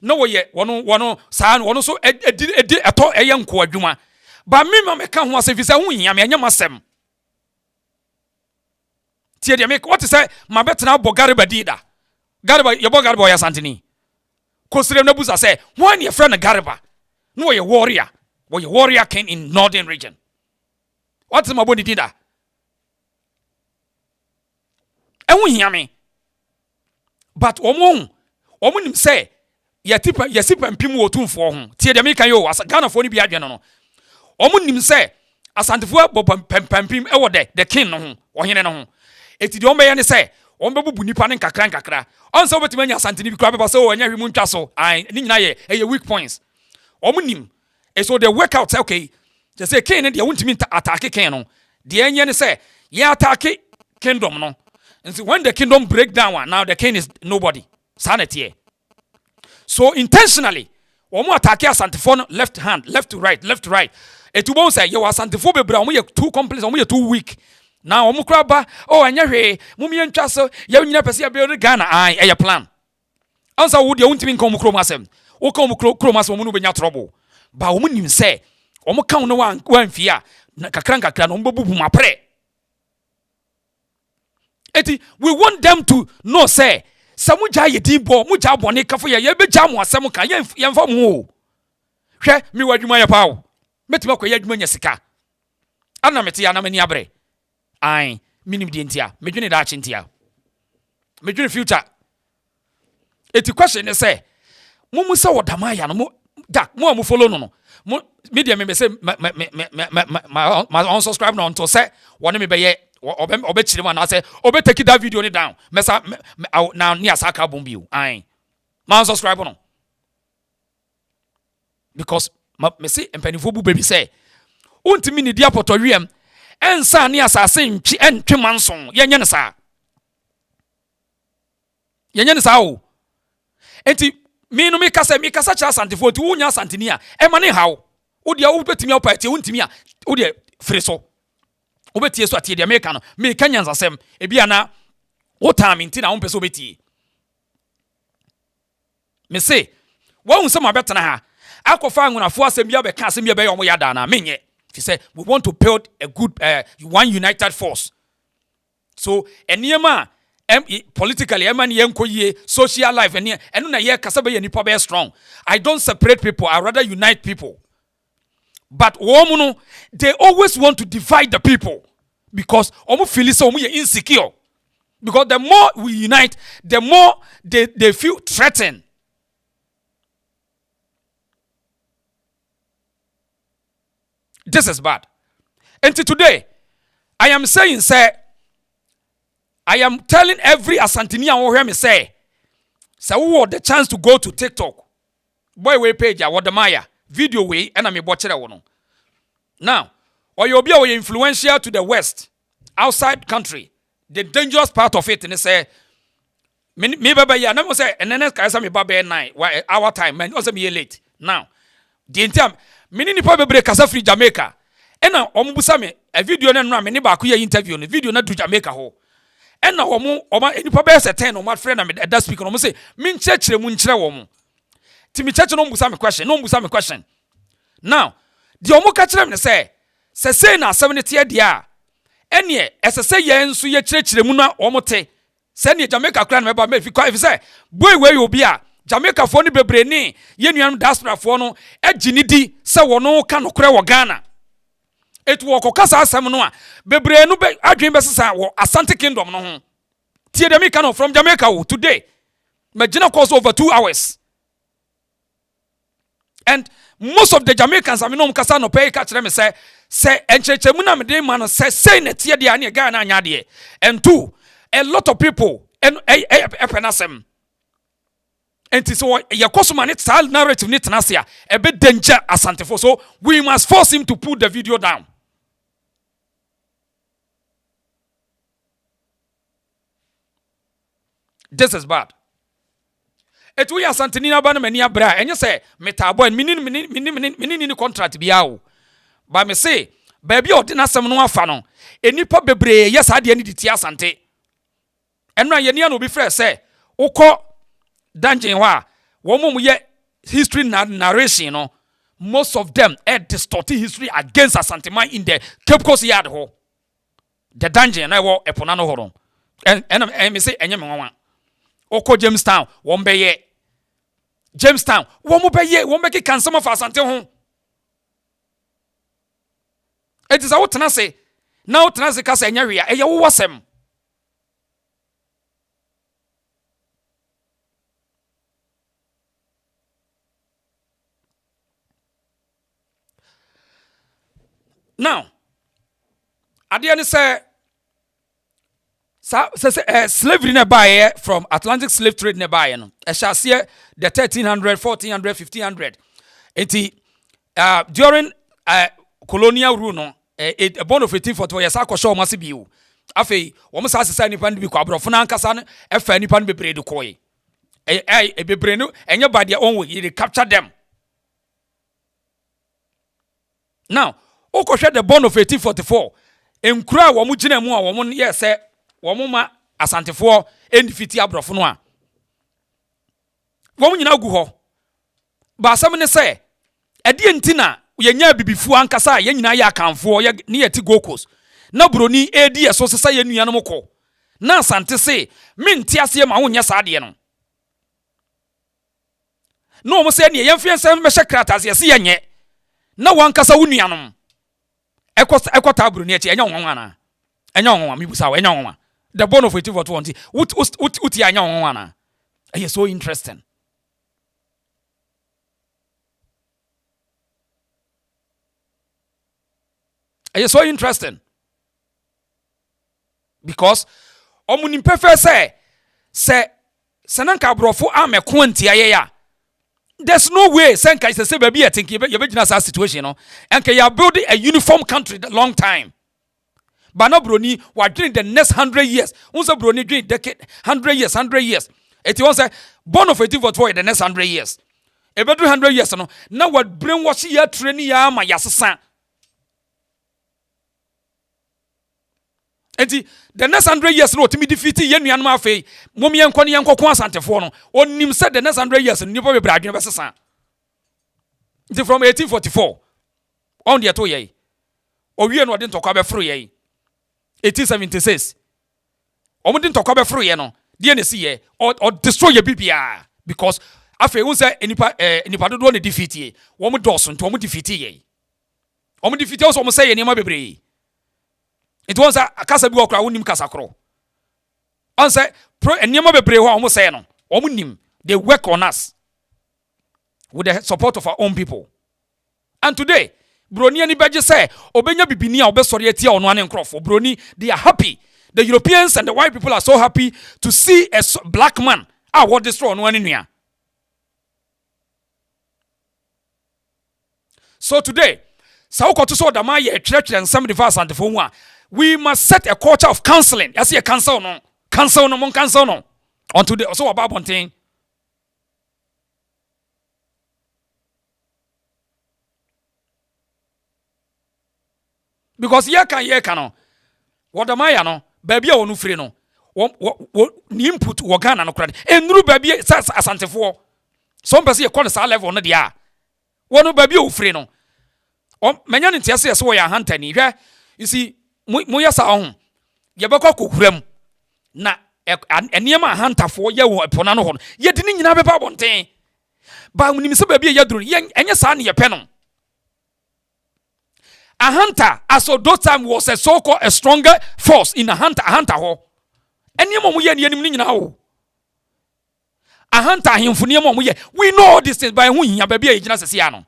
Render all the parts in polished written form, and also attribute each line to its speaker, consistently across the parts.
Speaker 1: no ye wono saa wono so edi eto eye nko adwuma ba me ma meka ho asefisa hu hia me anya masem tie de me what say ma betena bo Garba dida Garba ye bo Garba ya Asanteni kosire na busa say when your friend Garba no ye warrior king in northern region what my body dida hu hia me but omo nim say yesipa mpim wo tumfo ho tie de me kan yo Ghana fo ni bi adwene no omo nim say asantefo pampim e wo the king no ho ohene no ho eti de ombe ye ne say ombe bubu nipa ne nkakra on so betima nya Asanteni bi kra be so anya hwemu ntwa so ai ni nyina ye weak points omo nim e so the workout say okay just say king ne de wontimi attack king no de enye ne say ye attack kingdom no and so when the kingdom break down now the king is nobody sanity. So intentionally, omo attack Asantefo left to right. Etubon say you Asantefo bebra omo ye too complex, omo ye too weak. Now omo kra ba anya hwe, mumye ntwa so, ye nyina pese ya build Ghana eye plan. Ansa wo de wontimi nka omo krom asem. Wo ka omo krom asem omo no benya trouble. Ba omo nim say omo kan no wan fia na kakra no omo bubu mapre. Eti we want them to know say samuja ye dibo muja bone kafo ye beja mo asem kan ye mfa mo hwe mi wadwuma ye pawo metima ko ye adwuma nya sika ana mete ya na mani abre ai minim die ntia medwene da achi ntia medwene future eti question say mumu se wodama ya no mo da mo amu follow no mo media me say ma unsubscribe no until say woni me be ye obe chirima na say obe take that video ni down mesa now ni asaka bombi ai ma subscribe no because me say empanifo bu baby say untimi ni dia potowiem ensa ni asase ntwe entwe manson yenye ne sa o enti me no me kasa cha Asantefo ti wunya Asanteni a e ma ne hawo wo dia wo betimi opati untimi a wo dia free so obetie so atie de America no me kanya nsasem ebia na wo time ntina wo pese obetie me say wo hu se ma betena ha akofa anwonafo asem bia be ka asem bia be yo mo yada na menye fi say we want to build a good one united force so eniema politically emani yenkoyie social life enu na ye kasa be ye nipa be strong. I don't separate people, I rather unite people. But womuno, they always want to divide the people because omu feel so insecure. Because the more we unite, the more they feel threatened. This is bad. And today, I am saying, I am telling every Asantenian who hear me say who had the chance to go to TikTok, boy way page, what the Maya. Video way and I'm a botcher one. Now, or you'll be influential to the West, outside country. The dangerous part of it, and they say, me baba ya never say, and then I say me baba 9 our time, man, also be late. Now, the entire mini probably break as free Jamaica. And now ombusame a video and ram any back interview on the video not to Jamaica ho. And now any probably say 10 or my friend I that speak on say, min church munchra woman. Timi church no musame question. Now, the omo catch them say na 70 dia. Enye say ye nso ye church mu na omo te. Say ne Jamaica kra na meba me if say boy where you be a Jamaica fo ni bebre ni ye nuan diaspora fo no agini di say wono ka no kra wo Ghana. Etu wo kokasa asem no a bebre no be adwen be sesa wo Asante kingdom no ho. Tie dem ka no from Jamaica today. Magina course over 2 hours. And most of the Jamaicans, I mean, no kasa no pay catch them say encheche muna me dey man say net ye dia na Ghana anya de. And two, a lot of people and penasem. And so your customer net style narrative net nasia a bit danger Asantefo. So we must force him to put the video down. This is bad. Et we Asanteni na ba na mani abra enye say metabo en mini contract bia o ba me say ba bia odi na asem no afa no enipa bebre yes ade ani diti Asante eno ye ne na obi frɛ say ukọ dungeon ho a Woman ye history narration no. Most of them distorted history against Asanteman in the Cape Coast yard ho. The dungeon I war eponano horon. And me say enyama. Oko Jamestown, Wombeye. Jamestown, Wombeye, Wombeke can some of Asante home. It is out Tanase. Now Tanase Casa Nyaria, a wasem. Now, at the end say slavery nearby from Atlantic slave trade nearby. I shall see the 1300, 1400, 1500. During colonial rule, no, a bond of 1844 years, I show must be you. Afe, almost as a sign pan be quabro, Funancasan, a fanny pan be bread koi. A be brenu, and you by their own way, you capture them. Now, Oko share the bond of 1844. In Kra, Wamujina Mua, woman, yes, sir, Wamuma, Asante for, and defeat Abrofunwa. Woman, you know, go ho. But someone say, a dientina, we nya before Ankasa, Yenina Yakan for near Tigokos. Na Bruni, A.D. so say any animal. Na Sante say, Min Tiasia Maunia Sadian. No, must say any young friends and Meshakratas, yes, yet. No one Casa Unianum. Equata Bruneti, and young one. And young one, Mibusa, and young one. The bone of 1820. Uti, and young one. It is so interesting. It is so interesting. Because Omunim prefer say Sananka brofo ame quanti ya. There's no way Sanka is a say baby I think you be situation no. And you are building a uniform country that long time. But no Bruni we're during the next 100 years. Also Bruni during decade 100 years. It was a born of 1844 the next 100 years. About 100 years no. Now what brainwash ya training ya ma yasasa. And the next 100 years, no, to me defeat Yen and Mafe, Mummy and Conny and Coco Santa Fono, or Nim said the next 100 years, and you probably brag never son. From 1844 on the Atoye, or we are not in Tokabe Free, 1876. Or we didn't talk about free, no, DNC, or destroy your BPR because after you say any part don't defeat ye, woman Dawson, to defeat ye. Omo defeat also almost say any baby. It was a casa be okra unim casa cro. Answer pro and yama be almost say no. Omunim they work on us with the support of our own people. And today, Broni and Ibaje say, Obenya Bibinia Obesoriatia on one and crofo. Broni, they are happy. The Europeans and the white people are so happy to see a black man. What destroy on one in here. So today, Sauko to so Damaya church and somebody fast and the phone. We must set a culture of counseling. I see a counsel no. Counsel no. On today, also about one thing. Because ye can no. What am I no? Baby o no free no. Ni input Wagana no credit. Enru baby Asante for. Some person you call the level no dia. One baby o free no. Menya ntiase so ya hunter ni. You see moya sa ohun ye beko kokuram na enema hunter for ye wo epona no ho ye de ni nyina beba bonten ba munim se ba bia ye duru ye enye sa na ye pe no a hunter as of those time was a so called a stronger force in a hunter ho enema mo ye ni anim ni nyina ho a hunter himfo ni mo ye we know all these things by hu hia ba bia ye gina sese ya no.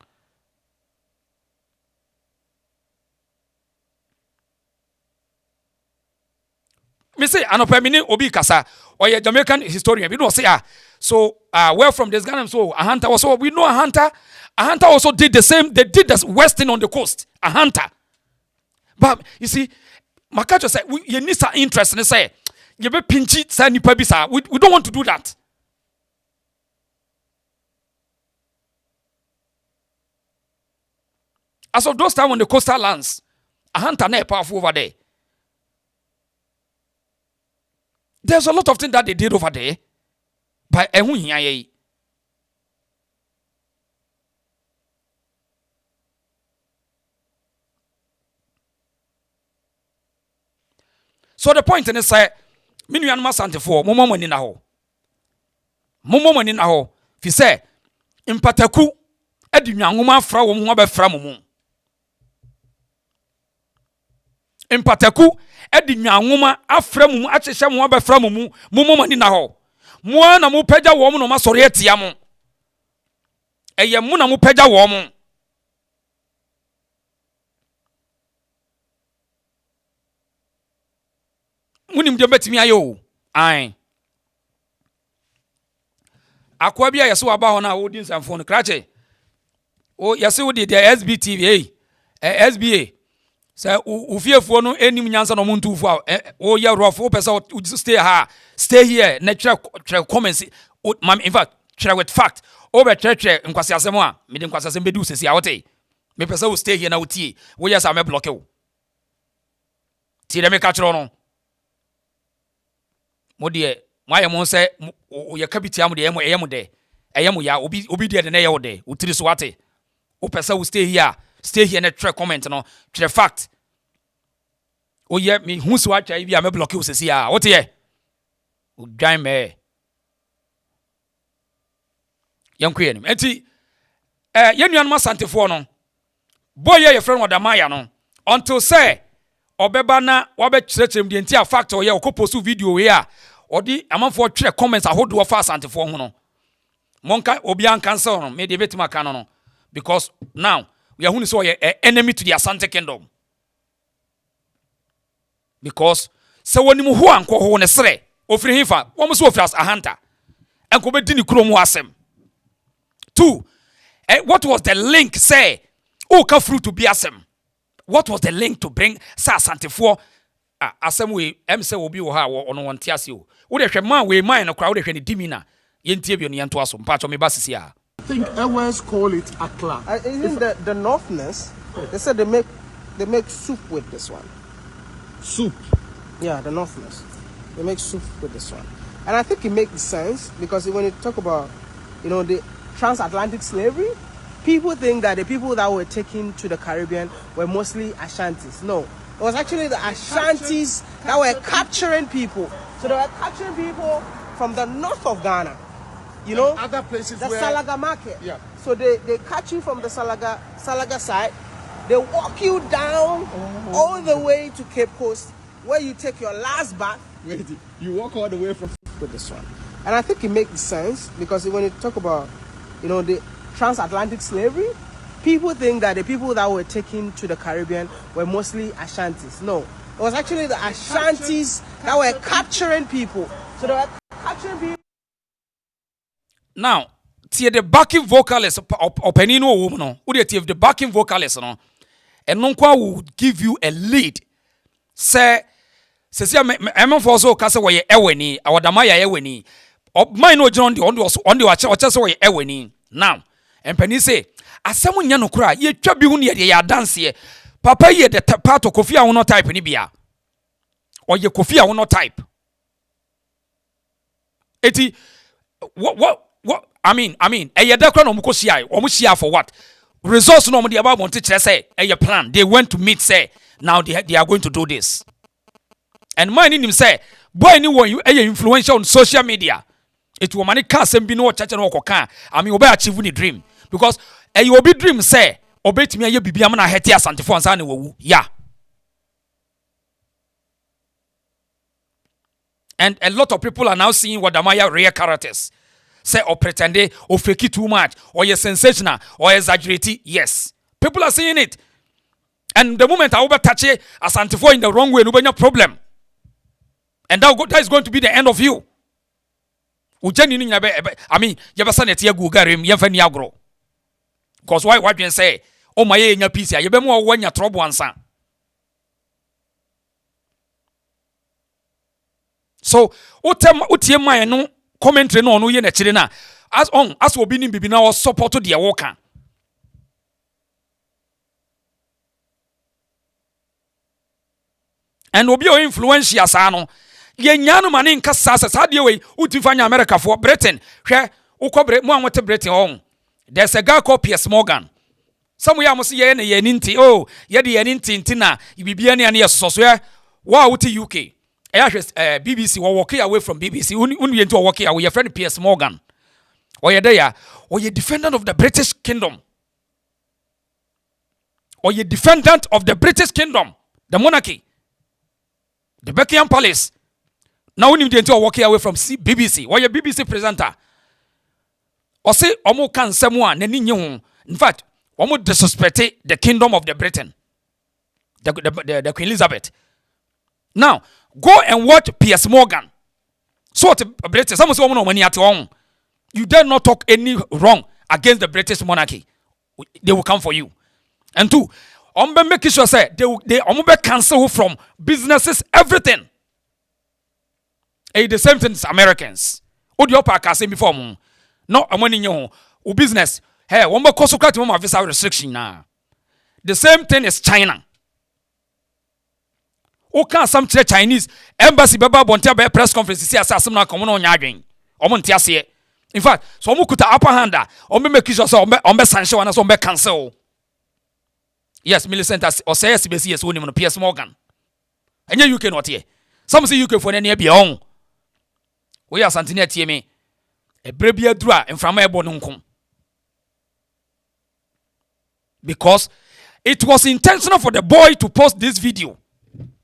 Speaker 1: Me say anopemini obi kasa or a Jamaican historian. We don't say so where from this Ghana so a hunter also we know a hunter also did the same. They did the western on the coast. A hunter. But you see, Makacho said you need some interest and say you be pinchy say nipa bisa. We don't want to do that. As of those time on the coastal lands, a hunter never powerful over there. There's a lot of things that they did over there. By So the point is say me nuanom Asantefo mommo mani na ho. Mommo mani na ho. Fi say impataku edi nwanwoma afra wo ho abefra mo mu. Impataku edi nwanwoma afra mo mu achehye mo abefra mo mu. Mommo mani na ho. Mo na mo pagya wo mo no masori etia mo. Eye mo na mo pagya wo mo. Munim de betimi ayo. Ai. Akwa bia yeso aba ho na wo di nsamfo no krache. O yeso wo di the SBTV SBA. Say ufiefuo no enim nyansa no montufu a o ye rofo pesa o stay here na try comments in fact try with fact o be try nkwase asem a me de nkwase asem be du sesi a wote me pesa o stay here na wotie wo yes am block you ti de me ka tro no mo de moaye mo se o ye kabitia mo de eyemo de eyemo ya obi de na ye wo de o tiri so wate o pesa o stay here na try comment no try fact o ye me hu so atwa bi a me block you sesi a wote ye o dwan me yankwe nim enti ye nuanom Asantefo no boy ye friend Wadamaya no until say obeba na wabe kyerɛkyerɛm de enti a factor ye okopost video we a odi amanfo twerɛ comments ahodo fa Asantefo ho no monka obi an cancel no me de betima ka no because now we are who so ye enemy to the Asante kingdom because se woni mu ho anko ho ne sere ofiri hifa wo mo so ofiri ahanta enko be di ni kuro mu asem. 2 what was the link say o ka fruit to be asem. What was the link to bring Asantefo asem we say obi wo ha ono wonte ase o wo de hwe man we man no kra wo de hwe ne dimina yentie bio ne yento aso mpa cho me ba sisi a.
Speaker 2: I think Ewes call it akla.
Speaker 3: Isn't the northness? They said they make soup with this one.
Speaker 2: Soup.
Speaker 3: Yeah, the northness. They make soup with this one, and I think it makes sense because when you talk about, the transatlantic slavery, people think that the people that were taken to the Caribbean were mostly Ashantis. No, it was actually the Ashantis that were capturing people. So they were capturing people from the north of Ghana.
Speaker 2: And other places
Speaker 3: the
Speaker 2: where
Speaker 3: Salaga market.
Speaker 2: Yeah.
Speaker 3: So they catch you from the Salaga side. They walk you down all the way to Cape Coast, where you take your last bath.
Speaker 2: Wait, you walk all the way from
Speaker 3: with this one, and I think it makes sense because when you talk about, the transatlantic slavery, people think that the people that were taken to the Caribbean were mostly Ashantis. No, it was actually the Ashantis that were capturing people. So they were capturing people.
Speaker 1: Now, tie the backing vocalist opening no woman no. Wo tie the backing vocalist no. And no kwa will give you a lead. Say I'm for so kase wo ye eweni, Wadamaya eweni. Mine no John on the watch so ye eweni. Now, and penny say, asem nya no kra, ye twa bi hu ne ye dance ye. Papa ye the part of Kofi a no type ni bia. Or ye Kofi a no type. Eti what I mean, e da kra no mko shia, o mo shia for what? Resource no mo dey about want to say a plan. They went to meet say now they are going to do this. And mine in him say, boy anyone you influential on social media. It will money can send be no church and walk can. I mean obey achieve the dream. Because you will be dream say obey to me a bibi amana heti Asantefo ansa na wu. Yeah. And a lot of people are now seeing Wadamaya real characters. Say or pretend or fake it too much or you're sensational or exaggerate. Yes. People are seeing it. And the moment I over touch it, Asantefo in the wrong way, no problem. And that is going to be the end of you. I mean, you have a son at Yagugarim, you have any agro. Because why what you say, oh my in your piece, you be more when you trouble one son. So, utie my no commentary no no ye na chire na as obi nim bibi na o support the worker. And obi o influential sa no ye nya no mane nka sa de we utifanya America for Britain hwe ukobre mu anwote Britain on. There's a guy called Piers Morgan. Some ya must ye na ye ninti oh ye de ye ninti na bibia ne ye soso ye wa uti UK BBC were walking away from BBC. Uni into walking away. Your friend Piers Morgan. Or you there? Or you defendant of the British Kingdom. Or you defendant of the British Kingdom, the monarchy, the Buckingham Palace. Now we need to walk away from BBC. Or your BBC presenter. Or say omo can someone in fact, omo disrespect the kingdom of the Britain, the Queen Elizabeth. Now go and watch Piers Morgan. So what British? Some say omo money at home. You dare not talk any wrong against the British monarchy. They will come for you. And two, make sure say they cancel from businesses, everything. The same thing as Americans. What your park say before no money in your business. Hey, one more cost of visa restriction now. The same thing is China. O can some Chinese embassy baba bontia be press conference see as some na common on yadwen. Omo in fact, so omo kuta upper hand make sure say on sanction and so on cancel. Yes, Millicent or say SBS yes woni no PS Morgan. Enye UK not here. Some say UK for na bia on. We Asante na tie me. E brebia dura enframa ebo no nkom. Because it was intentional for the boy to post this video.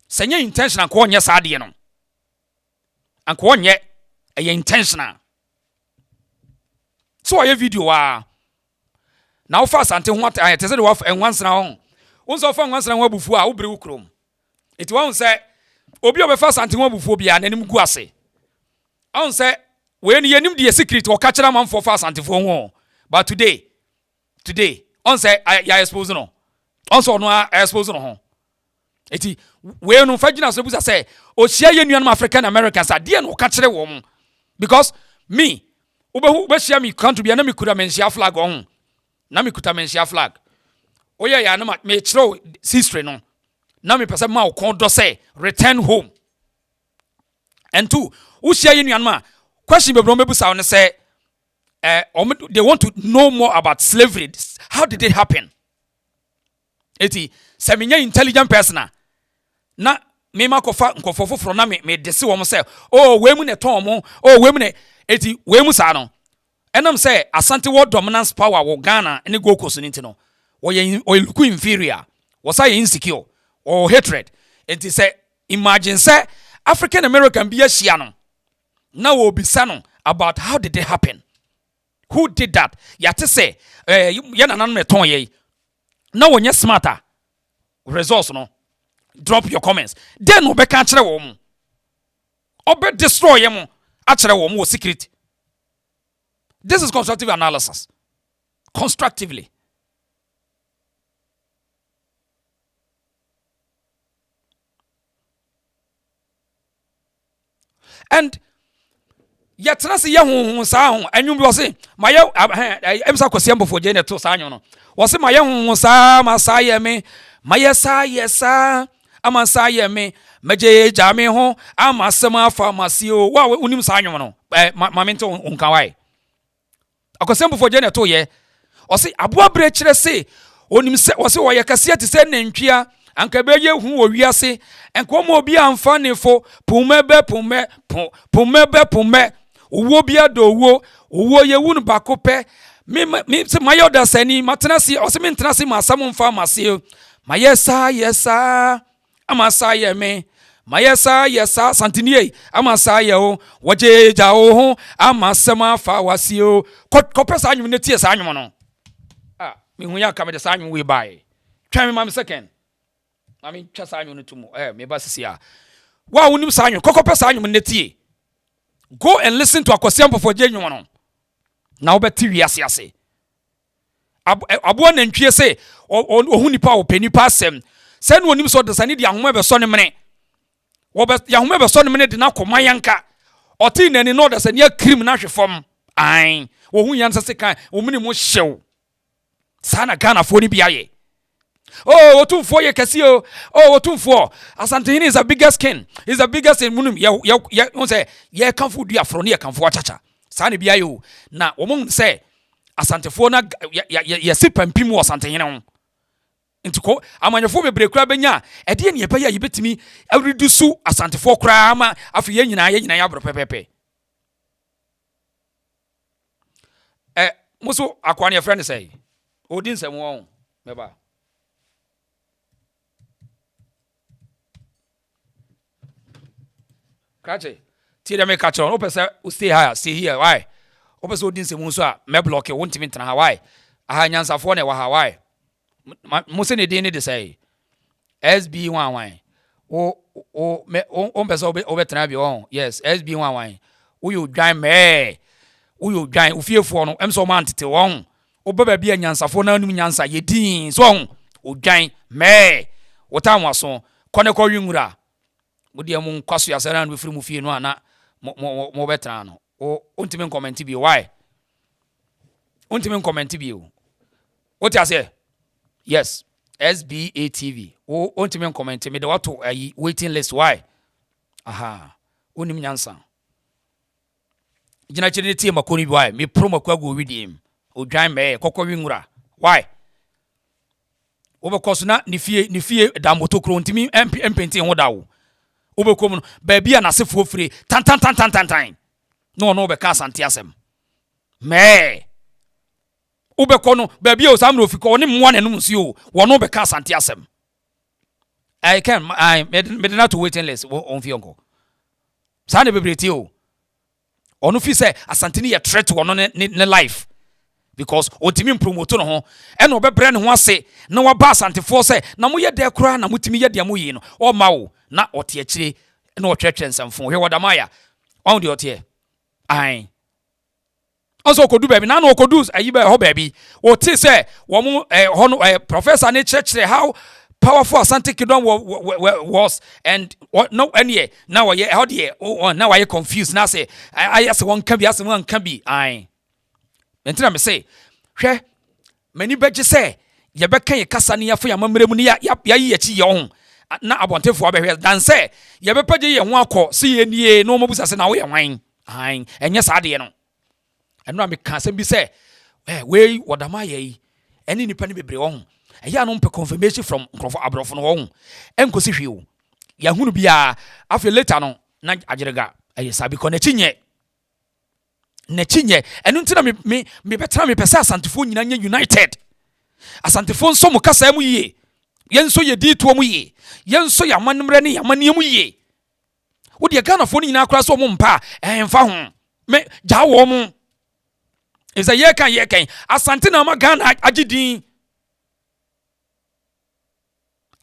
Speaker 1: Senye intentional ko onye sa de no. Anko onye e intentional. So a video now fast until what I tell you and once now. Once of once and wabufu a ubri ukrom. It won't say obi obefast until wabufobia and enim guase. I won't say when you nim the secret or catch a man for fast until for but today on say I suppose no. Also no I suppose no. Eti we no fagina so busa say o share union African Americans are there no catch woman because me ube share me country be na me kuda menshia flag on na me kuta menshia flag oya ya na me chiro history no na me pese ma o kon do say return home and two who share union ma question be bro me busa on say they want to know more about slavery. How did it happen? Eti semenya intelligent person na me ma kofa nkofofo fro na me dese wo mo say oh we mu ne ton mo oh we mu ne eti we mu sa no enam say Asante world dominance power wo Ghana ene go koso nti no wo look inferior wo say insecure or hatred enti say imagine say African American be ahia no na wo bisa no about how did it happen. Who did that? Yate say, yana nan me ton ye. Now when you smarter, results no. Drop your comments. Then we can chere wo mu. Obe destroy ye mu. Achere wo mu secret. This is constructive analysis. Constructively. And yet na se ye honhon sa ho anwum bi wo se maye emsa kwasiam before je ne to sa anwum no wo se maye honhon sa ma sa ye me maye sa ye sa ama sa ye me meje ja me ho ama sema pharmacy o wa unim sa anwum no ma mente onka wai akwasiam before je ne to ye wo se aboa bre kire se onim se wo se wo ye kase ti se nantwia anka be ye hu wo wiase enko mo obi amfa nefo pumebe uwo bia do uwo ye wunu bakope me se mayo da sani matenasi o se me ntenasi ma asam mfa mase mayesa yesa amasa ye me mayesa yesa santiniye amasa ye o woje ja o ho amasema fa wase o kopesa anwum ne tie sa anwum no me hu ya ka me de sa anwum we bai twa me mam second I mean twa sa anwum no tumu me ba sisia wa wonim sa anwum kopesa anwum ne tie. Go and listen to Akwasiam for January. Now beti wiase. Abo nantwie se ohuni pa openi pasem. Se no onim so de sane de ahoma be so ne mene. Wo be ahoma be so ne mene de na koma yanka. Oti nani no de sane akrim na hwefom. Ai, wo hu yansa se kan, wo mene mo hyew. Sana Ghana fo ni biaye. Oh, Otumfo ye kasio. Oh, Otumfo. Asante is the biggest king. He's the biggest in munum. You say, ye kanfu dia froni ye kanfu achacha. Sani biya yo. Na, omong say, Asante fo na, ye si pempim wo Asante hine. Intiko amanyefo bebre kura benya e de ne yebaya yebetimi reduce asantefo kura ama afi ye nyina ya bro pepepe. Muso akwane friend say odin sem won meba kache ti dem ka chon opese stay here why opese odin sem so a me block e wontimi ntena ha why aha nyansafo na wa ha why muso ne din ne de say SB11 o pese obetena bi on yes SB11 uyu dwan me uyu dwan ufiefo no emso man tete won obaba bia nyansafo na anum nyansa yedin so on odwan me wotamwaso kone ko nwura wodi am kwaso ya sara no firi mu fie no ana mo betena no ontimi comment bi why ontimi comment bi what you say yes SBA TV ontimi comment me de wato waiting list why aha onim nyansa gina chiri tie makoni bi why me promo kwa go redeem odwan me kokko nwura why obekɔso na ne fie da motokro ntimi empenti ho dawo obekom no ba bia na sefo fire tan no be ka Asante asem me obekɔ no ba bia o samro fiko oni mwa nanum nsuo wo no be ka Asante asem I made not to waiting list on fionko sane bebreti o onu fi say Asante ni ye threat wono ne life because otimi promote no ho e no bebre ne ho ase na wa ba Asantefo say na mo ye de kura na mutimi ye de mo yi no o ma wo na ote akire na o twetwe nsamfo he wodamaya on de ote ai also kodu baby na no kodu ayi ba ho baby o ti say wo mo ho professor ne church how powerful Asante Kingdom was and what no any now ye how de now I confused now say I say one can be as one can be ai entina me say hwe mani beje say ye beka ye kasa ne yafo ya mamremu ne ya yi yachi ye ho na abontefo abehwe dan say ye bepaje ye ho akọ se ye nie no mobusa se na wo ye hwan han enye sa de no eno me kan sem bi say we wodama ye eni nipa ne bebre wo ho eya no mpe confirmation from nkrofo abrofo no wo ho enkosi hwe o ya hunu bia afi later no na ajerega sabi ko na chinye enu ntina me betena me pesa Asantefo nyina nya united Asantefo nso mo kasa mu yie yenso ye dituo mu yie yenso ya manmre ne ya mane mu yie wo de Ghana fo nyina akra so mo mpa emfa ho me jawo mo eza ye kan Asante na ma Ghana agidin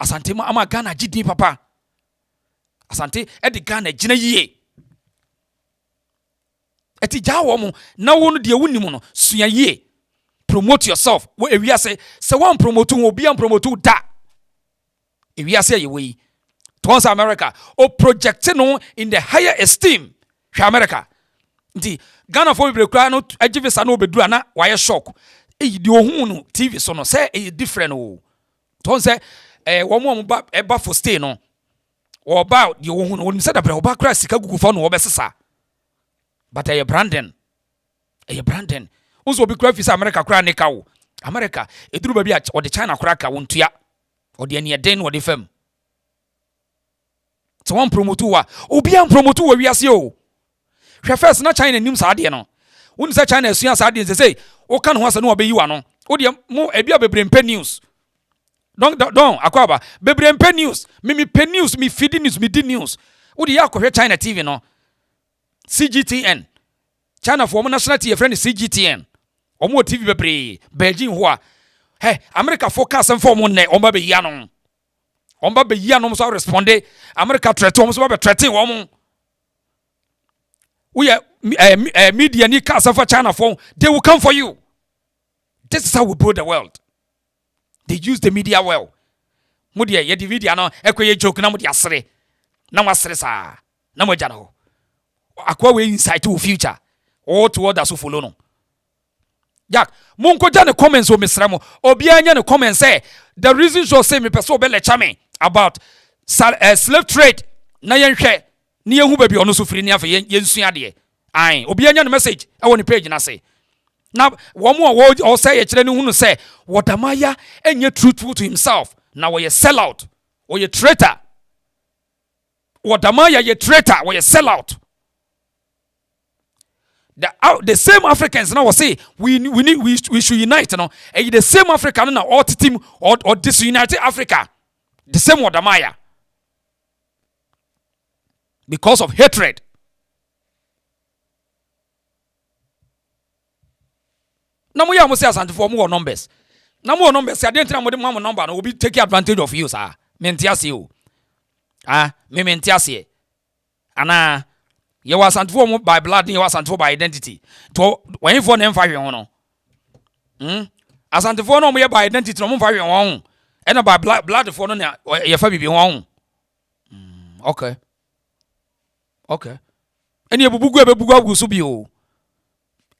Speaker 1: Asante ma Ghana agidin papa Asante e de Ghana gina yie eti jawo mo na wo no de wunimu no sua yie promote yourself wo ewiase se wan promote wo bia promote da ewiase ye we to America o project no in the higher esteem hwa America nti Ghana for be kra no agivisa no bedura na waye shock de ohun no TV so no say e different o to say wo mo ba e ba for stay no wo ba de ohun no nim say da bra wo ba kra sika gugu no wo besesa but a Brandon unso bi kura fi America kura ne kawo America eduru ba bi o de China kura ka wontua o de ene den o de fam so one promote wa obi an promote wa wiase o hwe first na China nim sa de no won say China asua sa de say o kan ho asa no obeyi wa no o de mo ebia bebre mpe news don akwaba bebre mpe news me pe news me feed news me di news o de yakọ hwe China TV no CGTN China for national TV friend CGTN omo TV bebre Beijing ho a America focus and for mo ne omba be ya no so responde America threat o so be threat wo mo we media ni cast for China for they will come for you. This is how we build the world. They use the media well. Mo de ye media no ekoye joke na mo de asere na mo asere sa na mo jana ho akwa we insight to future all to others who follow no Jack monko ja ne comments o mesramo obi anya ne comments say the reason so say me person be lecture me about slave trade na yenhwe na yehu ba bi ono so firi ni afa yensua de ai obi anya ne message e woni page na say Now, one more word or say a children who say, what am I? And you're truthful to himself. Now, you sell out or you traitor. What am I? You traitor or you sell out. The same Africans now say we should unite. No, and the same African now or team or disunited Africa. The same what am I? Because of hatred. Now we must say Asante for more numbers. Now more numbers. I didn't tell them more number. Will be taking advantage of you, sir. Mentiasi you. Me mentiasi. Ana. You was Asante for by blood. You was Asante for by identity. To when you for them 5 years, Asante for no more by identity. No more 5 years. And by blood for no. Your family be one. Okay. Okay. Any ebugu so bi o.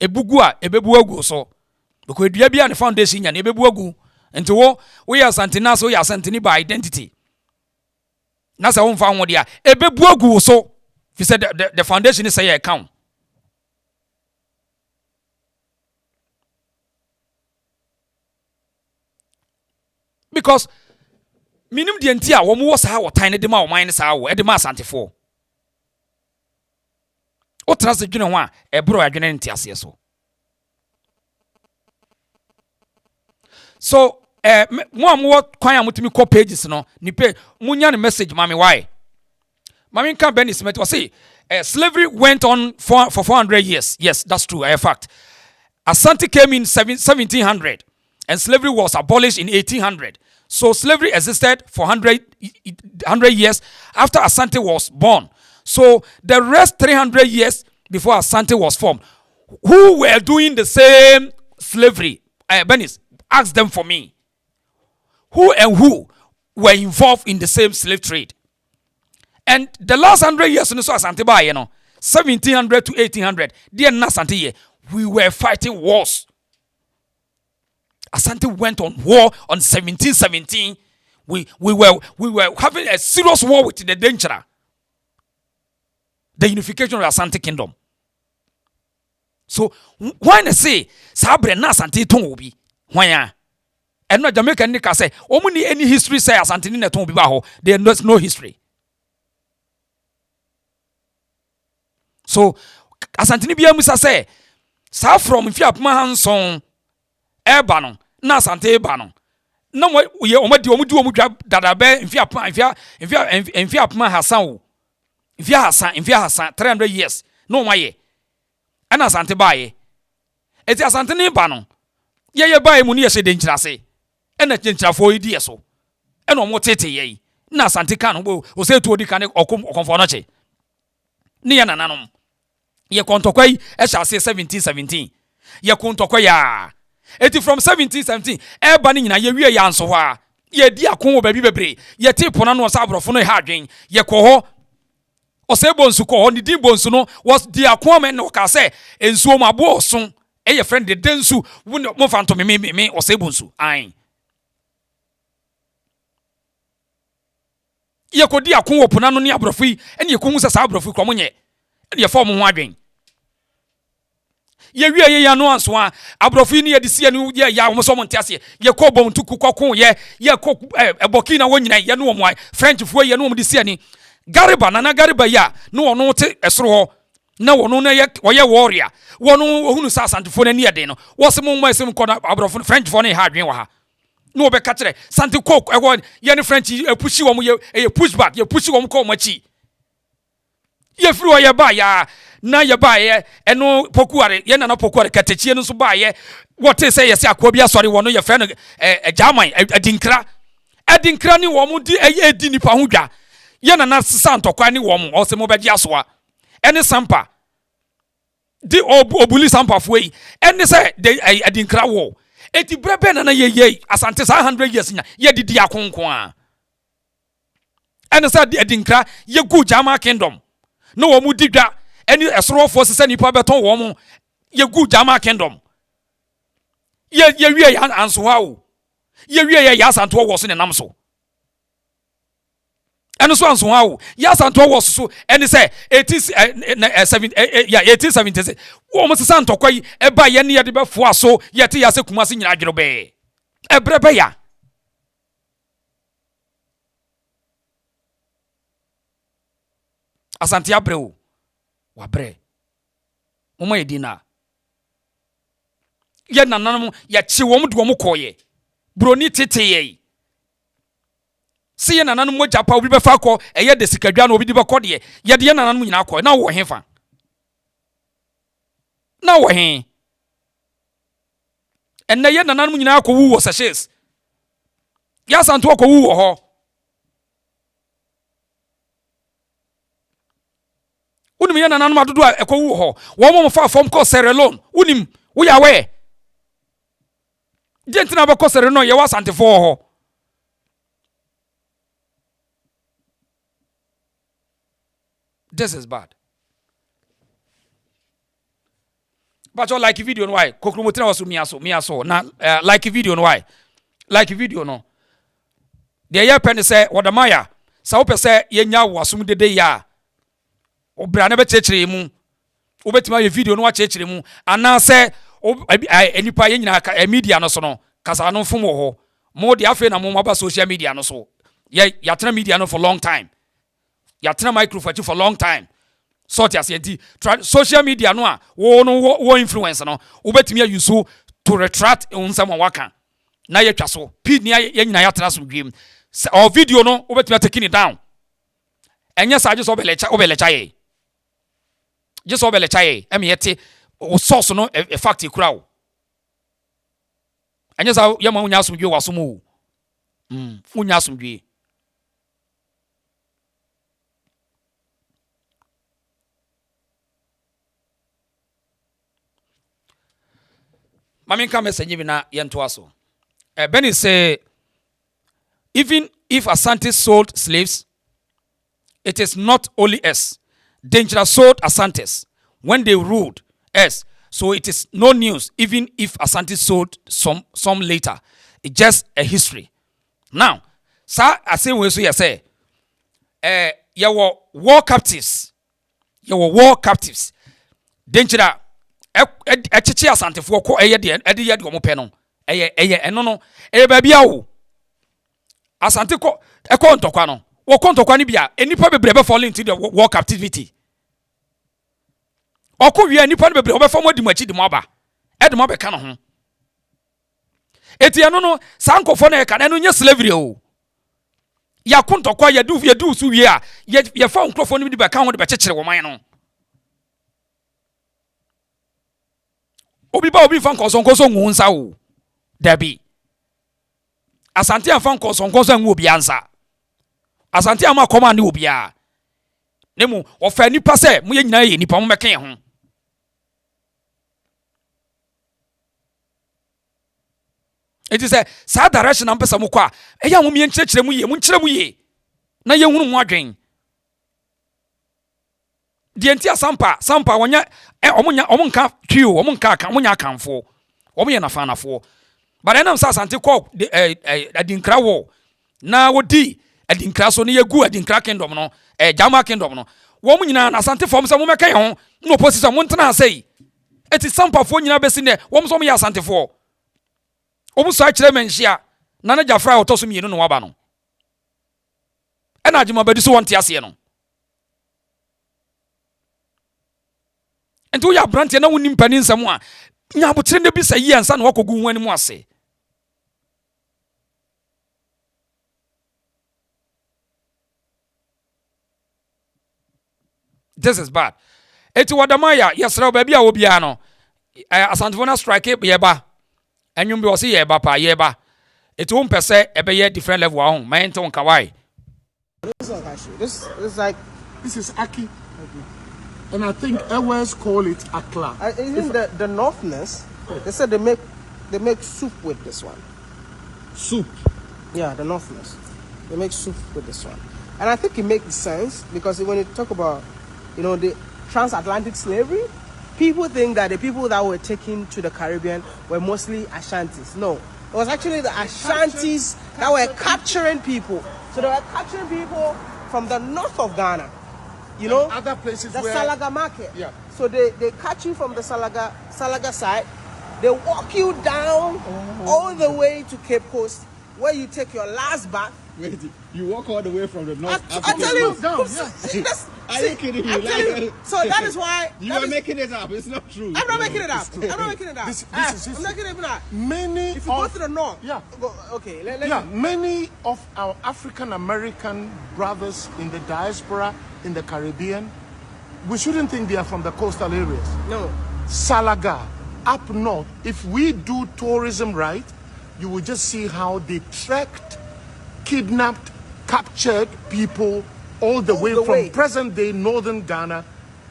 Speaker 1: Ebugu a ebebu agu so. Because dua bia the foundation ya na ebebu agu. Enti wo ya Asante na so ya Asante ni by identity. Na se wo mfa ho dia ebebu agu so. He said the foundation is say account. Because minimum the entia wo mo wo sa wo tan de ma wo man sa wo e de ma Asante for. O trust dwene ho a ebro adwene ntiase so. So mo kwan a mutimi call pages no ni pay munya ne message mami why. Mami kan Benny Smith was say slavery went on for 400 years. Yes, that's true. A fact. Asante came in 1700 and slavery was abolished in 1800. So slavery existed for 100 years after Asante was born. So the rest 300 years before Asante was formed, who were doing the same slavery? Benis, ask them for me. Who and who were involved in the same slave trade? And the last 100 years, so Asante ba, 1700 to 1800, dear Asante, we were fighting wars. Asante went on war on 1717. We were having a serious war with the danger. The unification of the Asante kingdom. So when I say Sabre na Asante ton obi, why? And not Jamaican Nika say, only any history say Asante ni ton obi ba ho. There's no history. So Asante ni bia musa say, sa from Fiapma Hanson eba no na Asante eba no. No we omu dada be Fiapma Hassan o. Mfia Hassan 300 years no maye ana Asante baye eti Asante ni ba no ye baye mu ni ye se de nkyirase ena nkyirafo yi so ena omo tete ye na Asante kan no o se tu odi kan okonfo no che ni ya nananom ye kontokwa yi e sha se 1717 ye kontokwa ya eti from 1717 e ba ni nyina ye wie ya nso ho a ye di akon obabi bebre ye tipo na no sa abrofo no ha adwen ye ko ho Osebonsu ko ni di bonsu no was the aquaman no ka say ensuo mabo osun e ye friend de densu mo fanto me Osebonsu ai ye ko di akon opuna no ni abrofo yi ene ye ko hu sa abrofo ko mo nye ene ye form ho adwen ye wie ye ya no anso a abrofo yi ni ye de sie ni ye ya wo so mo ntiase ye ko bom tuku kokon ye ko ebokina wo nyina ye no mo French fo ye no mo de sie ni Gariba nana Gariba ya no ono te esoro ho na wono na ye warrior wono ohunu sa Asantefo na ni ede no wose mo masem ko na abrofo French fo na ha adwen wa ha no be ka kire Sante Coke ye ne French pushi wo mo ye push back ye pushi wo mo ko machi ye firi wo ye ba ya na ye ba ye eno pokuare ye na pokuare katechie no so ba ye what say ye se akwa bi asori wono ye fre no jaman adinkra ni wo mo di edi nipa ho dwa ye na santokwa ni wo mo ose mo beji asoa ene sampa di obuli sampa foi ene se de adinkra wo eti brebe na ye Asante 100 years nya ye didi akonkon a ene se adinkra ye gu jama kingdom no wo mu didwa ene esoro fo se nipa beton wo mo ye gu jama kingdom ye wie ya anso ha o ye wie ya Asante wo so ne nam so And so on so how yes and was so and say 1870 almost santo kwai e ba ye ne de befo so yete ya se kumase nyina adwero be ebrebe ya Asante abreu wa bre moma yedina ye nananum ya chi wom de wom koye broni teteye si ye nananum mo japa obi be fa ko eye de sikadwa na obi di be ko de ye de nananum nyina ko na wo hefa na wo he enne ye nananum nyina ko wu wo sashes ya santo ko wu wo ho unim ye nananum adodo a ko wu ho wo mo fa fom ko Sierra Leone unim wo ya we gentina ba ko Sierra Leone ye wa Asante fo ho this is bad. But you like video no why? Kokromotina was me aso. Na like video no why? Like video no. The year pen say Wadamaya. Sa ope say yenya wasum dede ya. Obra na be chechire mu. Obetima ye video no wa chechire mu. Ana say enipa ye nyina ka media no so no. Kasa no fom wo ho. Mo de afa na mo maba social media no so. Ye yatena media no for long time. Yatena microphone for long time. Sort as social media no wo influence no obetimi use to retract on someone waka na ye twa so pid ni ye nyina ya tra so dwem or video no obetimi taking it down enye sa je so obelecha ye je so obelecha ye em yete o source no e fact kura wo enye sa ye ma unya asomdwe waso mu unya asomdwe Mamin ka message bi na yento aso. Benny say even if Asante sold slaves, it is not only us. Dangerous sold Asantes when they ruled us. So it is no news even if Asante sold some later. It's just a history. Now, sir, I say we say you were war captives. You were war captives. Dangerous echichi Asante fo ko eye de ye de omo pe no eye eno no eye ba bia wo Asante ko e ko ntokwa no wo ko ntokwa ni bia enipa bebre be fall into the war captivity okwo wi enipa no bebre obefa mo di machi di mo aba e de mo be ka no ho eti eno no sankofo na e ka no nya slavery o ya ko ntokwa ya du su wi a ye fa nkrofo no di be ka ho de be chechire wo man no Obi ba obi fan konson nwu nsa o dabi Asante afan konson nwu obi ansa Asante ama command obi a nemu ofa nipa se mo ye nyina ye nipa mo meken ho it is a direction am pesa mo kwa eya mo me nkyerechire mu ye mo nkyere mu ye na ye hunu mo adwen Dienti sampa wonya omunka trio omunka ka munya kanfo omunye na fanafo but enam sa Asante ko adinkra wo na wodi adinkra so ne yegu adinkra kingdom no Jama kingdom no wo munyina na Asante fom se mo meka ho no opposition mo ntena sei eti sampa fo nyina besi ne wo so mo ya Asante fo wo so a kire menhia na na Jafra otoso mienu no waba no ena adwuma badi so wonte ase no Ento ya brante na woni mpani nsam a nya abotre ne bi sayi ansa na wakogu hu animu ase This is bad. Eti Wadamaya yesra ba bia obia no Asante na strike ye ba enwum bi o se ye ba pa ye ba eti wo mpese ebe ye different level ahun my ento nka why
Speaker 3: This is like
Speaker 2: This is Aki. And I think Ewes call it Akla.
Speaker 3: Even the Northerners, they said they make soup with this one.
Speaker 2: Soup.
Speaker 3: Yeah, the Northerners. They make soup with this one. And I think it makes sense because when you talk about, the transatlantic slavery, people think that the people that were taken to the Caribbean were mostly Ashantis. No, it was actually the Ashantis that were capturing people. So they were capturing people, from the north of Ghana. You know,
Speaker 2: other places
Speaker 3: the
Speaker 2: where
Speaker 3: Salaga market.
Speaker 2: Yeah.
Speaker 3: So they catch you from the Salaga side. They walk you down all the way to Cape Coast, where you take your last bath.
Speaker 4: Wait, you walk all the way from the north.
Speaker 3: I tell you,
Speaker 2: down,
Speaker 4: Are you kidding me?
Speaker 3: So that is why
Speaker 4: you are making it up. It's not true.
Speaker 3: I'm not making it up. I'm not making it up.
Speaker 2: This is
Speaker 3: I'm not making it up.
Speaker 2: many
Speaker 3: If you go to the north, okay.
Speaker 2: Many of our African American brothers in the diaspora in the Caribbean, we shouldn't think they are from the coastal areas.
Speaker 3: No.
Speaker 2: Salaga, up north, if we do tourism right, you will just see how they trekked, kidnapped, captured people all the way from present-day northern Ghana,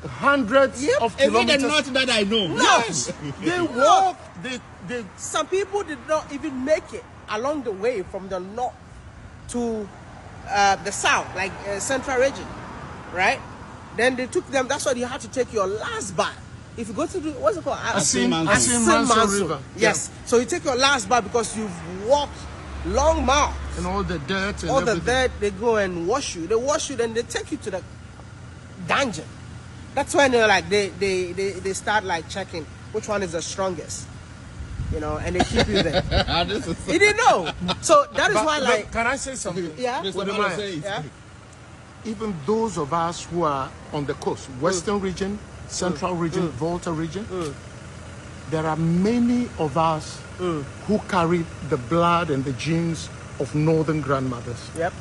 Speaker 2: hundreds of kilometers.
Speaker 4: Even the north that I know.
Speaker 2: Yes, they walked. They.
Speaker 3: Some people did not even make it along the way from the north to the south, like central region, right? Then they took them. That's why you had to take your last bath. If you go to the, what's it called?
Speaker 2: Asanteman River.
Speaker 3: Yes. Yeah. So you take your last bath because you've walked long miles.
Speaker 2: And all the dirt and
Speaker 3: all
Speaker 2: everything.
Speaker 3: the dirt, they go and wash you. They wash you, then they take you to the dungeon. That's when they're like they start like checking which one is the strongest. You know, and they keep you there. You didn't know. So that is why, like,
Speaker 2: can I say something?
Speaker 3: Yeah.
Speaker 2: Yeah. Even those of us who are on the coast, Western region, Central region, Volta region, there are many of us who carry the blood and the genes of northern grandmothers.
Speaker 3: Yep.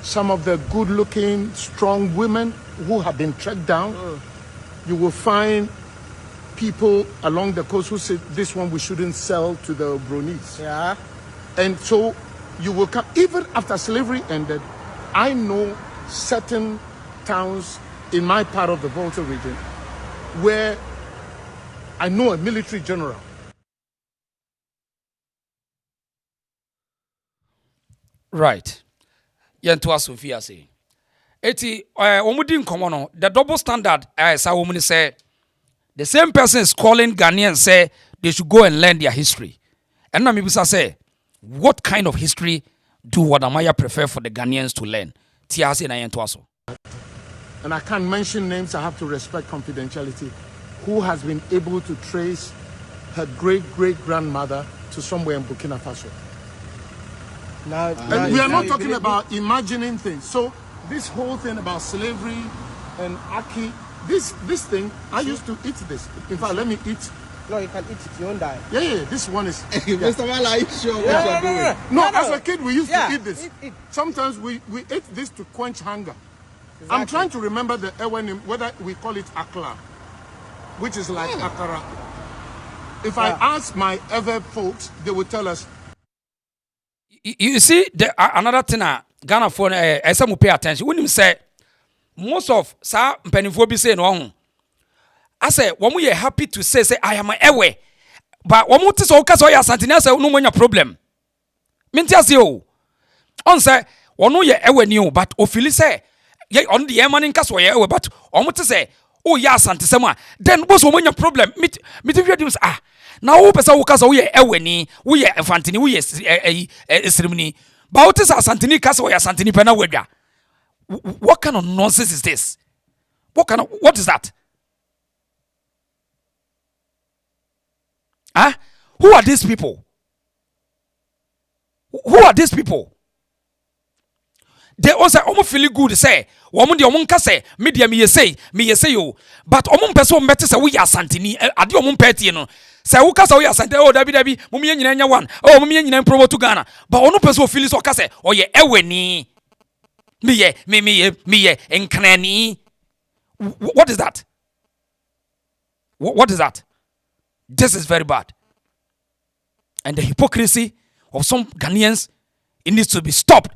Speaker 2: Some of the good-looking, strong women who have been tracked down, you will find people along the coast who say, this one we shouldn't sell to the Bronis.
Speaker 3: Yeah.
Speaker 2: And so you will come, even after slavery ended, I know certain towns in my part of the Volta region where I know a military general.
Speaker 1: Right. Yentua Sophia say. Eti omudi nkomo no the double standard sa womuni say the same person is calling Ghanaians say they should go and learn their history. And now Mibisa say, what kind of history do Wadamaya prefer for the Ghanaians to learn? Tiase na yentua so.
Speaker 2: And I can't mention names, I have to respect confidentiality, who has been able to trace her great-great-grandmother to somewhere in Burkina Faso. And we are not talking about imagining things. So this whole thing about slavery and Aki, this thing, I used to eat this. In fact, let me eat.
Speaker 3: No, you can eat it, you won't die.
Speaker 2: Yeah, this one is...
Speaker 4: Mr. Wala, are you sure what you're doing?
Speaker 2: No, as a kid, we used to eat this.
Speaker 3: Eat.
Speaker 2: Sometimes we ate this to quench hunger.
Speaker 3: Exactly.
Speaker 2: I'm trying to remember the name, whether we call it akla, which is like akara. If I ask my ever folks, they will tell us.
Speaker 1: You see, another thing Ghana for some pay attention. When you say most of sa mpanimfo bi say no I say womu ye happy to say I am ewe. But womu te so ka so ya Asante say no monya problem. Minti ase o. On say wono ye ewe ni o but ofili say ye on the man nka so ye ewe but omo te say oh ya Asante sem a then boss womonya problem. Me te hwede say na wo pesa wo kasa wo ye eweni wo ye efantini wo ye esrimni ba wo tesa Asanteni kasa wo ye Asanteni pena wadwa. What kind of nonsense is this? What is that? Who are these people? Who are these people? They also almost feel good say woman the omunka say media me say yo but omun person mete say we Asanteni ade omun peti no say wo kasa we Asante oh dabi mumye nyina nya one oh mumye nyina promote to Ghana but onu person feel so kasa oh ye eweni me ye enkranani. What is that? What is that? This is very bad. And the hypocrisy of some Ghanaians, it needs to be stopped.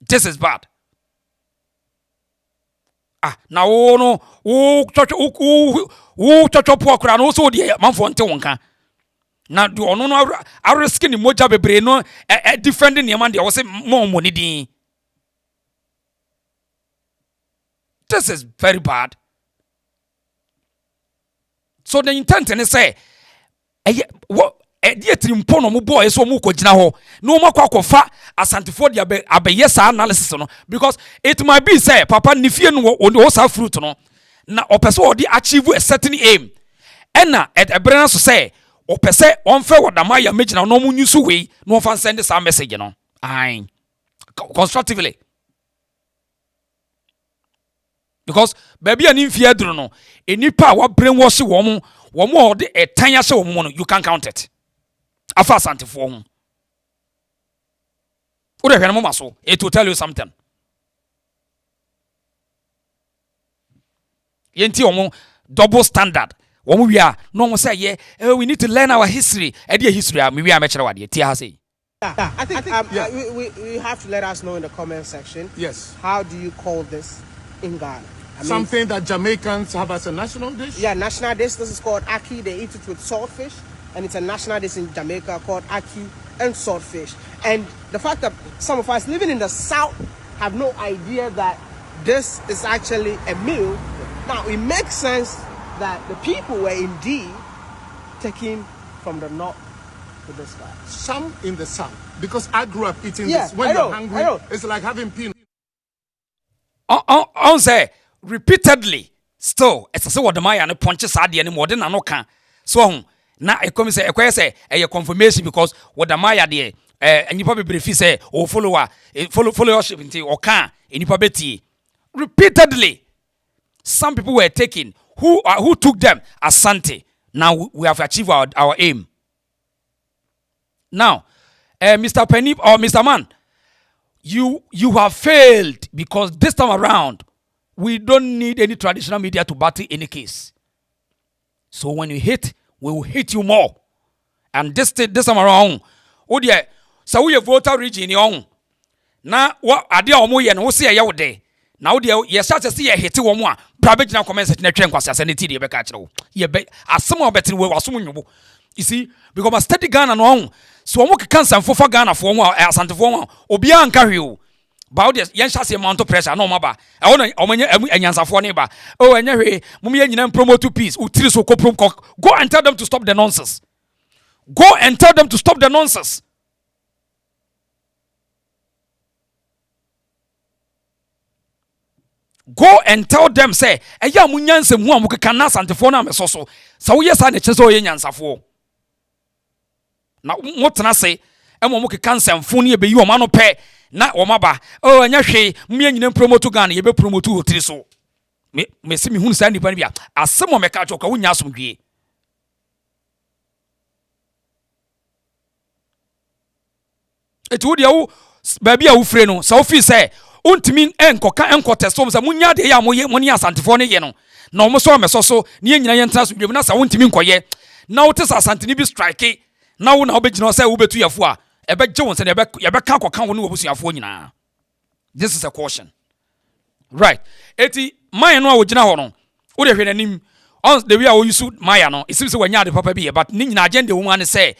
Speaker 1: This is bad. Now chocho po kura no so de manfo nte wonka. Na do ono no arisk ni moja bebre no defending the man dey wo say mo money din. This is very bad. So the intent is say trimpo no mo boy so mo ko gina ho no mo kwakofa asantefo de abeye sa analysis no because it might be say papa nifie no wo sa fruit no na opese wo de achieve a certain aim ena ebrena so say opese onfe wodamaya megina no mo nyusu we no fan send some message no ain constructively because baby an infia duro no enipa wa brainwash wo mo de etanya hye wo mo no you can count it afa asantefo ho ode hwene mo maso it will tell you something yenti wo double standard wo mo wia no mo say we need to learn our history e de history me wia me kire wade ti ha say
Speaker 3: I think we have to let us know in the comment section.
Speaker 2: Yes.
Speaker 3: How do you call this in Ghana?
Speaker 2: Something that Jamaicans have as a national dish?
Speaker 3: Yeah, national dish. This is called ackee. They eat it with saltfish. And it's a national dish in Jamaica called ackee and saltfish. And the fact that some of us living in the south have no idea that this is actually a meal. Now, it makes sense that the people were indeed taken from the north to this guy.
Speaker 2: Some in the south. Because I grew up eating this.
Speaker 3: When
Speaker 2: you're hungry, it's like having peanut.
Speaker 1: On say repeatedly still it's a say what the maya no punches ade ne more than no can so na e come say e say e confirmation because what the maya de enipa be brief say o follower followership nti o can enipa beti repeatedly some people were taken who took them Asante. Now we have achieved our aim now Mr. Penny or Mr. Man you have failed because this time around we don't need any traditional media to battle any case. So when you hit, we will hit you more. And this time around, oh dear, so we have voter region on. Now what are the omo yen who say ya day? Now dear, yes, such as see a hit one more. Private now comments at Netran Quas and the Becatro. Ye bet as some of betting will assume you see, because a steady gun and on. So I'm cancer for Ghana for one as Santaform or beyond carry you. About this, yan shall say amount of pressure, no maba. I want and yansa for neighbor. Oh, and anyway, Mummy promote to peace, Utriso Coprum cock. Go and tell them to stop the nonsense. Go and tell them to stop the nonsense. Go and tell them, say, a young munyanse mum can not Santafona me so yes, I never saw yansa for. Now, what can I say? And one cancer and funny be you a man of pay. Na omaba oh anya hwe me nyina promote Ghana ye be promote hotiri so me se me hunu sa nipa bia asem o me ka choka wonya asomdwe etu dia wo ba bia wo frɛ no sa wo fi sɛ ontimi enkoka so sa munya de ya moye moni asantefo ne ye no na omo so me so ne nyina ye ntra so dwem na sa wontimi nkoye na wo te sa asante ni bi strike na wo na obegina sɛ wo betu yafo a this is a caution. Right. Eti Maya no wojina ho no. Wo de hwe nanim on the way I use Maya no. It seems when you the papa be but ni nyina agenda woman say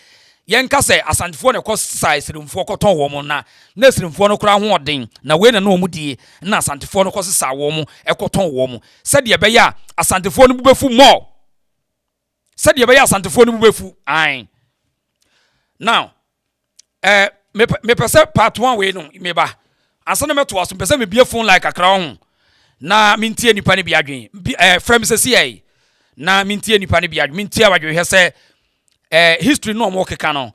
Speaker 1: yenka say asantefo ne cost size rimfo koton wo mo na rimfo no kura ho odin na we na no mu die na asantefo no cost sa wo mo ekoton wo mo. Said ye be ya asantefo no bubefu more. Said ye be ya asantefo no bubefu. Ain. Now me pese part 1 we no me ba asana me to aso pese me bie phone like akra ho na mintie nipa ne bi adwen frame se sei na mintie nipa ne bi adwen mintie awadwe he se history no mo keka no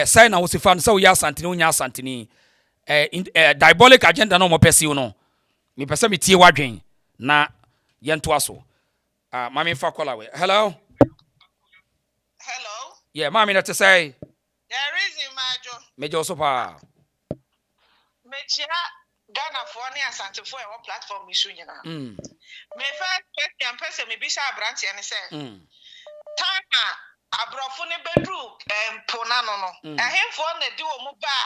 Speaker 1: sai na wo se fan se wo ya Asante no nya Asante ni diabolic agenda no mo pese no me pese me tie wadwen na ye nto aso mama fa call away hello yeah mama na to say
Speaker 5: there is Majo.
Speaker 1: Major Sopa.
Speaker 5: Mechia Ghana for any Asante for our platform issue. Me first question person me bisa branch and say. Tana abrofune bedroom ponano no. A him for ne do mu ba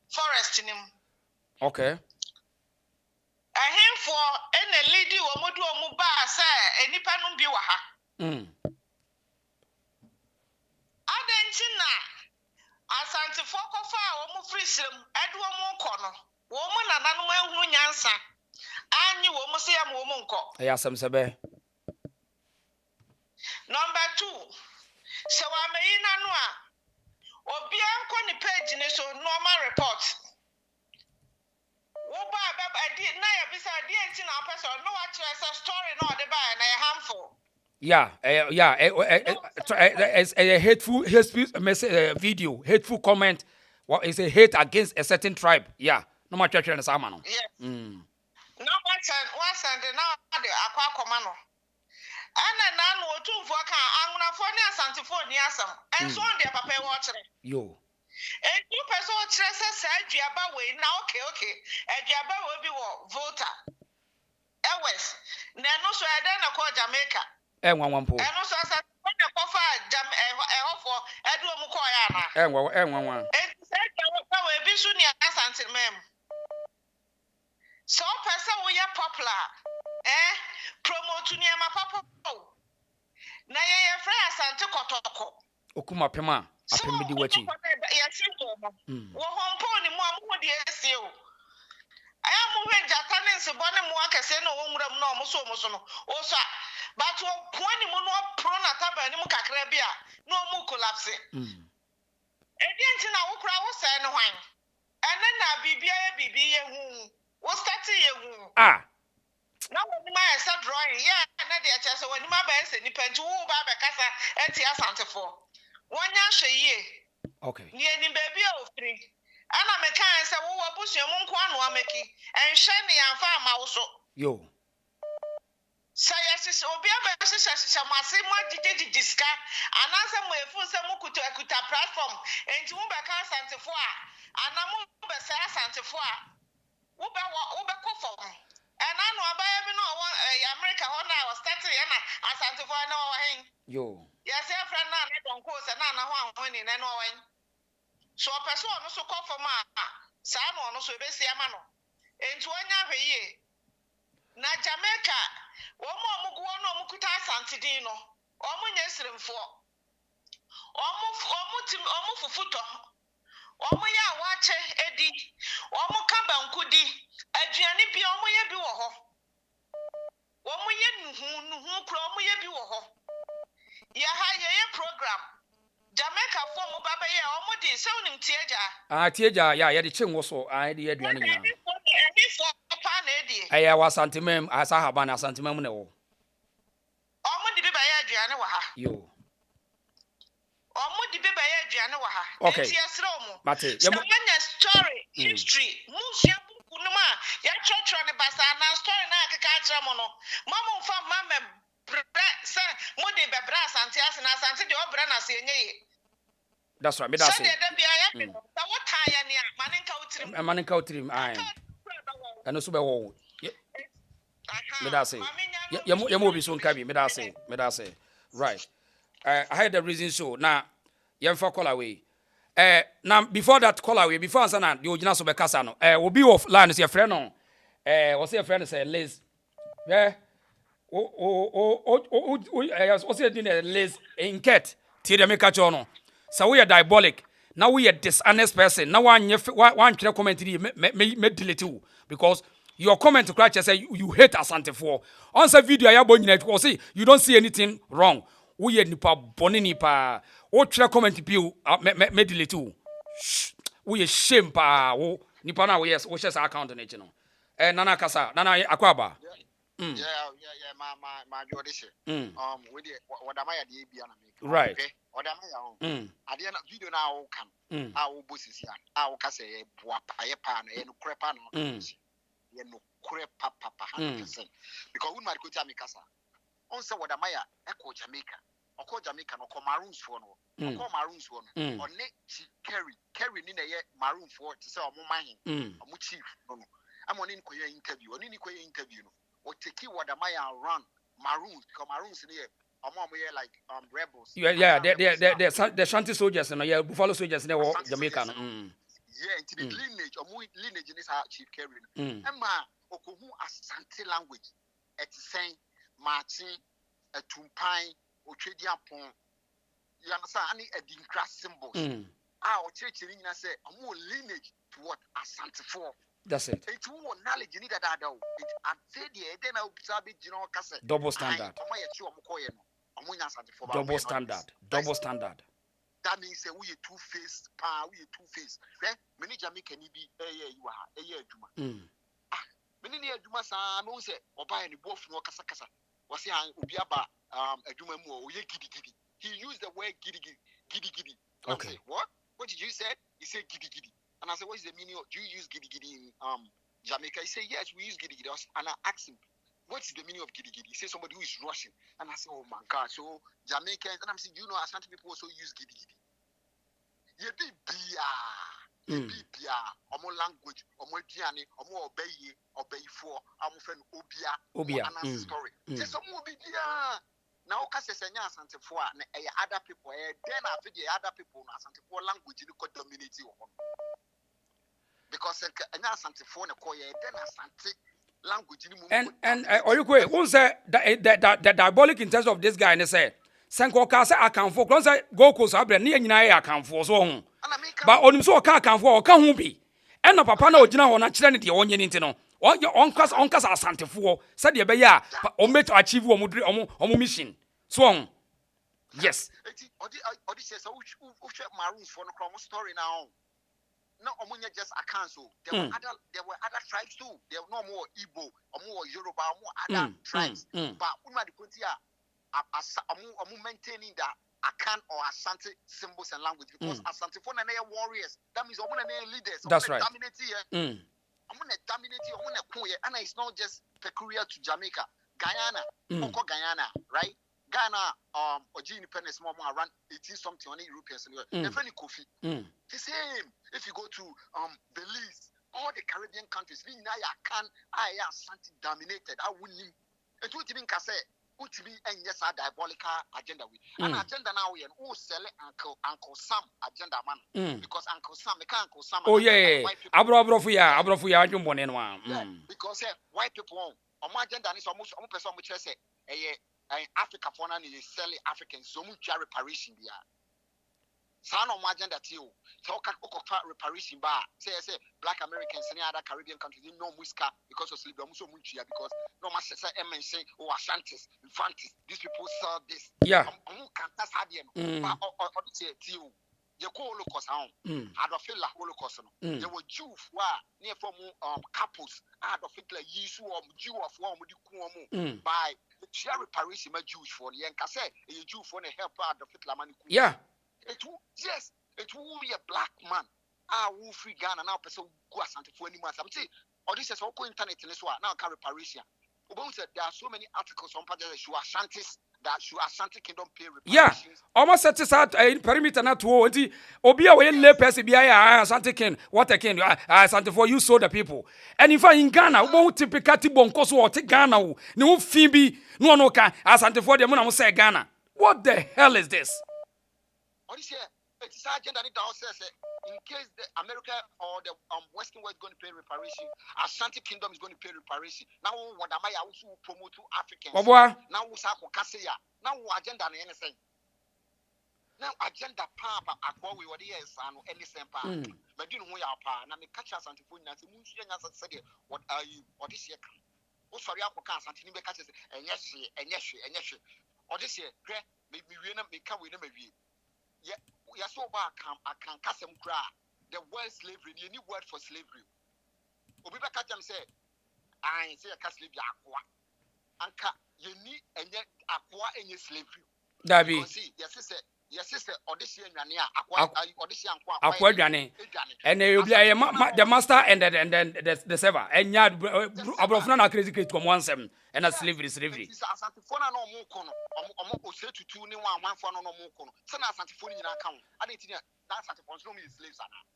Speaker 5: forest nim.
Speaker 1: Okay.
Speaker 5: A him for any lady wo mu do mu ba say enipa no bi wa ha. Adentina Asante for kofa wo mu frisem edo mu nko no wo mu nananom ehunu nyansa anyi wo mu se am wo mu nko
Speaker 1: ya asem sebe
Speaker 5: number 2 se wa meyi nanu a there's a story no the buy and harmful.
Speaker 1: It's a hateful video, hateful comment. What is a hate against a certain tribe? Yeah, no matter what you're saying.
Speaker 5: Yes. No what's and now the aqua commano. And then no two for can anguna for near Asante for near some and so on their papa watching.
Speaker 1: Yo.
Speaker 5: And you person said Jaba way now okay. And Jaba will be voter. West. Nano so I don't call Jamaica.
Speaker 1: One po.
Speaker 5: And also as I jam for Edward Mukoyana.
Speaker 1: One.
Speaker 5: And said will be soon near Asanteman. So person we are popular. Promote to near my papa. Na ye friend Asante Kotoko.
Speaker 1: Okuma pema. Apem di wachi.
Speaker 5: Yes, wo hompo ni mo amu de esio. Aya mo we jatane se bone mo akese no wo nwuram no mo so no. O so but wo poni mo no pro na taba ni mo kakra bia no mo collapse. Edi enti na wo kura wo sai no hwan. Ene na bibia ye bibi ye hu. Wo start ye hu. Now when you might start drawing, na de chese when you ma ba ese ni pentu wo ba be kasa enti Asante for. Wonya hwe
Speaker 1: okay.
Speaker 5: Ni eni baby o free. Ana me kan se wo abusua mu nko anu ameki. Enhwe ne yamfa ama wo so.
Speaker 1: Yo.
Speaker 5: Say yes, obi aba sisi mase mo agide diska. Ananse mo efu se mo kuta platform. Enti wo be kan Asante for a. Ana mo be say Asante for a. Wo be kofom. And I know about even America when I was starting Asante for no hen.
Speaker 1: Yo.
Speaker 5: Yes, your friend now don't cause and now winning and knowing. So a person also call for ma Sam on also be see a man. And to one year. Na Jamaica, one more Muguano Mukuta Santidino, almost yesterday for almost futo. Omoya wache edi, omo kaba nkudi, aduane bia omo ye bi wo ho. Omo ye nuhu kro omo ye bi wo ho. Ya ha ye program. Jamaica for mo baba ye omo di se unim tieja.
Speaker 1: Tieja ya ye de chenwo so de aduane nyina.
Speaker 5: Eni for pa na edi.
Speaker 1: Aya wa Asanteman asahaba na Asanteman ne wo.
Speaker 5: Omo di bi ba ye aduane wa ha.
Speaker 1: Yo.
Speaker 5: Omo di beba ye aduane wa ha.
Speaker 1: Okay.
Speaker 5: Enti yesre omo.
Speaker 1: Mate.
Speaker 5: Yamanya story, history, musia buku no ma ya chotro ne basa na story na akeka akira mo no. Mama mfa mama bre se mo de bebra Asante ase na Asante de obra na se enye.
Speaker 1: That's right. Me that's
Speaker 5: it.
Speaker 1: it.
Speaker 5: So de bia ya bi. Sa what time ya ne a maninka utirim.
Speaker 1: Maninka utirim. Aye. Eno so be wo. Me that's it. Yamo bi so nka bi. Me that's it. Me that's it. Right. I had the reason so. Now, for call away. Now before that call away, before answer na the original so be kasa no. Will be off line is your friend no. Was your friend say Liz. Yeah. What's your dinner Liz in cat. Tie dem catch on. So we are diabolic. Now we are dishonest person. Now one comment me delete you because your comment to crash say you hate Asante for. Answer video ya bon nyina say you don't see anything wrong. We are nipa boni nipa. O try comment piu me delete you. We are shame pa. O nipa na we yes o share account on it no. Nana kasa nana akwaba.
Speaker 6: Yeah, my audition. With the what am I the bia na make.
Speaker 1: Right.
Speaker 6: Okay. What am I on? At the end of video now come. I will boost here. I will say boa pa ye pa na no crepa no. Ye no crepa papa 100%. Because we might go to Mikasa. On say what am I echo Jamaica. Oko Jamaica no come maroons for no. Oko maroons for no. On ne carry ni na ye maroon for to say omo mahin. Omo chief no. I'm on in koye interview. On in koye interview no. Or take what am I run maroons because maroons in here like rebels.
Speaker 1: Yeah, the Shanty soldiers and Buffalo soldiers in Jamaica.
Speaker 6: Yeah, into the lineage in this chief carrying. Emma Okohu Asante language. It's saying marching a tumpine or trading upon. You understand? Any a dinkra symbols. Our church in say a more lineage to what Asante for.
Speaker 1: That's it.
Speaker 6: It's more knowledge you need that. I said, then I'll be
Speaker 1: double standard. Double standard. Double standard.
Speaker 6: That means we are two-faced. We are two-faced. Many Jamaican be you are a year. Many near Juma San, no say, or buy any both no Casacasa. Was he Ubiaba, a Juma Mo, giddy giddy. He used the word giddy giddy.
Speaker 1: Okay.
Speaker 6: What? What did you say? He said giddy giddy. And I said, what is the meaning of, do you use giddy giddy in Jamaica? He said, yes, we use giddy giddy. And I asked him, what's the meaning of giddy giddy? He said, somebody who is rushing. And I said, oh my God. So Jamaicans, and I'm saying, you know, Asante people also use giddy giddy. Ye be bia, omo language, omo diane, omo obey for, omo friend obia, and story. Just omo bia. Now, Cassia Asante for other people, then after the other people, Asante for language, you could dominate you. Because Asante for the coy, then Asante language.
Speaker 1: And or you quit, won't say the diabolic in terms of this guy, and say, Sanko Casa account for, close go close up, near Naya account for so. But on him so car can for, can't be. And no papa no, Jina, or naturally, the onion into or your uncas Asante for, said the Baya, or made to achieve one mission. Swung. Yes.
Speaker 6: Odysseus, Maroons for the Chrome story now. No, Omunya just a council. There were other tribes too. There were no more Igbo, or more Yoruba, or more other tribes. But Uma de Puntia are maintaining that Akan or Asante symbols and language because Asante for are warriors. That means Omuna leaders.
Speaker 1: That's right.
Speaker 6: Dominate here. Omuna dominate here. Omuna Kuya. And it's not just peculiar to Jamaica. Guyana, Guyana, right? Ghana, Oji independence more around 18 something on Europeans and definitely Kofi. The same. If you go to Belize, all the Caribbean countries, we now can Asante dominated. I wouldn't. It would even say, would be and yes, a diabolical agenda with an agenda now and who sell Uncle Sam agenda man because Uncle Sam, Uncle Sam.
Speaker 1: Oh yeah, Abrofuya, you want anyone
Speaker 6: because white people on my agenda is almost person which I say Africa for now is selling Africans so much reparation there. Son of my agenda too. So reparation bar. Say black Americans and other Caribbean countries didn't know Muska because of slavery so much here because no master say MNC or Ashantis, Infantis. These people saw this.
Speaker 1: Yeah.
Speaker 6: Or say too. You call Holocaust on. Adolfilla Holocaust. There were Jews who are near from couples. Adolfilla Yisu or Jew of one with the by the share reparation Jews for the Yankase, a Jew for the help Adolfilla Mani.
Speaker 1: Yeah.
Speaker 6: It will be a black man. Who free Ghana now person go Asante for any months. I'm saying, or this is all internet in this one now can reparation. There are so many articles on pages that show Ashantis that show Asante Kingdom pay reparations.
Speaker 1: Yeah, almost set aside a perimeter not to Obia when lay person be Asante King, what a king, Asante for you saw the people. And if I in Ghana, won't typically bonkoso or take Ghana, no Phoebe, no can Asante for the moon say Ghana. What the hell is this?
Speaker 6: It's agenda that says in case the America or the Western world is going to pay reparation, Asante Kingdom is going to pay reparation. Now, what am I also promote to Africans? Now, what's up? Now, agenda anything. Now, agenda papa akwa we were yes and anything pa. But you know we are pa. Now, me catch Asante for now. Munchi nyasa said what are you? What is here? Oh, sorry, I can't Asante ni be catch and yes, or this year, me we na me can we na me. Yeah, so bad. I can cast them cry. The word slavery, the new word for slavery. Obiba Katam say, I say a slavery aqua. Anka, you need and yet aqua and your slavery.
Speaker 1: Dabi.
Speaker 6: Your sister, audition, audition,
Speaker 1: aqua, and they will be the master and then the server. And yard Abrofana crazy to 1-7 and a slavery.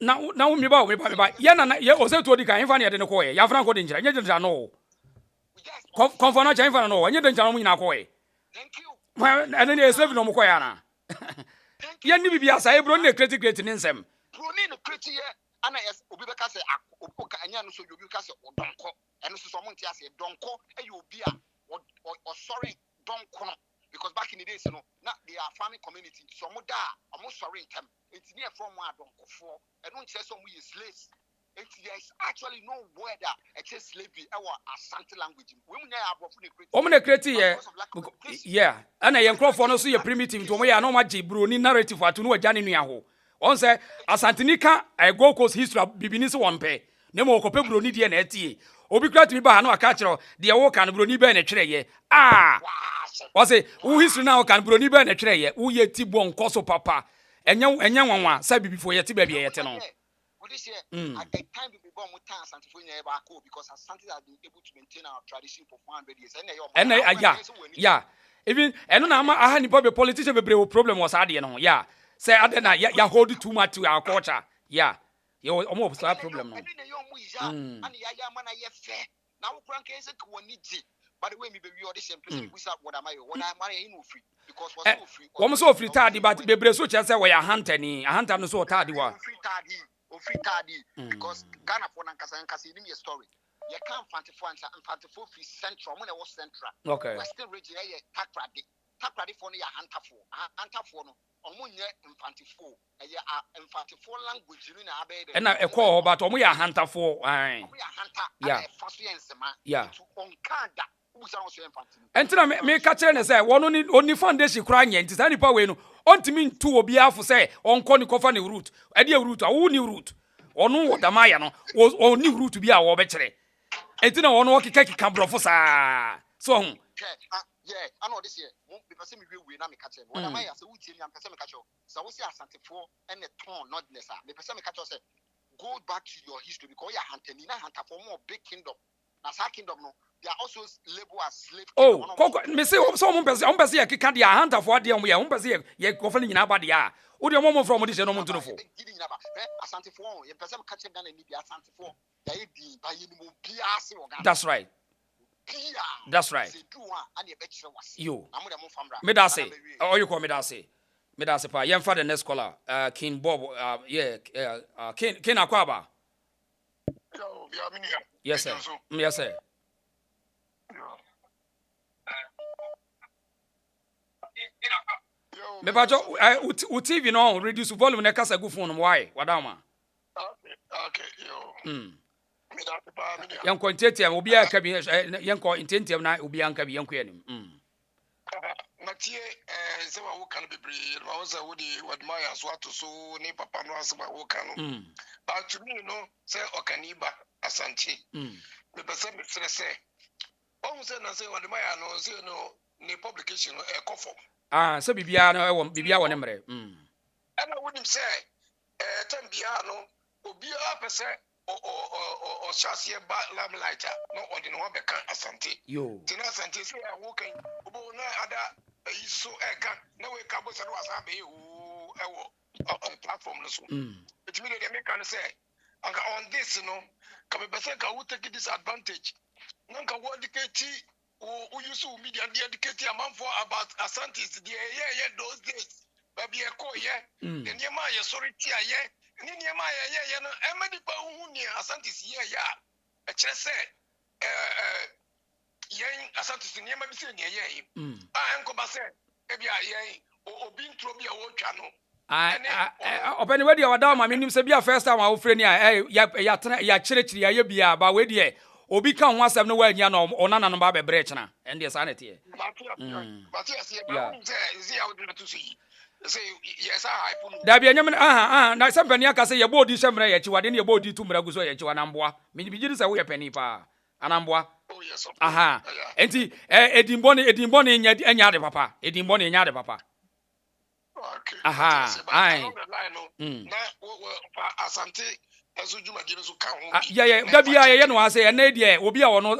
Speaker 1: Now, me about Yana, you also told the kind of the coy. You have danger. You don't know. Come for not Java, no, and you don't know in a coy.
Speaker 6: Thank you.
Speaker 1: Well, and then there's 7 no Mokoyana. Yanni be as I brought the critical in them.
Speaker 6: Brunin, a pretty Anna as Obibaka say, Oka and Yan so you cast or Donko, and someone tells you Donko, and you be or sorry, Donko. Because back in the days, you know, not they are farming community, so Moda, almost sorry, it's near from where Donko for, and don't say some we slaves. There's actually no word that it's slavery our Asante language. Women
Speaker 1: create yeah, and I am crop for no see a primitive to me. I know my Bruni narrative for to know a Janiniaho. On say Asantenika, I go cause history of Bibinis one pay. Nemo Cope Bruni and Eti. obi kura timi ba no aka kyerɛ de wo kan broni bɛ na twere ye o say wo history na wo kan broni bɛ na twere ye wo ye ti bon koso papa enya nwanwa sa bibifo ye ti ba bia ye te no
Speaker 6: this year, at the time we born with time Asante because Asante has been able to maintain our tradition for 400 years.
Speaker 1: And yeah. Even eno na ama aha nipa be politician be brave problem was ade no. Yeah. Say ade na ya hold too much to our culture. Yeah. You almost that problem no.
Speaker 6: By the way, me be audition please we start what am I free because was free.
Speaker 1: Almost so free tardy but be brave so say we are hunter ni. A hunter no so tardy wa.
Speaker 6: Free tardy because Ghana for Nankasa in your story. You can't fantifo free central when I was central.
Speaker 1: Okay.
Speaker 6: Western region takradi for your hunter for no omunye infantifo infantifo language in abede
Speaker 1: and a call but omu ya hunter for yeah yeah
Speaker 6: on kanda
Speaker 1: entina me ka kire ne say wono ni oni foundation kura nya nti sa nipa we no ontimi ntu obi afo say onko ni kofa ne root e de root a wo ni root ono wo damaya no oni root bi a wo be kire entina wono wo kika brofo sa so
Speaker 6: yeah, I know this year. Me person me we na me catch him. When am I say uti me am person me catch you. So we say Asante for and the tone not nessa. Me person me catch you say go back to your history because you hunter ni na hunter for more big kingdom. Na sa kingdom no they are also labeled as slave kingdom.
Speaker 1: Oh, me say so mo person ya kika dia hunter for dia mo ya mo person ye go fa ni nyina ba dia. O de mo from this no mo ntuno fo.
Speaker 6: Asante for ye person me catch him na ni dia Asante for. Ya e di ba ye ni mo bia ase o Ghana.
Speaker 1: That's right. That's right. You. Me da say. Oh, you call me da say. Me da say pa. Yen fa the next caller. King Bob. King Akwaba. Yes sir. Yes sir. Me pa jo. TV no reduce volume na kasa go phone why? Wadama.
Speaker 7: Okay. Yo.
Speaker 1: Yanko intentiam obi aka bi yanko intentiam na obi anka bi yanko yanim
Speaker 7: Matie se wa wo kan bebre ma wo se wo di wadmaya so ato so ni papa no ase ba wo kan no but to me no say okaniba Asante me pese me fere se o se na se wadmaya no se no ni publication no e kofo
Speaker 1: se bibia no e wo bibia wo ne mre
Speaker 7: ana wonim se tambia no obi a pese o chassis ba lamlighter no ordinary one bekan Asante
Speaker 1: yo
Speaker 7: tina Asante say I wo kan obo na ada yiso eka na we ka bo se no asa be ewo platform no so it mean they make can say on this no ka be person ka wo take disadvantage nanka wo diketi who use media and educate a man for about Asante the those days baby e ko ye the nyama ye sorry tia ye ni nyama ye no emedi pa hu ni Asante ye ya e kire se yen Asante ni nyama bi se ni ye enko ba se e bia yen obi ntro bi a wo twa no
Speaker 1: opani we dia wada ma menim se bia first time a wo frɛ ni ya kyerɛkyerɛ ya bia ba we dia obi kan ho asɛm no wa anya no onana no ba bebre kyena ɛnde sa na tie da bia nyam na sɛ pani aka sɛ yɛbɔ odi hyɛmra yɛ kyiwade ne yɛbɔ odi tumra gu so yɛ kyiwa namboa me bigiri sɛ wo yɛ pani pa anamboa enti edimbɔ nya anya de papa edimbɔ ne nya de papa
Speaker 7: okay
Speaker 1: ai
Speaker 7: na Asante ezo juma di so ka ho
Speaker 1: da bia ye no ase na die obi a wono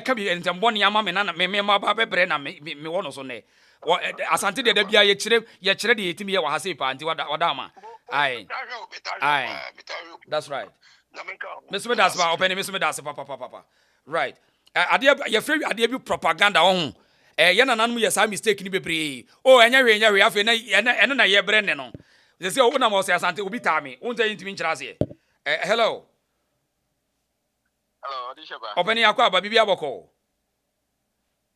Speaker 1: ka bi entembo ne ama me na me ma ba bebre na me wono so ne Asante de da bia ye kyere de yetimi ye wa hase pa anti wada ma ai that's right Mr. Das ba open Mr. Das papa right ade ye free ade bi propaganda ho ye nananum ye sa mistake ni bebre enya hwe afi na ene na ye bre ne no ze se o na mo se Asante obi ta me unta yintimi nkyira se hello
Speaker 6: Adishaba
Speaker 1: open Akwaba bibia boko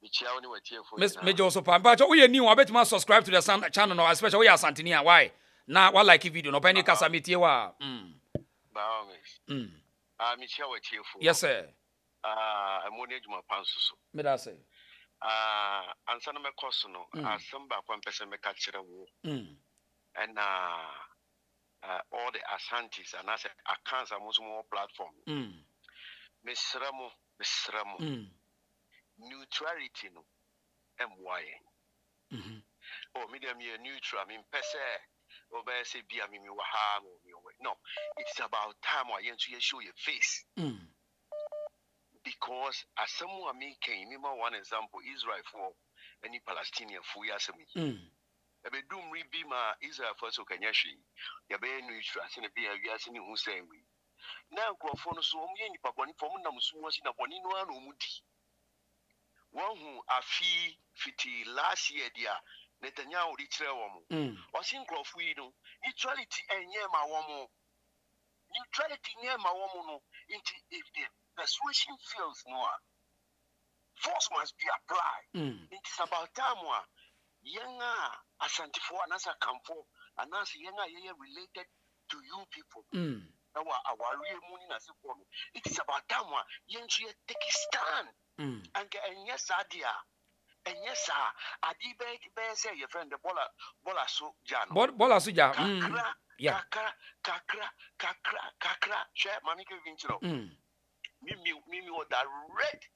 Speaker 6: Michia oni watiefo
Speaker 1: Mr. Joseph but we new abetima subscribe to the channel no especially we Asantenia why na wa like video no open kasa metie wa
Speaker 6: Michia watiefo
Speaker 1: yes sir
Speaker 6: amone adwuma pansuso
Speaker 1: me da say
Speaker 6: ansa na mekoso no asamba kwa mpese meka kire wo and all the Asantes and as accounts are most more platform
Speaker 8: Mesramo. Neutrality no. MY. Oh, medium year neutral. Pese. Say be a mimi waha no. It's about time why you show your face. Because as someone making one example, Israel for any Palestinian for yasami. Ebe dum ribi ma Israel for so kanyashi. Yabe neutral. Sine be a yasini who say we. Now Crawford so many paponi for Munamusuwas in a bonino and umudi. One who a fee fiti last year, dear Netanyahu Richard was in Crawford. Neutrality and Yama Wamo. Neutrality near my woman. If the persuasion fails, no force must be applied. It is about time younger Asante for another come for and as younger related to you people. Our real money as a woman. It is about time young take a stand. And yes, Adia. And yes, sir, I debate say your friend the bola so jano.
Speaker 1: Bola suja. Yeah.
Speaker 8: Kakra. Share Mamika Vinchero. Mimi will direct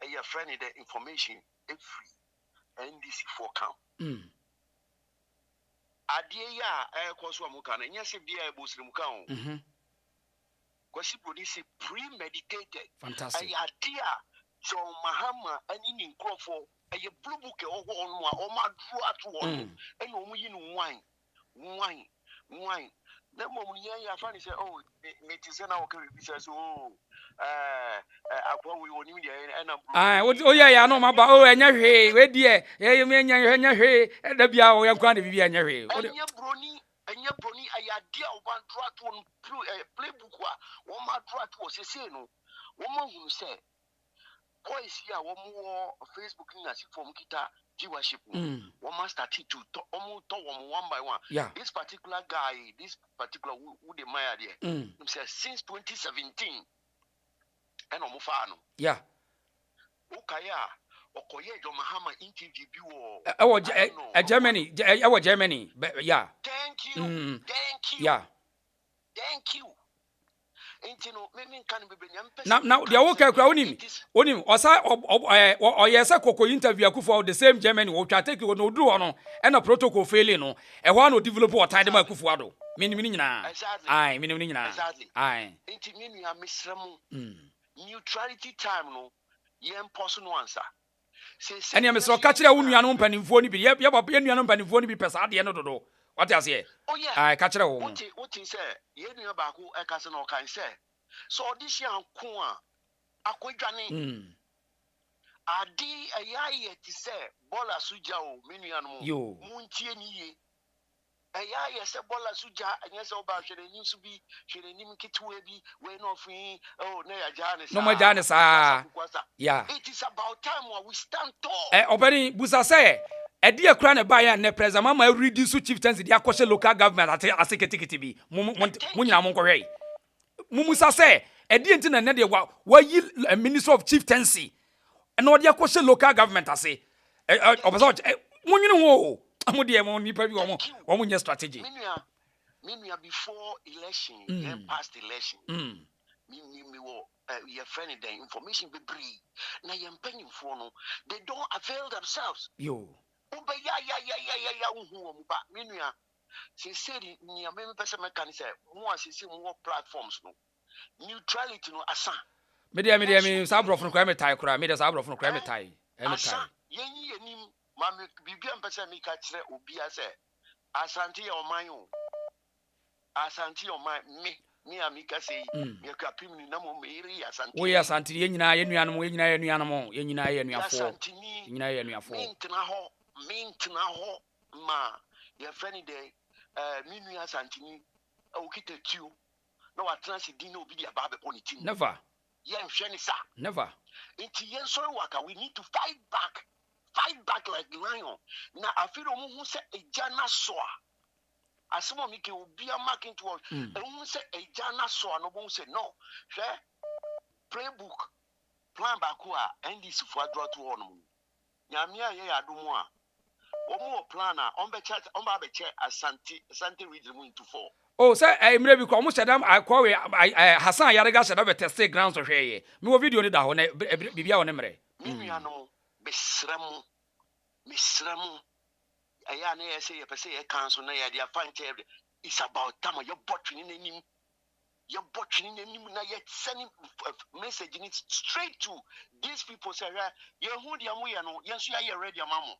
Speaker 8: your friend the information every NDC for count. Adia ya Koswa Mukana, and yes, be a Muslim count. Because she premeditated.
Speaker 1: Fantastic.
Speaker 8: Idea. So Mahama and in Crawford, a blue book or my draw to one, and wine. That moment, I find say, oh, it is an hour. Says, oh, I probably won't need and
Speaker 1: I know my bow and your hay, where dear, you mean your hay, and the Biao, you're going to be in your hay.
Speaker 8: And your brony, I idea one draw to one playbook, one my draw to was a say no. Woman who said, boys here, one more Facebook as from Kita viewership. One must start to almost one by one.
Speaker 1: Yeah.
Speaker 8: This particular guy, who the Maya there, says since 2017, and Omufano.
Speaker 1: Yeah.
Speaker 8: Okaya, Okoye, John Mahama interview.
Speaker 1: Germany. Germany. Yeah.
Speaker 8: Thank you.
Speaker 1: Yeah.
Speaker 8: Thank you.
Speaker 1: Now the okay onim osa or yes akoko interview akufo the same Germany wo twa take no do no and a protocol failing no e ho no develop o time dem akufo ado menim ni nyina ai menim ni nyina ai
Speaker 8: intimi nua mesrem neutrality time no yem poso no answer
Speaker 1: ene me so ka kire wo nua no mpanimfo ni bi ye baba ye nua no mpanimfo ni bi pesa ade no dodo what you say ai ka kire wo
Speaker 8: what you say ye nua ba ko e ka se no kan say so this year ko a akodwane adi ayaye ti say bola suja o menua no muntie ni ye ayaye say bola suja anya say oba hwere ni su bi hwere ni mketewa bi we no fi oh na ya jane sa
Speaker 1: no ma jane sa yeah
Speaker 8: it is about time we stand tall
Speaker 1: obani busa say edi akura ne ba ya ne president mama reduce chieftaincy dia akoshe local government ate aseketikiti bi munyina mo nkwohwe mumusa say edi enti na ne de wa yi minister of chieftaincy na odi akoshe local government ase obaso munyina ho amode mo nipa bi wo mo nya strategy
Speaker 8: Minya before election and past election me wo your friend the information be bring na your penny for no they don't avail themselves Uba ya uhu ba minua se seri ni ameme pese meka say mo asese mo platforms no neutrality no asa
Speaker 1: me sabrofo no kwa me tai kura me da sabrofo no kwa me tai
Speaker 8: asa yenyi enim ma me bibia pese me ka kire obi ase Asante ya oman o Asante ya oman me amika say me ka pim ni na mo meri Asante
Speaker 1: wo ya Asante ye nyina ye nuanom ye nyina ye nuafo
Speaker 8: Mintina ho ma your friend de minu Asantini okita tu na watena se din obi dia ba be politics
Speaker 1: never
Speaker 8: yen hwe ni sa
Speaker 1: never
Speaker 8: inti yen sorry waka we need to fight back like lion na afiro mu hu se eja na so a asemo mi ke obi amaking to hu se eja na so no bo se no hwe playbook plan ba ko a NDC fo adro to ho no nyame aye ya domo a omo plan a on be check Asante region into 4
Speaker 1: Oh, sir, I may be almost Adam. I call Hassan Yaraga said over test grounds of here. Me video ni da ho na bibia wo ne mere.
Speaker 8: Me nua no besrem misrem aya na ye say ye pese ye cancel na ye dia fanche it's about time your botching in nim your botching in nim na ye sending message in it straight to these people say ye hu dia mo ye no ye so ye ready amamo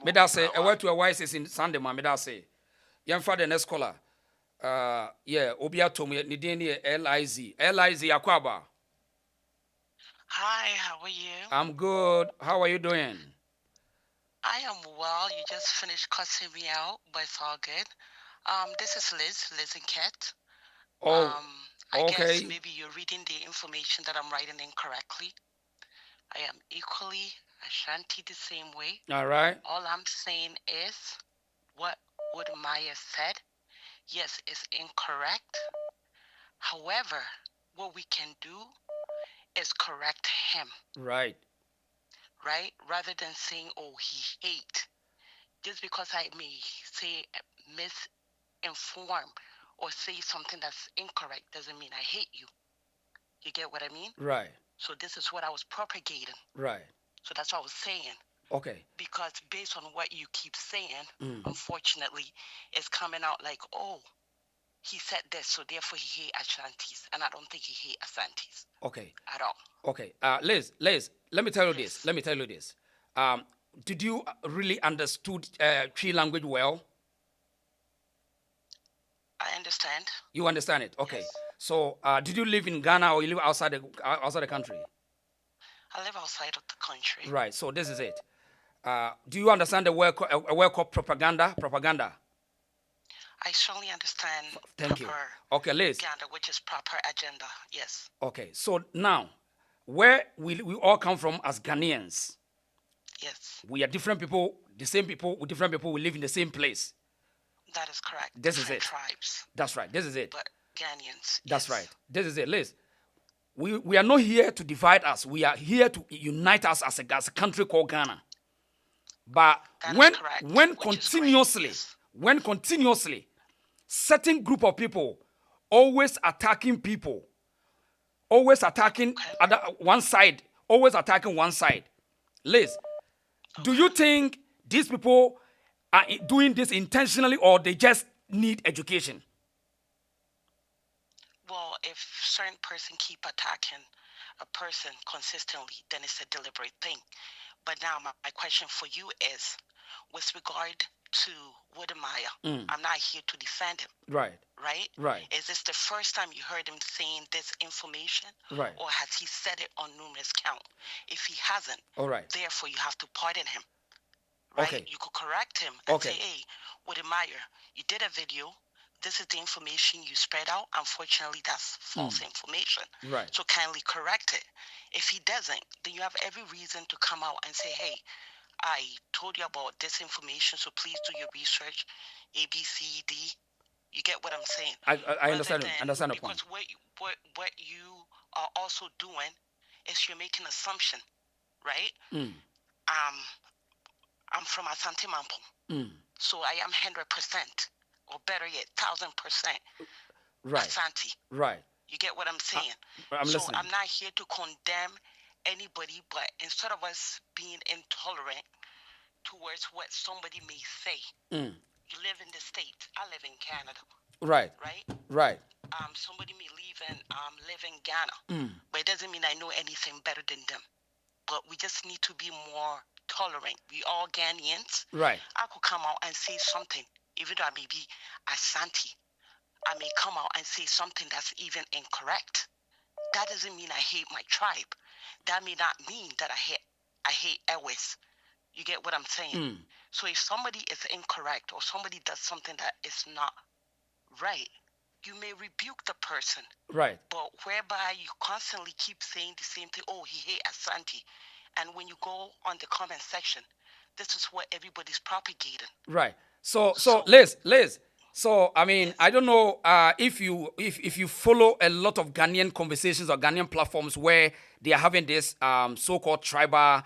Speaker 1: Me da say a word to a wise is in Sunday man me da say yan fa the next caller yeah obi atom ni den ni Liz Akwaba.
Speaker 9: Hi, how are you?
Speaker 1: I'm good. How are you doing?
Speaker 9: I am well. You just finished cussing me out, but it's all good. This is Liz and Kat.
Speaker 1: Oh,
Speaker 9: I guess
Speaker 1: okay.
Speaker 9: maybe you're reading the information that I'm writing incorrectly. I am equally Ashanti the same way.
Speaker 1: All right.
Speaker 9: All I'm saying is what Wode said. Yes, it's incorrect. However, what we can do is correct him.
Speaker 1: Right.
Speaker 9: Right? Rather than saying, oh, he hate. Just because I may say misinform or say something that's incorrect doesn't mean I hate you. You get what I mean?
Speaker 1: Right.
Speaker 9: So this is what I was propagating.
Speaker 1: Right.
Speaker 9: So that's what I was saying.
Speaker 1: Okay.
Speaker 9: Because based on what you keep saying, unfortunately, it's coming out like, oh, he said this, so therefore he hate Ashantis. And I don't think he hate Asantes.
Speaker 1: Okay.
Speaker 9: At all.
Speaker 1: Okay. Liz, let me tell you this. Let me tell you this. Did you really understood Tree language well?
Speaker 9: I understand.
Speaker 1: You understand it? Okay.
Speaker 9: Yes.
Speaker 1: So, did you live in Ghana or you live outside the country?
Speaker 9: I live outside of the country.
Speaker 1: Right. So this is it. Do you understand the word called propaganda? Propaganda.
Speaker 9: I certainly understand.
Speaker 1: Thank you. Okay, Liz.
Speaker 9: Propaganda, which is proper agenda. Yes.
Speaker 1: Okay. So now, where we all come from as Ghanaians.
Speaker 9: Yes.
Speaker 1: We are different people, the same people with different people. We live in the same place.
Speaker 9: That is correct.
Speaker 1: This is it.
Speaker 9: Tribes.
Speaker 1: That's right. This is it.
Speaker 9: But Ghanaians.
Speaker 1: That's
Speaker 9: yes.
Speaker 1: right. This is it, Liz. We are not here to divide us. We are here to unite us as a country called Ghana. But when continuously, certain group of people always attacking people, always attacking one side, Liz, do you think these people are doing this intentionally or they just need education?
Speaker 9: Well, if certain person keep attacking a person consistently, then it's a deliberate thing. But now my question for you is, with regard to Wode, I'm not here to defend him.
Speaker 1: Right.
Speaker 9: Right?
Speaker 1: Right.
Speaker 9: Is this the first time you heard him saying this information?
Speaker 1: Right.
Speaker 9: Or has he said it on numerous counts? If he hasn't,
Speaker 1: all right,
Speaker 9: therefore you have to pardon him. Right?
Speaker 1: Okay.
Speaker 9: You could correct him and say, hey, Wode, you did a video. This is the information you spread out. Unfortunately, that's false information.
Speaker 1: Right.
Speaker 9: So kindly correct it. If he doesn't, then you have every reason to come out and say, hey, I told you about this information, so please do your research, A, B, C, D. You get what I'm saying?
Speaker 1: I understand. Understand the point.
Speaker 9: Because what you are also doing is you're making assumption, right? I'm from Asanteman. So I am 100%, or better yet, 1,000%
Speaker 1: right.
Speaker 9: Asante.
Speaker 1: Right.
Speaker 9: You get what I'm saying?
Speaker 1: I'm listening.
Speaker 9: I'm not here to condemn anybody, but instead of us being intolerant towards what somebody may say, you live in the States, I live in Canada.
Speaker 1: Right.
Speaker 9: Right?
Speaker 1: Right.
Speaker 9: Somebody may live in Ghana, but it doesn't mean I know anything better than them. But we just need to be more tolerant. We all Ghanaians.
Speaker 1: Right.
Speaker 9: I could come out and say something, even though I may be Asante. I may come out and say something that's even incorrect. That doesn't mean I hate my tribe. That may not mean that I hate Ewes. You get what I'm saying? So if somebody is incorrect or somebody does something that is not right, you may rebuke the person.
Speaker 1: Right.
Speaker 9: But whereby you constantly keep saying the same thing, oh, he hate Asante. And when you go on the comment section, this is what everybody's propagating.
Speaker 1: Right. So Liz. So I mean, I don't know if you follow a lot of Ghanaian conversations or Ghanaian platforms where they are having this so-called tribal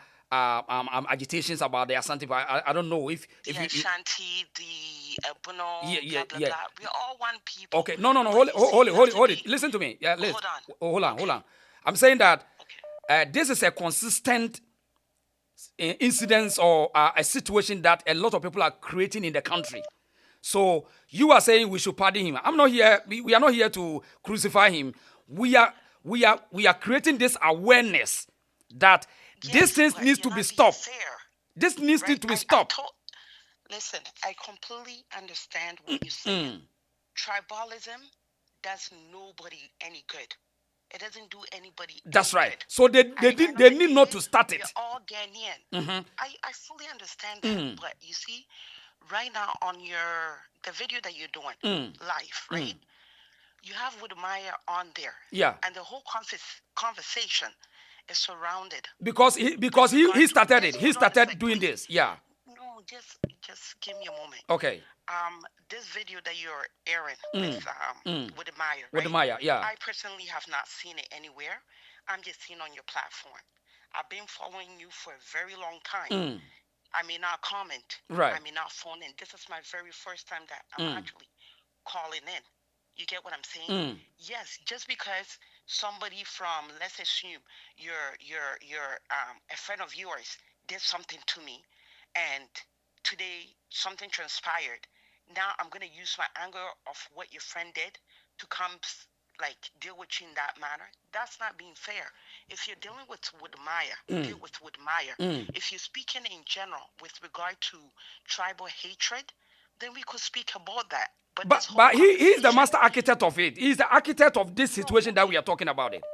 Speaker 1: agitations about the Asante. But I don't know if
Speaker 9: The
Speaker 1: you.
Speaker 9: Ashanti, the Bono,
Speaker 1: Yeah,
Speaker 9: blah, blah,
Speaker 1: yeah.
Speaker 9: blah. We're all one people.
Speaker 1: Okay, no.
Speaker 9: But
Speaker 1: Hold
Speaker 9: you
Speaker 1: it,
Speaker 9: see,
Speaker 1: hold
Speaker 9: you
Speaker 1: it,
Speaker 9: have to
Speaker 1: hold it.
Speaker 9: be-
Speaker 1: Listen to me. Yeah, listen.
Speaker 9: Hold on.
Speaker 1: Hold on. I'm saying that
Speaker 9: Okay.
Speaker 1: this is a consistent incidents or a situation that a lot of people are creating in the country. So you are saying we should pardon him. I'm not here. We are not here to crucify him. We are creating this awareness that these things
Speaker 9: but
Speaker 1: needs
Speaker 9: you're
Speaker 1: to be
Speaker 9: not being
Speaker 1: stopped.
Speaker 9: fair,
Speaker 1: This needs
Speaker 9: right?
Speaker 1: to be stopped.
Speaker 9: Listen, I completely understand what you're saying. Tribalism does nobody any good. It doesn't do anybody
Speaker 1: That's
Speaker 9: any
Speaker 1: right.
Speaker 9: good.
Speaker 1: So they
Speaker 9: At the end of
Speaker 1: need
Speaker 9: the
Speaker 1: not
Speaker 9: day,
Speaker 1: to start
Speaker 9: we're
Speaker 1: it.
Speaker 9: all Ghanaian. I fully understand that. But you see, right now on the video that you're doing live, right? You have Wudemaya on there.
Speaker 1: Yeah.
Speaker 9: And the whole conversation is surrounded.
Speaker 1: Because he started it. He
Speaker 9: Hold on a
Speaker 1: started
Speaker 9: sec,
Speaker 1: doing
Speaker 9: please.
Speaker 1: this. Yeah.
Speaker 9: No, just give me a moment.
Speaker 1: Okay.
Speaker 9: This video that you're airing with the Maya,
Speaker 1: With
Speaker 9: right?
Speaker 1: the Maya, yeah.
Speaker 9: I personally have not seen it anywhere. I'm just seeing on your platform. I've been following you for a very long time. I may not comment.
Speaker 1: Right.
Speaker 9: I may not phone in. This is my very first time that I'm actually calling in. You get what I'm saying? Yes, just because somebody from, let's assume you're a friend of yours did something to me, and today something transpired. Now I'm gonna use my anger of what your friend did to come like deal with you in that manner. That's not being fair. If you're dealing with Maya, deal with Maya. If you're speaking in general with regard to tribal hatred, then we could speak about that.
Speaker 1: But he is the master architect of it. He's the architect of this situation that we are talking about it.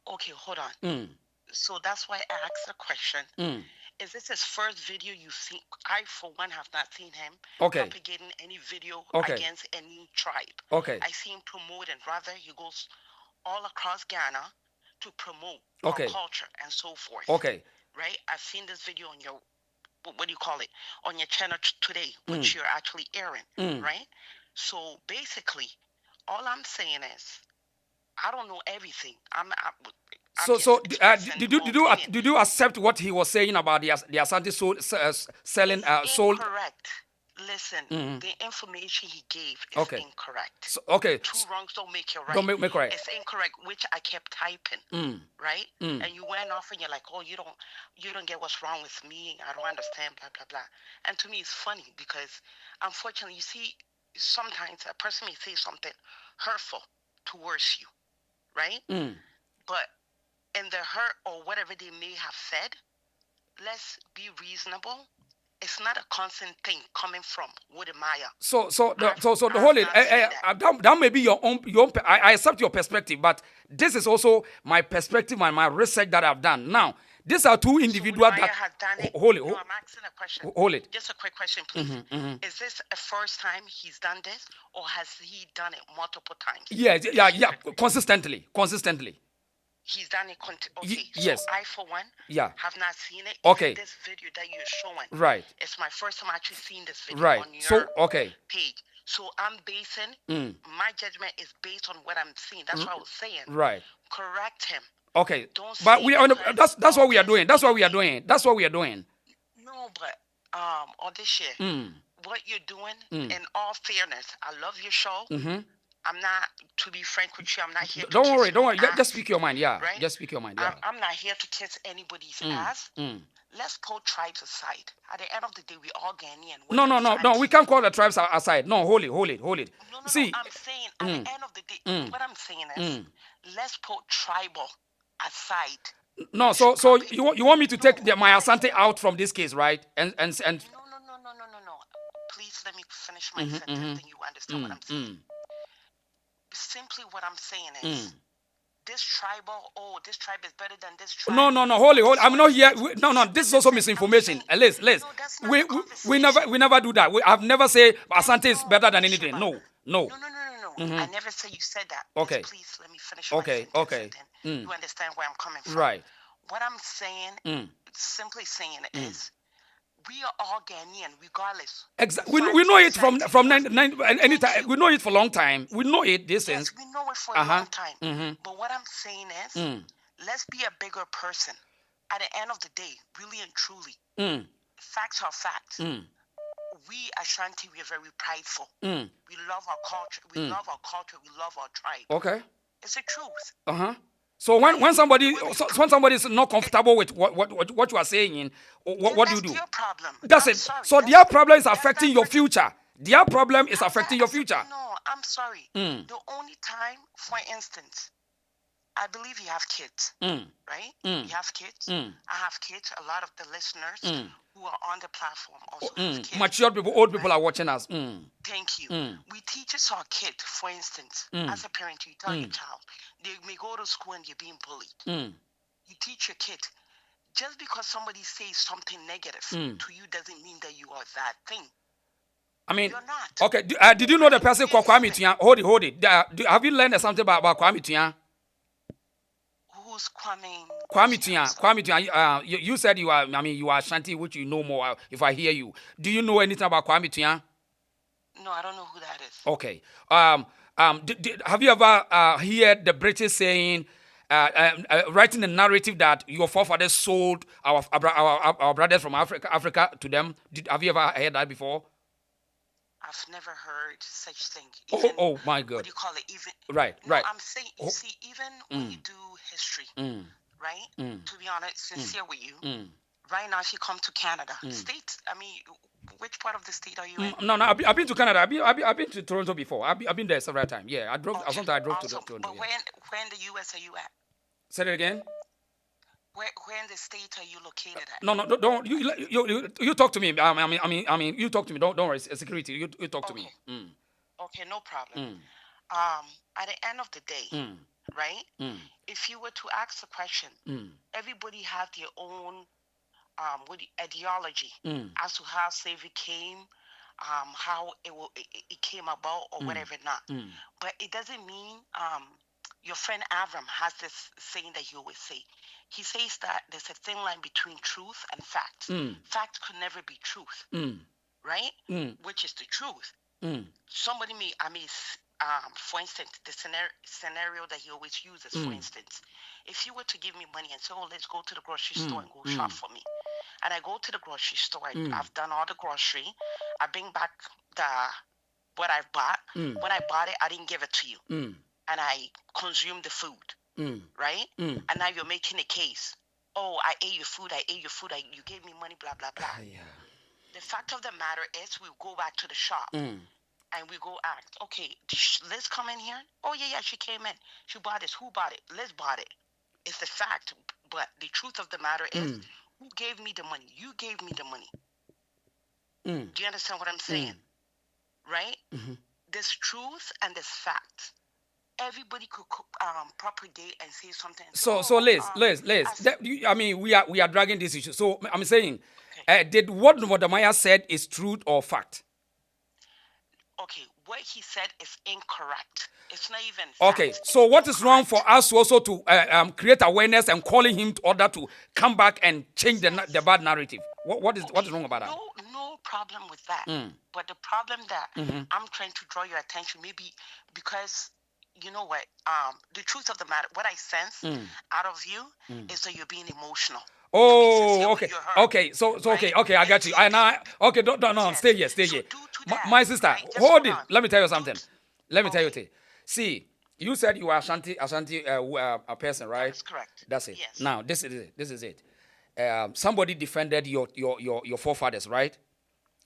Speaker 9: Okay, hold on. So that's why I asked the question. Is this his first video you've seen? I, for one, have not seen him propagating any video against any tribe.
Speaker 1: Okay.
Speaker 9: I see him promoting. Rather, he goes all across Ghana to promote our culture and so forth.
Speaker 1: Okay.
Speaker 9: Right? I've seen this video on your, what do you call it? On your channel today, which you're actually airing. Right? So basically, all I'm saying is, I don't know everything.
Speaker 1: Did you accept what he was saying about the Asante selling sold?
Speaker 9: Incorrect. Listen, the information he gave is incorrect. Two wrongs don't make it right.
Speaker 1: Don't make right.
Speaker 9: It's incorrect, which I kept typing. Right? And you went off and you're like, oh, you don't get what's wrong with me. I don't understand, blah blah blah. And to me, it's funny because unfortunately, you see, sometimes a person may say something hurtful towards you, right? But in the hurt or whatever they may have said, let's be reasonable. It's not a constant thing coming from Wudemaya.
Speaker 1: So the whole that may be your own. I accept your perspective, but this is also my perspective and my research that I've done. Now, these are two individuals that
Speaker 9: has done it.
Speaker 1: Hold it.
Speaker 9: No, I'm asking a question.
Speaker 1: Hold it.
Speaker 9: Just a quick question, please. Is this a first time he's done this, or has he done it multiple times?
Speaker 1: Yeah. Consistently.
Speaker 9: He's done it.
Speaker 1: Yes.
Speaker 9: So I, for one, have not seen it.
Speaker 1: Okay.
Speaker 9: Even this video that you're showing.
Speaker 1: Right.
Speaker 9: It's my first time actually seeing this video on your page. So I'm basing, my judgment is based on what I'm seeing. That's what I was saying.
Speaker 1: Right.
Speaker 9: Correct him.
Speaker 1: Okay.
Speaker 9: Don't
Speaker 1: but we are that's what we are doing. That's what we are doing.
Speaker 9: No, but on this year, what you're doing, in all fairness, I love your show. I'm not, to be frank with you, I'm not here to
Speaker 1: Don't worry.
Speaker 9: ass.
Speaker 1: Just speak your mind. Yeah.
Speaker 9: Right?
Speaker 1: Just speak your mind. Yeah.
Speaker 9: I'm not here to kiss anybody's ass. Let's put tribes aside. At the end of the day, we all Ghanaian.
Speaker 1: No. We can't call the tribes aside. No, hold it.
Speaker 9: No.
Speaker 1: See,
Speaker 9: I'm saying at the end of the day, what I'm saying is, let's put tribal aside.
Speaker 1: No, so you want me to take my Asante out from this case, right? And
Speaker 9: No. Please let me finish my sentence, and you understand what I'm saying. Simply what I'm saying is, this tribe is better than this tribe.
Speaker 1: No, hold it. I'm not here. No, this is also misinformation. Liz, we never do that. I've never said Asante is better than anything. No.
Speaker 9: No. I never say you said that.
Speaker 1: Okay.
Speaker 9: Just please let me finish my sentence.
Speaker 1: Okay.
Speaker 9: And then you understand where I'm coming from.
Speaker 1: Right.
Speaker 9: What I'm saying, simply saying is, we are all Ghanaian, regardless.
Speaker 1: Exactly. We know it from any time. We know it for a long time. We know it. This
Speaker 9: yes, we know it for a long time. But what I'm saying is, let's be a bigger person. at the end of the day, really and truly, facts are facts. We Ashanti, we are very prideful. We love our culture. We love our culture. We love our tribe.
Speaker 1: Okay.
Speaker 9: It's the truth.
Speaker 1: So when somebody is not comfortable with what you are saying, what do you do?
Speaker 9: That's their problem.
Speaker 1: That's
Speaker 9: I'm
Speaker 1: it.
Speaker 9: sorry.
Speaker 1: So their problem is affecting your future. Their problem is affecting your future.
Speaker 9: No, I'm sorry. The only time, for instance, I believe you have kids, right? You have kids. I have kids. A lot of the listeners who are on the platform also have kids.
Speaker 1: Mature people, old people are watching us.
Speaker 9: Thank you. We teach us our kid, for instance, as a parent, you tell your child, they may go to school and you're being bullied. You teach your kid, just because somebody says something negative to you doesn't mean that you are that thing.
Speaker 1: I mean,
Speaker 9: you're not.
Speaker 1: Okay, did you know the person called Kwame Tua? Hold it. Have you learned something about Kwame Tua?
Speaker 9: Who's Kwame?
Speaker 1: Kwame Tua, you said you are, you are Ashanti, which you know more, if I hear you. Do you know anything about Kwame Tua?
Speaker 9: No, I don't know who that is.
Speaker 1: Okay. Have you ever heard the British saying, writing a narrative that your forefathers sold our brothers from Africa to them? Have you ever heard that before?
Speaker 9: I've never heard such thing.
Speaker 1: Even, oh my God.
Speaker 9: What do you call it? Even
Speaker 1: right.
Speaker 9: I'm saying, you see, even when you do history, right? To be honest, sincere with you, right now she come to Canada. State, which part of the state are you in?
Speaker 1: No, I've been to Canada. I've been to Toronto before. I've been there several times. Yeah, I drove.
Speaker 9: Okay.
Speaker 1: I drove to
Speaker 9: Awesome.
Speaker 1: Toronto.
Speaker 9: But where in the U.S. are you at?
Speaker 1: Say it again.
Speaker 9: Where in the state are you located at?
Speaker 1: No, don't you talk to me. You talk to me. Don't worry. Security. You talk to me.
Speaker 9: Okay, no problem. At the end of the day, right? If you were to ask the question, everybody have their own ideology as to how slavery came, how it came about or whatever not. But it doesn't mean your friend Avram has this saying that he always say. He says that there's a thin line between truth and fact. Fact could never be truth, right? Which is the truth. Somebody may, for instance, the scenario that he always uses, for instance, if you were to give me money and say, oh, let's go to the grocery store and go shop for me. And I go to the grocery store, I've done all the grocery, I bring back what I've bought. When I bought it, I didn't give it to you. And I consumed the food, right? And now you're making a case. Oh, I ate your food, you gave me money, blah, blah, blah. The fact of the matter is we go back to the shop and we go act. Okay, did Liz come in here? Oh, yeah, she came in. She bought this. Who bought it? Liz bought it. It's the fact. But the truth of the matter is who gave me the money? You gave me the money. Do you understand what I'm saying? Right? There's truth and there's fact. Everybody could propagate and say something.
Speaker 1: So Liz, we are dragging this issue. So I'm saying, did what Wodamaya said is truth or fact?
Speaker 9: Okay, what he said is incorrect. It's not even fact.
Speaker 1: Okay, so what is wrong for us also to create awareness and calling him to order to come back and change the bad narrative? What is wrong about that?
Speaker 9: No problem with that. But the problem that I'm trying to draw your attention, maybe because you know what, the truth of the matter, what I sense out of you is that you're being emotional.
Speaker 1: Oh, okay. So right? Okay, I got you. Okay, don't, stay here. My sister, right? Hold it. Let me tell you something. Tell you. See, you said you are Ashanti a person, right?
Speaker 9: That's correct.
Speaker 1: That's it.
Speaker 9: Yes.
Speaker 1: Now, this is it. Somebody defended your forefathers, right?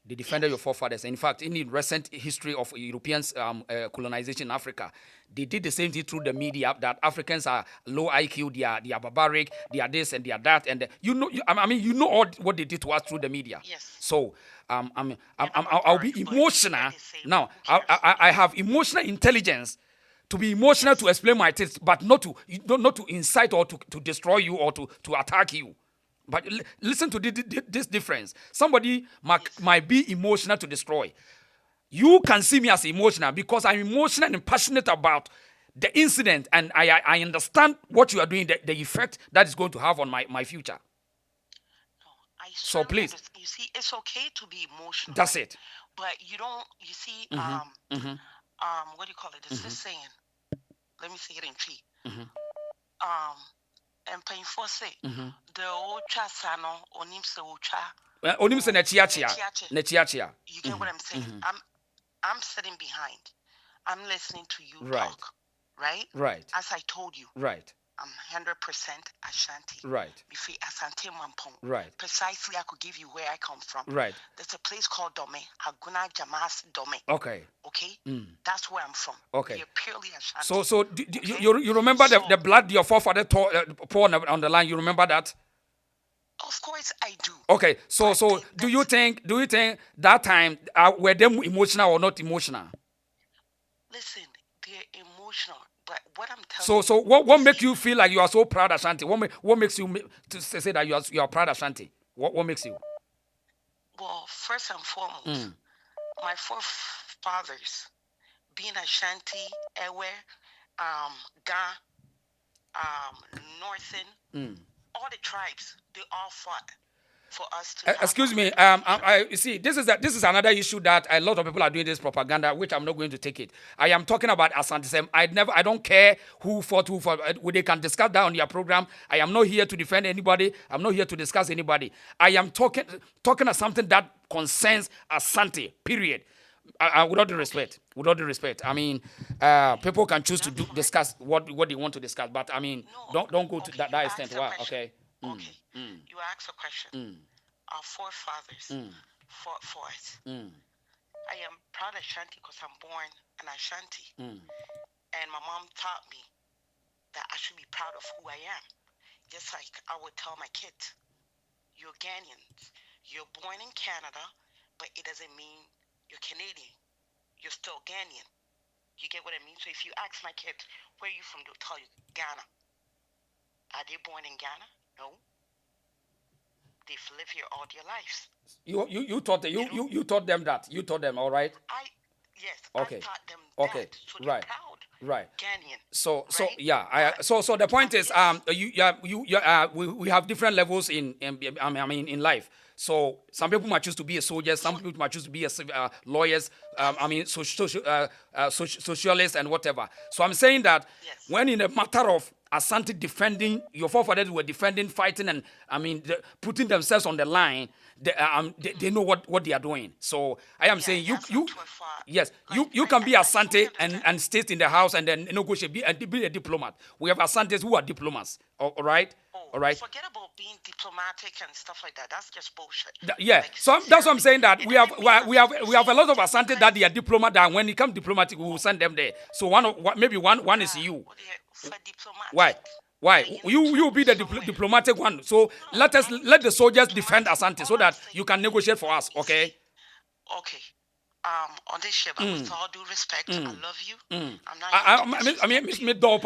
Speaker 1: They defended your forefathers. In fact, in the recent history of European colonization in Africa, they did the same thing through the media, that Africans are low IQ, they are barbaric, they are this and they are that, and you know all what they did to us through the media.
Speaker 9: Yes.
Speaker 1: So I'll be emotional now. I have emotional intelligence to be emotional to explain my things, but not to incite or to destroy you or to attack you. But listen to this difference. Somebody might be emotional to destroy. You can see me as emotional because I'm emotional and passionate about the incident, and I understand what you are doing, the effect that is going to have on my future. So please.
Speaker 9: You see, it's okay to be emotional.
Speaker 1: That's it.
Speaker 9: But you don't, you see, what do you call it? It's this saying. Let me say it in Tree. and paying for say the old chasano onim se ucha.
Speaker 1: Onim se na chiachia.
Speaker 9: You get what I'm saying? I'm sitting behind. I'm listening to you
Speaker 1: Right.
Speaker 9: talk. Right?
Speaker 1: Right.
Speaker 9: As I told you.
Speaker 1: Right.
Speaker 9: I'm 100% Ashanti.
Speaker 1: Right.
Speaker 9: Bifi Asanteman pong.
Speaker 1: Right.
Speaker 9: Precisely, I could give you where I come from.
Speaker 1: Right.
Speaker 9: There's a place called Dome, Aguna Jamas Dome.
Speaker 1: Okay.
Speaker 9: Okay? That's where I'm from.
Speaker 1: Okay.
Speaker 9: You're purely Ashanti.
Speaker 1: So you remember the blood your forefather poured on the land? You remember that?
Speaker 9: Of course I do.
Speaker 1: Okay. So do you think that time were they emotional or not emotional?
Speaker 9: Listen, they're emotional. But what I'm telling
Speaker 1: So what makes you feel like you are so proud, Asante? What makes you to say that you are proud, Asante? What makes you?
Speaker 9: Well, first and foremost, my forefathers, being Ashanti, Ewe, Ga, Northern, all the tribes, they all fought for us to.
Speaker 1: Excuse me. You see, this is another issue that a lot of people are doing this propaganda, which I'm not going to take it. I am talking about Asante. I don't care who fought. They can discuss that on their program. I am not here to defend anybody. I'm not here to discuss anybody. I am talking of something that concerns Asante. Period. With all due respect. I mean, people can choose to discuss what they want to discuss, but I mean, don't go to that extent. Wow. Okay.
Speaker 9: Okay. You ask a question. Our forefathers fought for us. I am proud of Ashanti because I'm born an Ashanti. And my mom taught me that I should be proud of who I am. Just like I would tell my kids, you're Ghanaians. You're born in Canada, but it doesn't mean you're Canadian. You're still Ghanaian. You get what I mean? So if you ask my kids, where are you from? They'll tell you, Ghana. Are they born in Ghana? No. They've lived here all their lives.
Speaker 1: You taught them that. You taught them, all right?
Speaker 9: Yes.
Speaker 1: Okay.
Speaker 9: I taught them
Speaker 1: okay.
Speaker 9: that. So they're
Speaker 1: right.
Speaker 9: proud.
Speaker 1: Right.
Speaker 9: Ghanaian.
Speaker 1: So
Speaker 9: right?
Speaker 1: yeah. So the point is, we have different levels in life. So some people might choose to be a soldier, some people might choose to be a lawyers, socialists and whatever. So I'm saying that when in a matter of Asante defending, your forefathers were defending, fighting, and putting themselves on the line, they know what they are doing. So I am saying you can be Asante and stay in the house and then negotiate, be a diplomat. We have Asantes who are diplomats. All right. All right.
Speaker 9: Forget about being diplomatic and stuff like that. That's just bullshit.
Speaker 1: So that's what I'm saying. That we have a lot of Asante that they are diplomat. That when it comes diplomatic, we will send them there. So maybe one is you.
Speaker 9: For diplomatic.
Speaker 1: Why? You be the diplomatic one. So let the soldiers defend Asante so that you can negotiate for us. Okay.
Speaker 9: Okay. On this ship, with all due respect, I love you.
Speaker 1: I'm not. Me do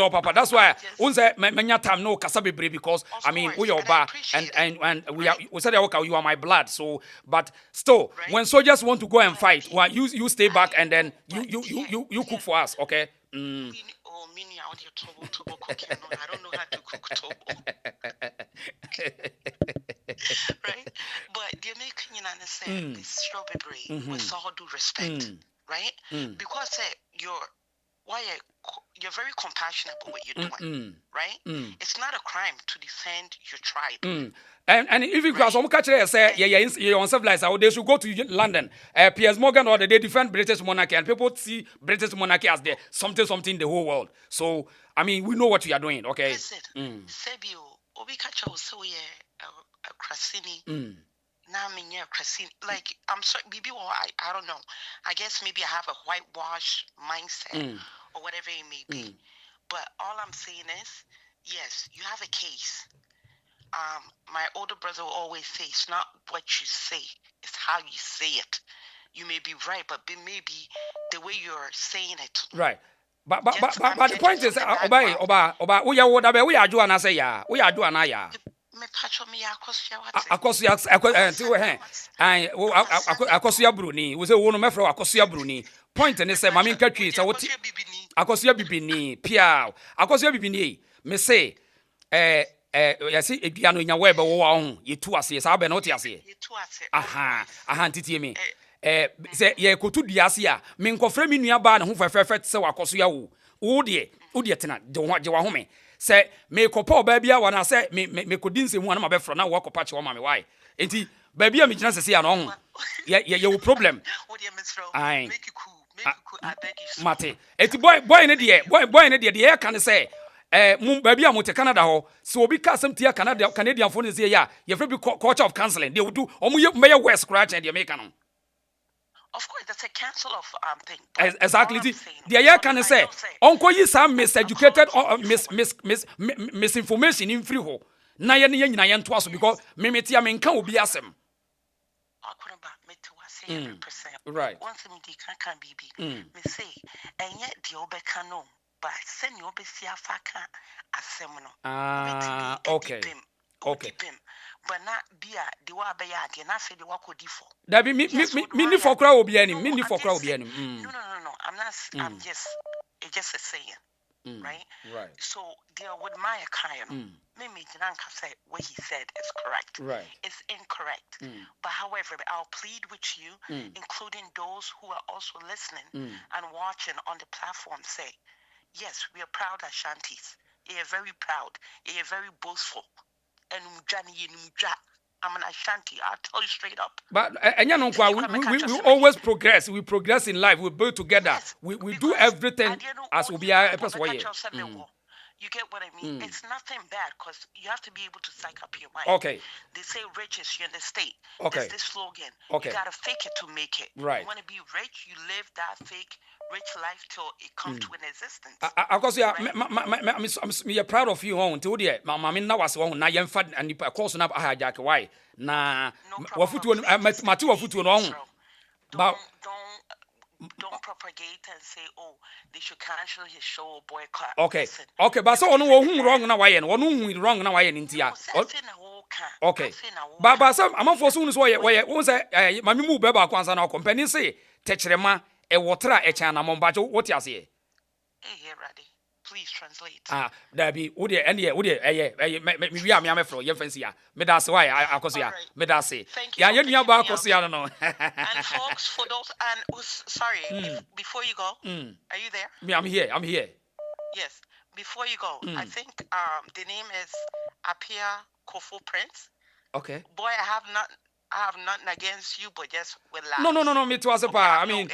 Speaker 1: papa. That's why unse menya time no kasa bebre because we are ba and we said okay, you are my blood. So but still, when soldiers want to go and fight, well, you stay back and then you cook for us. Okay.
Speaker 9: I don't know how to cook tobo. Right? But they're making you understand this strawberry with all due respect. Right? Because you're very compassionate about what you're doing. Right? It's not a crime to defend your tribe.
Speaker 1: And if you guys say you on civilized, they should go to London. Piers Morgan or they defend British monarchy and people see British monarchy as the something in the whole world. So we know what we are doing, okay?
Speaker 9: Listen, Sebio, Obikacha was so a Krasini. Now Krasini. Like I'm sorry, maybe I don't know. I guess maybe I have a whitewash mindset or whatever it may be. But all I'm saying is, yes, you have a case. My older brother will always say, it's not what you say, it's how you say it. You may be right, but maybe the way you're saying it.
Speaker 1: Right. But the point is, Oba, we are doing as ya. We are doing ya. Akosia Bruni. We say one me from Akosia Bruni. Point and say, Mami Katri, so what? Akosia Bibini, Pia, Akosia Bibini. Me say, yasi eduano nya weba wo ho yetu ase sa be no te ase aha ntiti me se ye kotu diase a me nkofra mi nua ba ne ho fefefe se wakoso ya wo de tena de wa ho me say me kopa baby a wana say me kodinse mu na mabefro na wo kopa che wo ma me why enti baby a me gina sese ya no ho ye problem ai
Speaker 9: make you cool I beg you
Speaker 1: mate enti boy ne de ye kan say mum baby a mote Canada ho so obi ka asem tia Canadian phone say ya ye free be culture of counseling they would do omo ye me west scratch and they make no.
Speaker 9: Of course, that's a cancel of thing.
Speaker 1: Exactly. The year can say, Uncle, you some miseducated or misinformation in free ho. Na ye ni yen twaso because me tia me nka obi asem.
Speaker 9: Akuraba me to say 100%.
Speaker 1: Right.
Speaker 9: Once me di kan bibi. Me say enye di obeka no, but send you obesi afaka asem no.
Speaker 1: Okay. Okay.
Speaker 9: But not beer, the wa be ya de na say the wa kodi for.
Speaker 1: That be me ni for crowd obi ani, me ni for crowd obi ani.
Speaker 9: No. I'm just it's just a saying. Right?
Speaker 1: Right.
Speaker 9: So deal with my kind. Maybe Jananka said what he said is correct.
Speaker 1: Right.
Speaker 9: It's incorrect. But however, I'll plead with you, including those who are also listening and watching on the platform, say, yes, we are proud Ashantis. We are very proud. We are very boastful. And I'm an Ashanti. I'll tell you straight up.
Speaker 1: But we always progress. We progress in life. We build together.
Speaker 9: Yes,
Speaker 1: we do everything as we be a person.
Speaker 9: You get what I mean? It's nothing bad because you have to be able to psych up your mind.
Speaker 1: Okay.
Speaker 9: They say riches, you're in the state.
Speaker 1: Okay.
Speaker 9: There's this slogan.
Speaker 1: Okay.
Speaker 9: You got to fake it to make it.
Speaker 1: Right.
Speaker 9: You want to be rich, you live that fake rich life till it comes to an existence.
Speaker 1: Of course, I'm proud of you. Until the mamma now was one. Now you're fat and you course now hijack. Why? Nah. What foot on my 2 foot on.
Speaker 9: Don't propagate and say, oh, they should cancel his show or boycott.
Speaker 1: Okay.
Speaker 9: Listen,
Speaker 1: Okay, but so on who wrong now why and one who wrong now why in India. Okay. But some I'm for soon so why won't say my move beba kwanza na company say techrema e water e chana mombacho what you say.
Speaker 9: Hey, ready. Please translate.
Speaker 1: There be Wode and yeah, Wode, me am from your fancy. Me that's why I cause ya. Me that's it. Yeah, you know about cause ya no.
Speaker 9: And folks, for those and sorry, before you go, are you there?
Speaker 1: Me, I'm here.
Speaker 9: Yes. Before you go, I think the name is Apia Kofo Prince.
Speaker 1: Okay.
Speaker 9: Boy, I have nothing against you, but just with laugh.
Speaker 1: No, me too as a pa. I mean,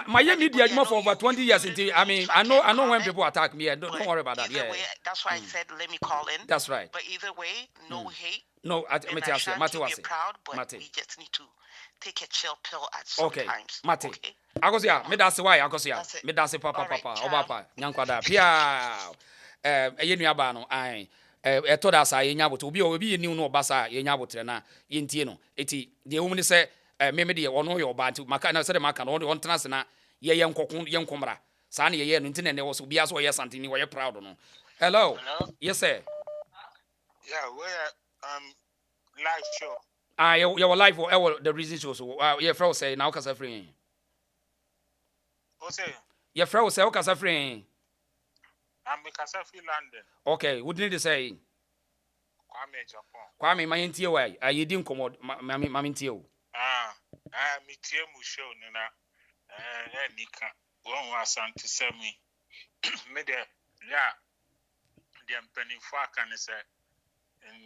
Speaker 1: my media for over 20 years. I mean, I know when people attack me. Don't worry about that. Yeah.
Speaker 9: Way, that's why I said let me call in.
Speaker 1: That's right.
Speaker 9: But either way, no hate.
Speaker 1: No,
Speaker 9: we're proud, but we just need to take a chill pill at some times.
Speaker 1: Mate. Okay. Agosia, me that's why Agosia. Me that's papa obapa nyankwada pia. Yenu aba no ai. Toda sa yenya boto obi ni no obasa yenya botre na yentie no eti de wo ni se me de wono yo ba nti maka na se de maka no on tena se na ye yenkomra sa na ye no nti na ne wo so bia so ye Asante ni wo ye proud no. Hello. Yes sir.
Speaker 10: Yeah, we live show.
Speaker 1: You live the reason show so ye frau say na okasa free.
Speaker 10: O say
Speaker 1: ye frau say okasa free.
Speaker 10: I'm Mikasa free London.
Speaker 1: Okay, what did you say?
Speaker 10: Kwame Japan.
Speaker 1: Kwame my ntie why you didn't come mama ntie o.
Speaker 10: Me tie mu show na nika won Asante semi me de ya dem penifo aka ne say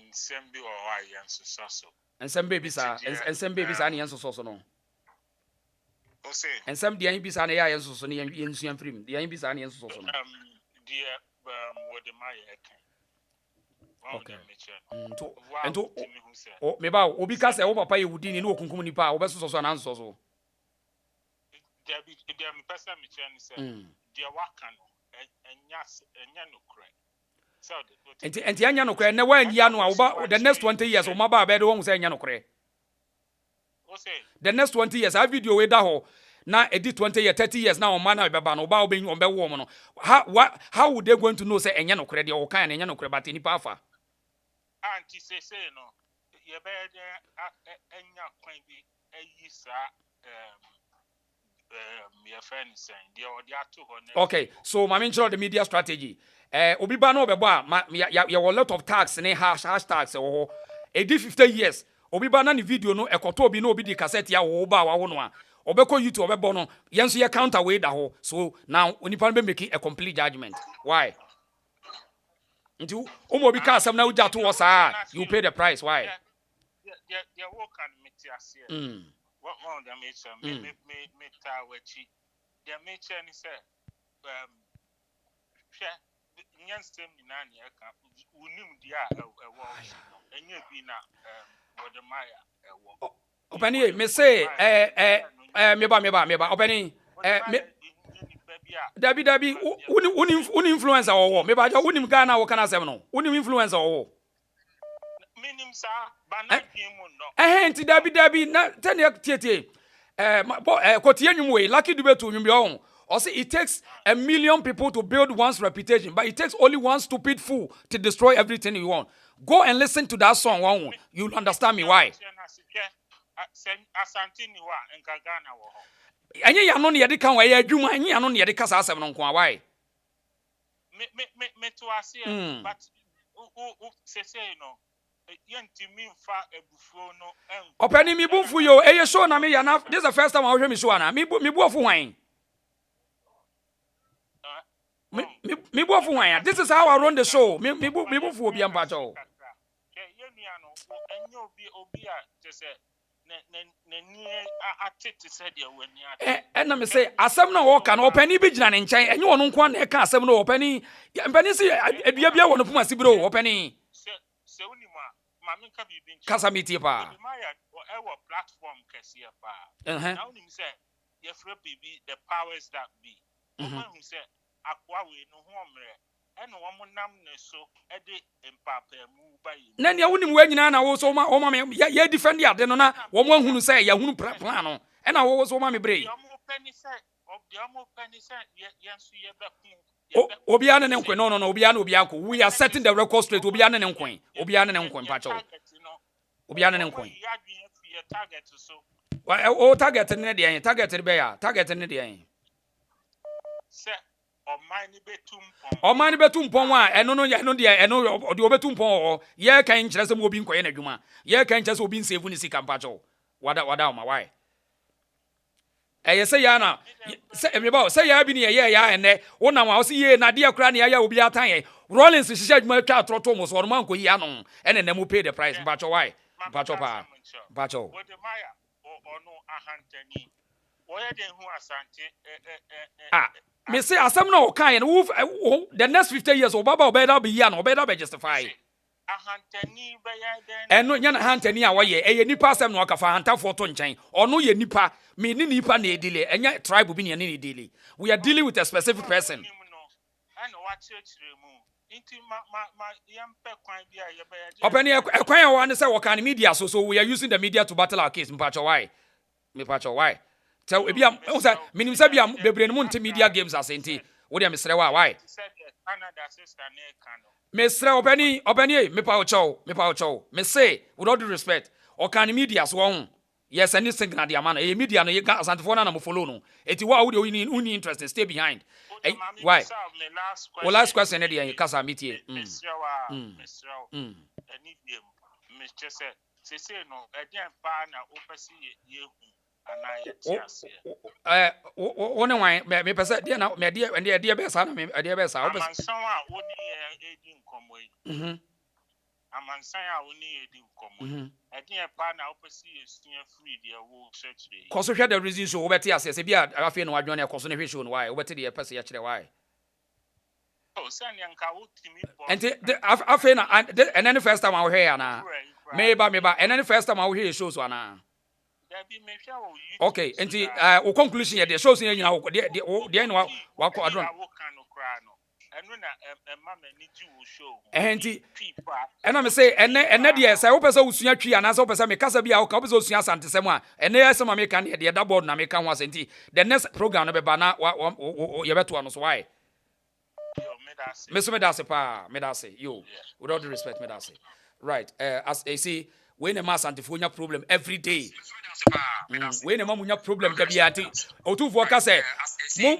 Speaker 10: nsem bi o wa yenso so.
Speaker 1: Nsem baby sa na yenso so no.
Speaker 10: O say
Speaker 1: nsem de yan bi sa na ya yenso so ne yensu yan frim. De yan bi sa na yenso so no.
Speaker 10: Wode my okay.
Speaker 1: Me ba obi ka se wo papa ye wudi ni okunkum ni pa wo beso so na nso so.
Speaker 10: Dem pesa me chen se de waka no enya no kre. So
Speaker 1: enti enya no kre na wan ya no a the next 20 years o maba be de won se enya no kre.
Speaker 10: O say
Speaker 1: the next 20 years a video we da ho na edi 20 years 30 years now man na be ba no ba obenyi on be wo mo no how would they going to know say enya no kre de o kan enya no kre but ni pa afa
Speaker 10: anti say no ye be de enya kwan bi ayi sa your friend saying they are too
Speaker 1: okay so my main the media strategy obi ba no be bo a ya a lot of tags ne hashtags wo e di 50 years obi ba na ni video no ekoto obi no obi di cassette ya wo ba wa no a obeko YouTube obebo no yenso ye counter way da ho so now onipa be make a complete judgment why Nti umo bi ka asem na uja to wasa, you pay the price. Why?
Speaker 10: Yeah, work and metiasia. What more than me ta wachi. The nature ni say nyansem nyina na eka unim dia ewo enye bi na Wode Maya ewo.
Speaker 1: Opani me say meba opani Dabi uni influencer owo me ba ja unim Ghana wo kana asem no unim influencer owo
Speaker 10: Minim sa bana mu no
Speaker 1: nti dabi na tene tietie kotie nwum we lucky dube to nwum bi on. Also, it takes 1 million people to build one's reputation, but it takes only one stupid fool to destroy everything you want. Go and listen to that song. You'll understand me why.
Speaker 10: Asante ni wa enka Ghana wo ho.
Speaker 1: Enye ya no ne yede kan wa ya adwuma, enye ya no ne yede kasa asem no nko why?
Speaker 10: Me to ase but say no yentimi mfa ebufuo no en.
Speaker 1: Opani mi bufu yo, eye show na me ya na this is the first time I hear me show na. Mi bufu hwan. Me bufu hwan. This is how I run the show. Me bufu obi am bajo.
Speaker 10: Enyo obi a just
Speaker 1: na me say asem na wo ka no opani bi gina ne nkyɛn enye wono nko na ka asem no opani si adua bia wono puma sibiro opani
Speaker 10: se unima mami ka bi nkyɛn
Speaker 1: kasa miti pa
Speaker 10: ewo platform kɛse pa na unim say ye frɛ bibi the powers that be unim say akwa we no ho omre eno wo nam ne so ede empapa mu ba yi
Speaker 1: na ne wonim wa nyina na wo so ma ya defend ade no na wo mo hunu say ya hunu plan no ena wo so ma me brei obi ane ne nkwen no obi anko we are setting the record straight obi ane ne nkwen pacho obi ane ne nkwen o target ne de yen target be ya target ne de yen Omani betum pon wa eno no ye no de eno de obetum pon o ye kan kyerɛ sɛ mo obi nkoye na dwuma ye kan kyerɛ sɛ obi nsave ni sika mpacho wada ma why eye sɛ ya na sɛ me ba sɛ ya bi ne ye ya ene wona wa sɛ ye na de akra ne ya obi atan ye Rollins hyehyɛ adwuma twa atroto mo so no man koyi anon ene na mo pay the price mpacho why mpacho pa mpacho
Speaker 10: Wode Maya ono ahantani oye den hu Asante
Speaker 1: me say asem na o kan the next 50 years obaba obeda be here na obeda be justify
Speaker 10: ahantani be ya den
Speaker 1: eno nya na ahantani a woye eye nipa asem na okafa ahantafo to nkyɛn ono ye nipa me ni nipa na edile enya tribe bi ne ne edile we are dealing with a specific person
Speaker 10: ana wa kyerɛkyerɛ mu inti ma yampe kwan bia ye be ya
Speaker 1: opani ekwan ya wan say wo kan media so we are using the media to battle our case mpacho why me pacho why so ebi am say minim say bia bebre no monte media games asenti wo de mesre why
Speaker 10: Canada sister ne kan no
Speaker 1: mesre opani me pa chow me say with all due respect o kan media so won yes any signal the man e media no ye ga Asante for na mo follow no eti wa wo de uni interest stay behind why last question dey kasa meetie
Speaker 10: ani biem me say no edian pa na opesi ye hu ana ye tiase
Speaker 1: wone wan me pese de na me de be sa na me de be sa
Speaker 10: amansan a woni edi nkomo yi amansan a woni edi nkomo yi edian pa na opesi ye sua free de wo church dey
Speaker 1: koso hwe the reason show obeti ase se bia afi no wadwon na koso ne hwe show no why obeti de pese ye kire why
Speaker 10: sani anka wotimi bo
Speaker 1: enti afi na and then first time I hear ya na meba and then first time I hear shows ana okay enti o conclusion ye the shows ye nyina de no wa ko adron
Speaker 10: enu na emma mani ji wo show
Speaker 1: enti ena me say ene de say wo pese usua twi ana say wo pese me kasa bia wo ka wo pese usua Asantesem a ene yesa ma me kan de da board na me kan ho asenti the next program no be ba na ye beto ano so why me dase pa me dase yo with all due respect me dase right as you see when a Asante nya problem every day when a nya problem da bia anti otufo ka say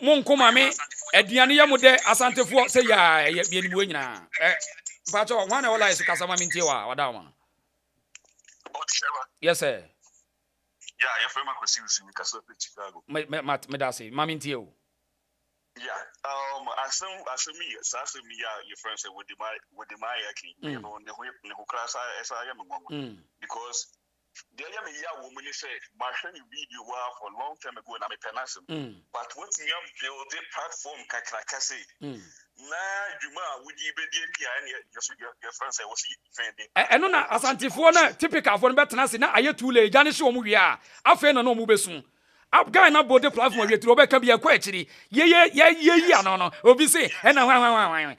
Speaker 1: mo nkoma me aduane ya mo de Asantefo say ya bia ni bo nyina pacho wan na wala is kasa ma mintie wa wada ma yes sir
Speaker 11: yeah you from Akwesi Chicago
Speaker 1: me dase ma mintie o
Speaker 11: yeah
Speaker 8: asemi ya your friends say with the my yaki you know ne ho class esa ya me ngwa because the area me ya woman say my video for long time ago na me penasem but what me am build the platform kakraka say na dwuma wudi be die bia na your friends say was defend
Speaker 1: eno na asantifo na typical for betena se na aye too late jane hye omu wi a afa na no mu besu up guy na body platform we tiro be ka bia kwa akiri ye no obi say ena wan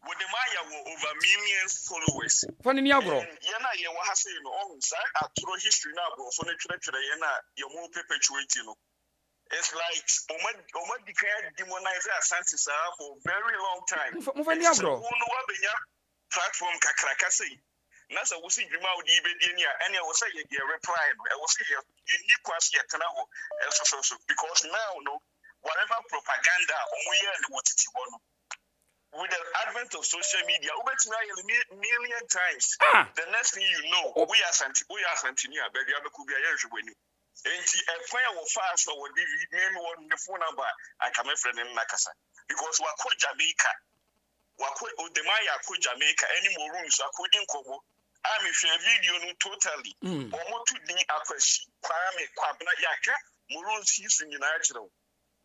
Speaker 8: with the Maya over millions followers.
Speaker 1: Funny ni agro.
Speaker 8: Yana ye wa hase no on say atro history na agro so ne twere yana ye mo perpetuate no. It's like oma declare demonize Asante for very long time.
Speaker 1: Funny agro.
Speaker 8: Who no abenya platform kakraka say. Na so wo si dwuma wo di be di ni a ene wo say ye reply no. Wo say ye ni kwase ye kana ho so because now no whatever propaganda omo ye ne wotiti wo no. With the advent of social media, over million times, the next thing you know, we are Santinia, baby, I could be a year when you. And a fire will fast or would be on the phone number. I come a friend in Nakasa because we are Jamaica. The Maya could Jamaica, any more rooms, I couldn't come. I'm a video totally. Or to the Aquashi, Kwame, Kwabna Yaka, Morons, he's in the natural.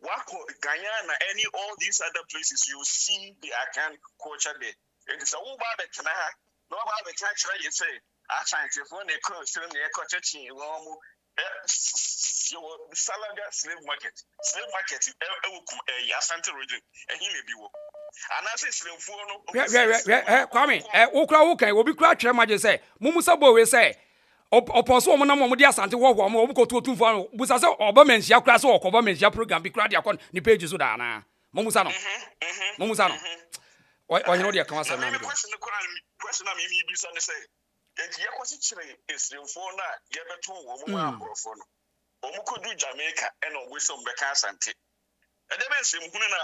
Speaker 8: Guyana, all these other places, you see the Akan culture there. It is a whole bad can I no about the catch you say. Asante when they call still near Cochachi, Salaga slave market. Slave market, Asante region, and he may be woke. And I say slave for no.
Speaker 1: Kwame, Okra, will be cracked. I say, Mumusa we say. Oposo mo na mo di Asante wo ho mo ko to tumfo busa se oba mensia kra se okoba mensia program bi kra dia kon ni page so da na mo musa no o hino dia kan asa na mi
Speaker 8: question na mi bi so ne say enti ye kwesi kire esrimfo na ye beto wo mo abrofo no o mo ko du Jamaica e no we so mbeka Asante e de be nsem hunu na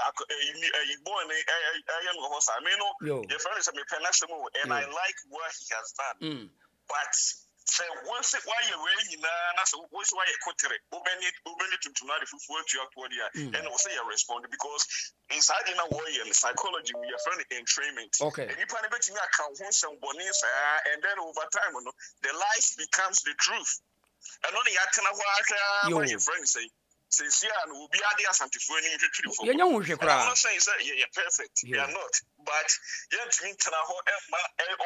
Speaker 8: boy ne aye no ho sa me no ye friend say me penasem and I like what he has done but say once why you really na so once why you kotere obeni to na the fufu to akwo dia and also you respond because inside in a way in psychology we are friend entrainment
Speaker 1: okay
Speaker 8: and you can bet me account who some bonus and then over time the lies becomes the truth and only yakana what your friend say see and will be adi Asante for any retreat for
Speaker 1: I'm
Speaker 8: not saying that you're perfect you are not but yet me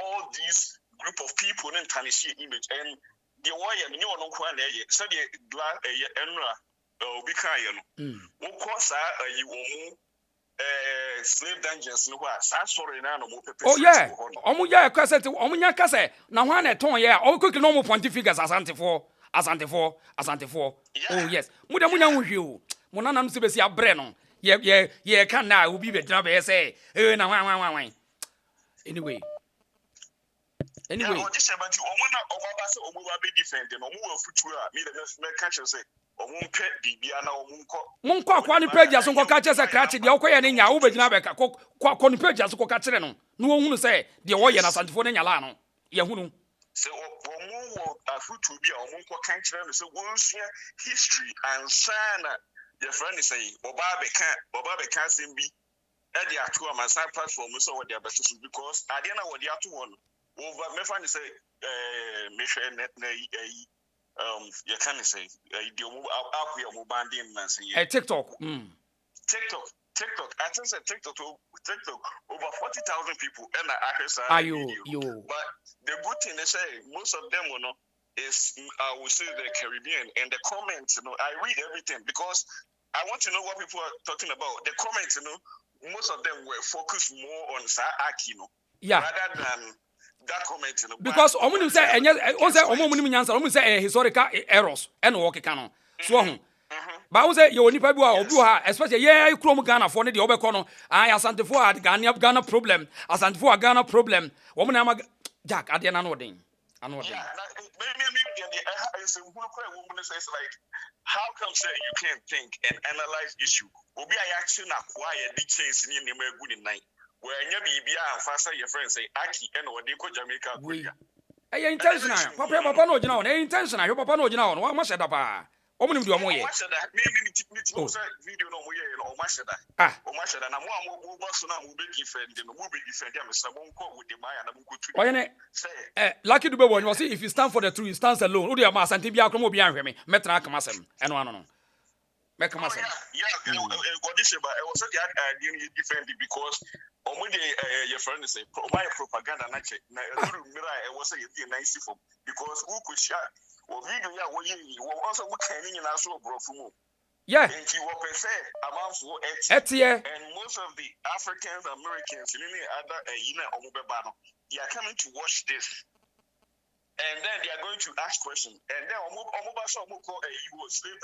Speaker 8: all these group of people in Tennessee image and the wire me no kwa na ye so the enra obi kan ye no wo kosa yi wo mu slave dungeons no kwa sa sorry na no mo pepe
Speaker 1: oh yeah omu ya kasete omu nya kase na hwa na ton ye o quick no mo point figures Asante for oh yes mu da mu nya hwe o mo na nam se besi abre no ye kan na obi be dra be say na wan anyway
Speaker 8: yeah, just about you. Omo be defend them. Omo future. Me the catch say. Omo pe bibia na omo nko.
Speaker 1: Monko akwa ni page aso nko catch say crash de okoye ne nya wo begina be ka ko ni page aso ko catch no. No ohunu say de wo ye na Asantefo ne nyala no. Ye hunu.
Speaker 8: Say omo wo future bia omo nko catch no say won share history and sana. Your friend is say oba be kan sem bi. E de ato am san platform so wo de abeso because ade na wo de ato won. Over me find say me share net na you can say the mo banding na say
Speaker 1: TikTok
Speaker 8: TikTok I think say TikTok over 40,000 people and I video but the good thing they say most of them is I will say the Caribbean and the comments I read everything because I want to know what people are talking about the comments most of them were focused more on Aki rather than that comment
Speaker 1: because omu say enye o say omu nim nyansa omu say historical errors and work kan so ho ba o say ye onipa bi a obu ha especially ye krom Ghana for ne de obekọ no Asantefo a Ghana problem Asantefo a Ghana problem omu na ma Jack ade na no den anu den
Speaker 8: it's like how come say you can't think and analyze issue obi a action akwa ye di chance ni ne ma egu ni nine where nya bibia amfasa your friends say Aki and what they call Jamaica Korea.
Speaker 1: Hey, intentional. Papa no gina on. Hey, intentional. Your papa no gina on. What much that pa? Omu ni do omo ye.
Speaker 8: What that maybe video no
Speaker 1: Ah. Lucky to be one. You see, if you stand for the truth, you stand alone. Who do you have? Asante bi akromo bi anhwe me. Metra aka masem. Eno no. Make masem.
Speaker 7: Yeah. What this about? I was so different because your friend say my propaganda na check. Na I was say you nice for because who could share or video ya wo yi wo also wo kan ni na so bro fu mu.
Speaker 1: Yeah.
Speaker 7: And you were per se amount for
Speaker 1: Etie.
Speaker 7: and most of the Africans, Americans, and any other they are coming to watch this. And then they are going to ask questions. And then slave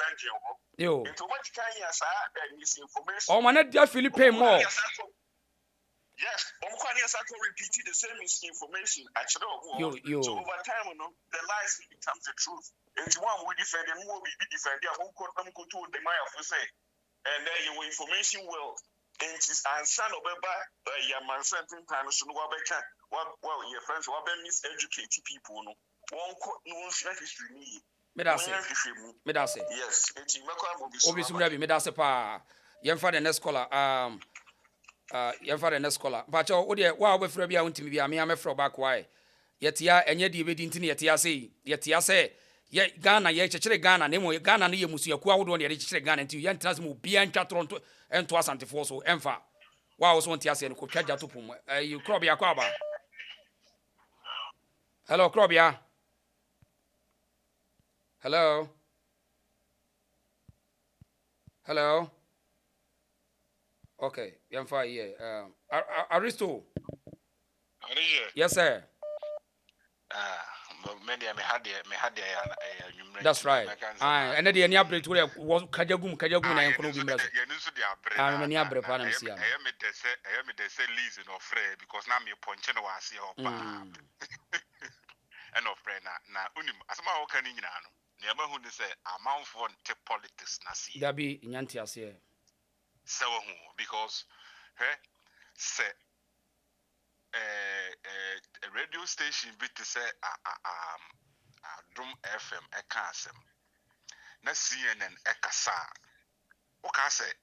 Speaker 1: Yo.
Speaker 7: and to what kind of misinformation.
Speaker 1: Oh, man, that Philippine more.
Speaker 7: Yes, repeating the same misinformation.
Speaker 1: Yo.
Speaker 7: So over time, the lies becomes the truth. And one will defend and more will be defended. Who could them go to the Maya for say? And then your information will. And it's son of your man something time so well your friends will be miseducated people. No one history need.
Speaker 1: Medase.
Speaker 7: Yes, it's
Speaker 1: Obviously, Medase pa. Yemfa the next caller. Yemfa the next caller. But oh dear, wow, we free bia untimi bia me am free back why. Yetia enye di bedi ntini yetia say ye Ghana ye chechere Ghana nemo Ghana no ye musuaku awodo na ye chechere Ghana nti ye ntena mu bia ntwa toronto ento Asante fo so emfa wow so ntia se no ko twaja to pom you crop ya kwa ba. Hello crop ya. Hello. Okay, yemfa here. Aristo. Yes sir. That's right. And then the any update was kajagum na enkono bi mrazo. Me ni abre pa na msia.
Speaker 11: Me de say lease no free because na me ponche no wase opa. And no free na unim asema wo kan nyina no. Na ma hu ni say amanfo nte politics na see.
Speaker 1: That be nyanti ase.
Speaker 11: So because say a radio station bit to say Drum FM ekasem na CNN ekasa o ka say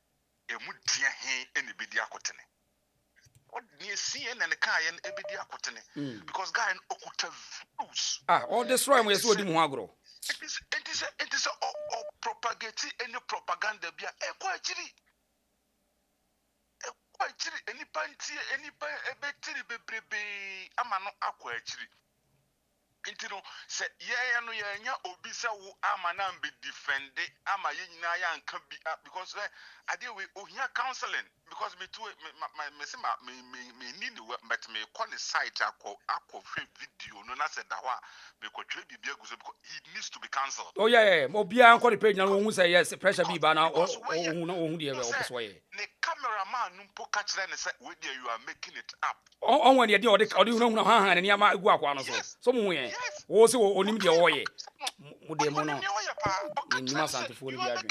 Speaker 11: emudia he ene bedi akotene what near CNN ka ye ebedi akotene because guy okuta views
Speaker 1: all destroy we so di mu agro
Speaker 11: it is propagate any propaganda bia ekwachiri any ebetiri bebrebe amano akwachiri intino se ye no ye nya obi se wo amana mbe defend ama ye nyina ya nka bi because ade we ohia counseling because me too me need but me call the site akọ video no na se da ho me ko twe bibia guzo because he needs to be cancelled.
Speaker 1: Oh yeah obi an call the page na wo say yes pressure bi ba na ohun de opeso ye
Speaker 11: the cameraman numpo ka kire ne say we there you are making it up
Speaker 1: on when de ode hu ha ne niam agu akwa no so mo ye wo se onim de wo ye mo de mo no ni Asante fo ni bi adwen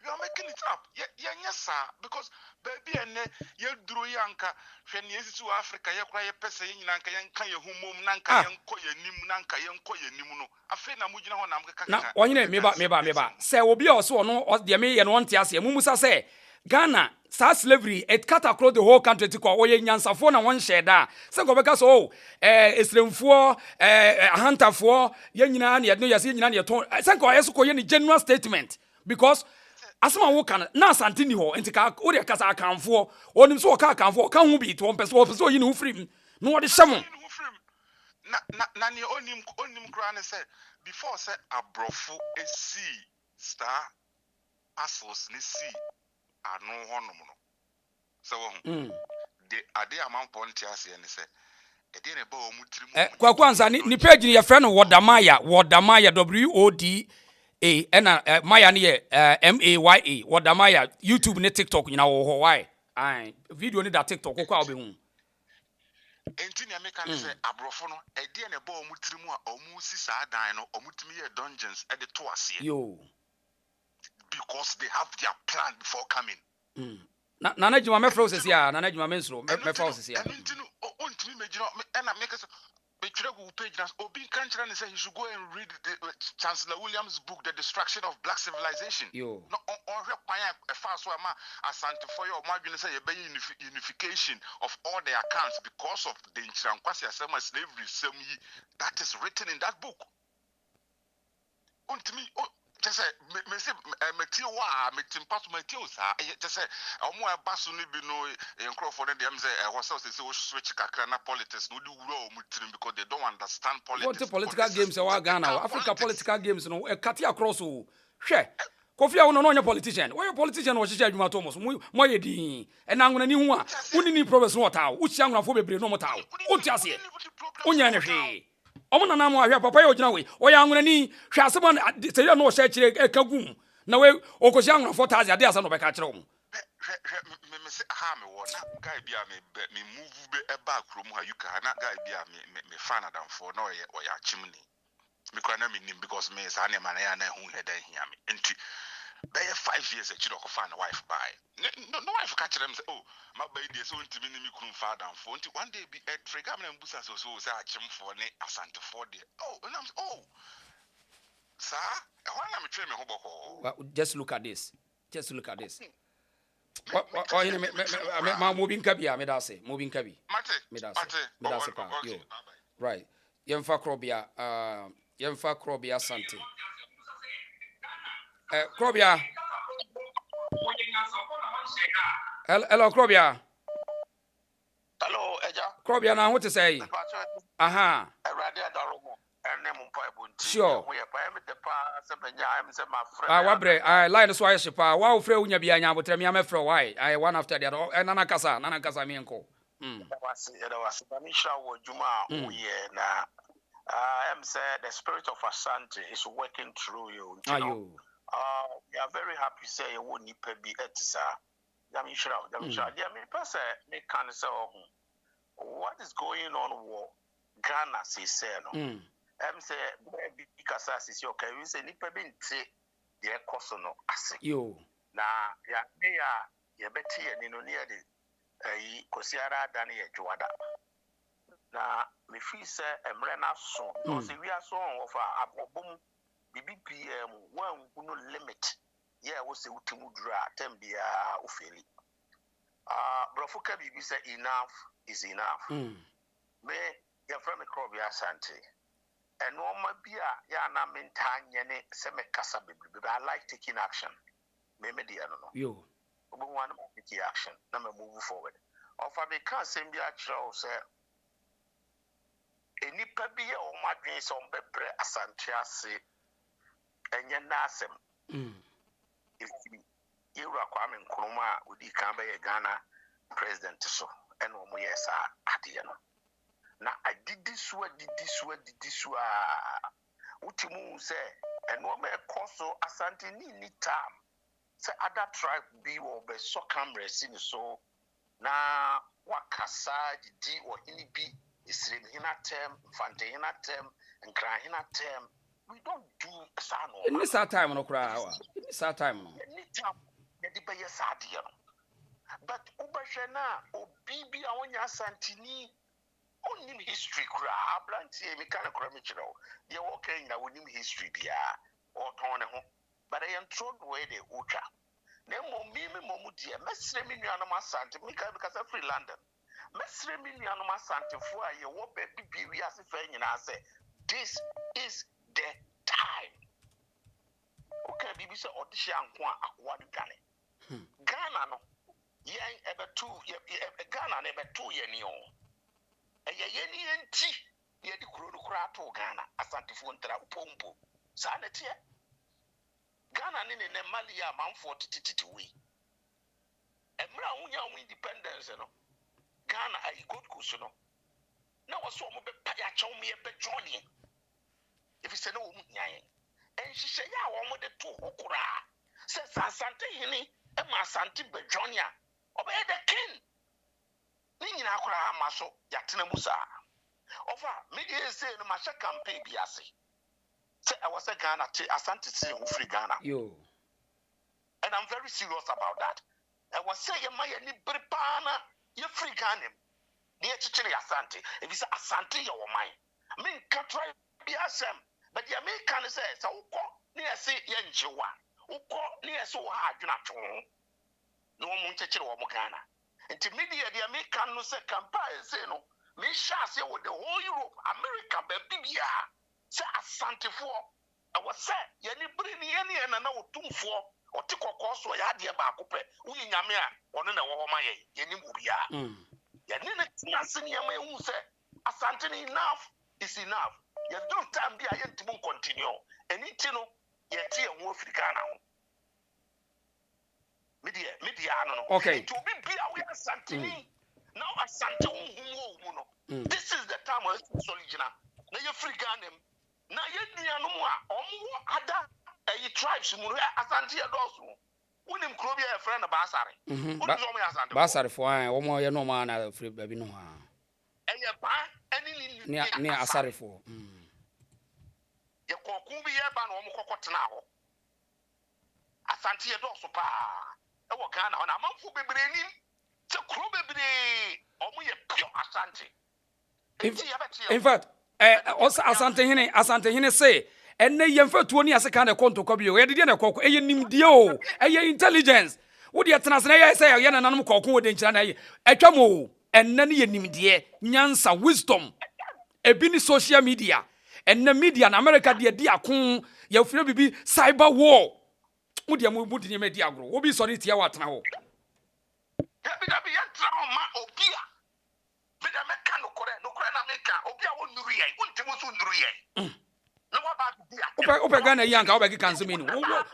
Speaker 11: you are making it up yes sir because baby and ye duro yanka hwe ne esisu Africa ye kura ye pese ye nyina nka ye nka ye humom na nka ye nko ye nim na nka ye nko ye nim no afi na mugina ho na mkaka
Speaker 1: na onyine meba se obi o so no de me ye no nte ase mumusa se Ghana sa slavery it cut across the whole country to ko oye nyansafo na won share da se ko beka so esremfo ahantafo ye nyina na ye no yase nyina na ye ton se ko yeso ko ye ni general statement because asema wo kan na Asante ni ho entika o de kasa akanfo onim so ka akanfo ka hu bi to pese yi ni hu free no wo de hyem
Speaker 11: na ni onim kra ne say before say abrofo esi star parcels ni see anu honum no so de ade amount ponti ase ne say e de ne ba o mutrim
Speaker 1: kwakwanza ni page ni ye friend Wodamaya WODA Maya ni MAYA Wodamaya YouTube ni TikTok nyina wo ho why video ni da TikTok ko kwa obehu
Speaker 11: enti ne make an say abrofo no e de ne ba o mutrim a o mu si sa dan no o mutimi ye dungeons e de to ase
Speaker 1: yo
Speaker 11: because they have their plan before coming.
Speaker 1: Nana Juma me process ya, Nana Juma menstro, me process ya.
Speaker 11: And you know, me and I make us page nas Obi Kanchran say he should go and read the Chancellor Williams' book, The Destruction of Black Civilization.
Speaker 1: Yo.
Speaker 11: No, on fast so ama Asante for your margin say unification of all the accounts because of the Nchirankwasi Asema slavery that is written in that book. Untimi just say me say metio wa metimpa so metio sa just say omo abaso no bi no enkrofo no dem say what's say switch kakra na politics no do wuro omutrim because they don't understand politics.
Speaker 1: What political games are Ghana Africa political games no cut across o hwe Kofi a no onye politician why politician wo hyehyɛ adwuma to mo so mo ye din e na ngona ni hu a woni ni progress no taw wo hia ngona fo bebre no mo taw wo ti ase onya ne hwe omo na na mo ahwe papa ye ogina we o ya ngona ni hwe asebo se ye no hye kyire kagum na we okosi ngona fo taze ade asa no be ka kyire wo
Speaker 11: me say ha me wo na guy bia me move be e ba krom ha you can na guy bia me fan adam for no ye o ya chimni me kwa na me nim because me sa na man ya na hu he dan hia me enti be 5 years a chiro ko fan wife buy no wife ka kire me say oh my baby so ntimi ni me krum father for enti one day be a trigger me na mbusa so say a chim for ne Asante for there and I'm sir why am I train me ho boko
Speaker 1: just look at this oh you me moving kabia me da say moving kabi me da say pa yo right yemfa krobia Asante krobia hello krobia
Speaker 7: hello eja
Speaker 1: krobia na what to say aha sure wabre line so aye pa wa ofre unya bia nya abotre me amefre why I one after the other nana kasa me enko
Speaker 7: was Tanisha wo juma uye na am say the spirit of Asante is working through you know. We are very happy say you won't need to be etisa Yamishra me person me can say what is going on wo Ghana say no say because as you okay we say nipa bi nti de ekoso no ase
Speaker 1: yo
Speaker 7: na ya beti ni no near the kosiara dan ye dwada na me fi say emre na so because we are so on of abobum BBPM one no limit wo say utimu dura tambia ofeli brofuka bibi say enough is enough me ya from me crop ya Asante and no mabia ya na mentanye ne se me kasa bebre I like taking action me media no
Speaker 1: yo
Speaker 7: obo wan mo take action na me move forward of me can say bia chiro say enipa bi ya o madwen so bebre Asante ase enye na asem if you Kwame Nkrumah odi kan be Ghana president so and omo yes ade no na adidisua utimu say and wo me koso Asante ni tam say other tribe bi wo be so camera sin so na wakasa di or ini bi isrim hina term fante hina term nkra hina term we don't do sano
Speaker 1: in this time no kra in this time no
Speaker 7: any time the be yes ade no but ubahwe na obibi awonya Asante ni onim history kura abrantie me kan kura me kire o de wo kan na wonim history bia o ton ne ho but I am thrown away the ucha na mo die mesre me nuanom Asante me kan because free London mesre me nuanom Asante fo aye wo ba bibi wi ase fa nyina say this is the time okay bibi say odihye anko akwa de Ghana Ghana no yen ebetu Ghana na ebetu ye ni o yeni enti ye di kuro to Ghana Asante fo ntra pompo sa na tie Ghana ni ne mali ya manfo tititi we emra wunya wu independence no Ghana ai god kusu no na waso mo be pa ya chaw me be johnny if say no wo nyan en hihye ya wo mo de to okura se Asante hini e ma Asante be johnny a obey the king ni nyina akora amaso yatena musa ofa media say no ma sha campaign bi ase say I was a Ghana Asante say who free Ghana
Speaker 1: yo
Speaker 7: and I'm very serious about that I was say my ni bripana you free Ghana ni echichiri Asante if you say Asante your mind me can try be asem but the American say so uko ni ese ye njewa uko ni ese wo ha adwena twon
Speaker 11: no one checking or Mokana. And to media, the American no say campaign say no. Me shall say with the whole Europe, America, baby, say Asante for. I was say, Yanni Brini, and I know 2 4 or tick or course or Yadia Bakupe, we in Yamia, or no, my Yanni Mubia. Yanina Nasin Yame who say, Asante enough is enough. You don't time be a yet to continue. And it, you know, yet here, Wolf Ghana. Media,
Speaker 1: okay.
Speaker 11: To be aware of Santini. Now Asante this is the time of Soligina. Now you're free Ghanem. Now you're no more other tribes Asante also. When him Krobia a friend of Basari.
Speaker 1: Basari for one more no man free baby no. Near Asari for.
Speaker 11: Your Kokumbi Yaban or Mokot now. Asante also pa. I walk on a month for baby.
Speaker 1: In fact, also Asante hine say, and they yemfa 20 as a kind of conto copy. We didn't a cock, a nim dio, a intelligence. Would you translate say, Yan and Animal Coco in China, a camo, and none nim dear, nyansa wisdom, a bini social media, and the media in America, dear kun, your free be cyber war. Would you move in your media grow? Will be sorry to what now? Open Ghana young, I'll be cancer mean.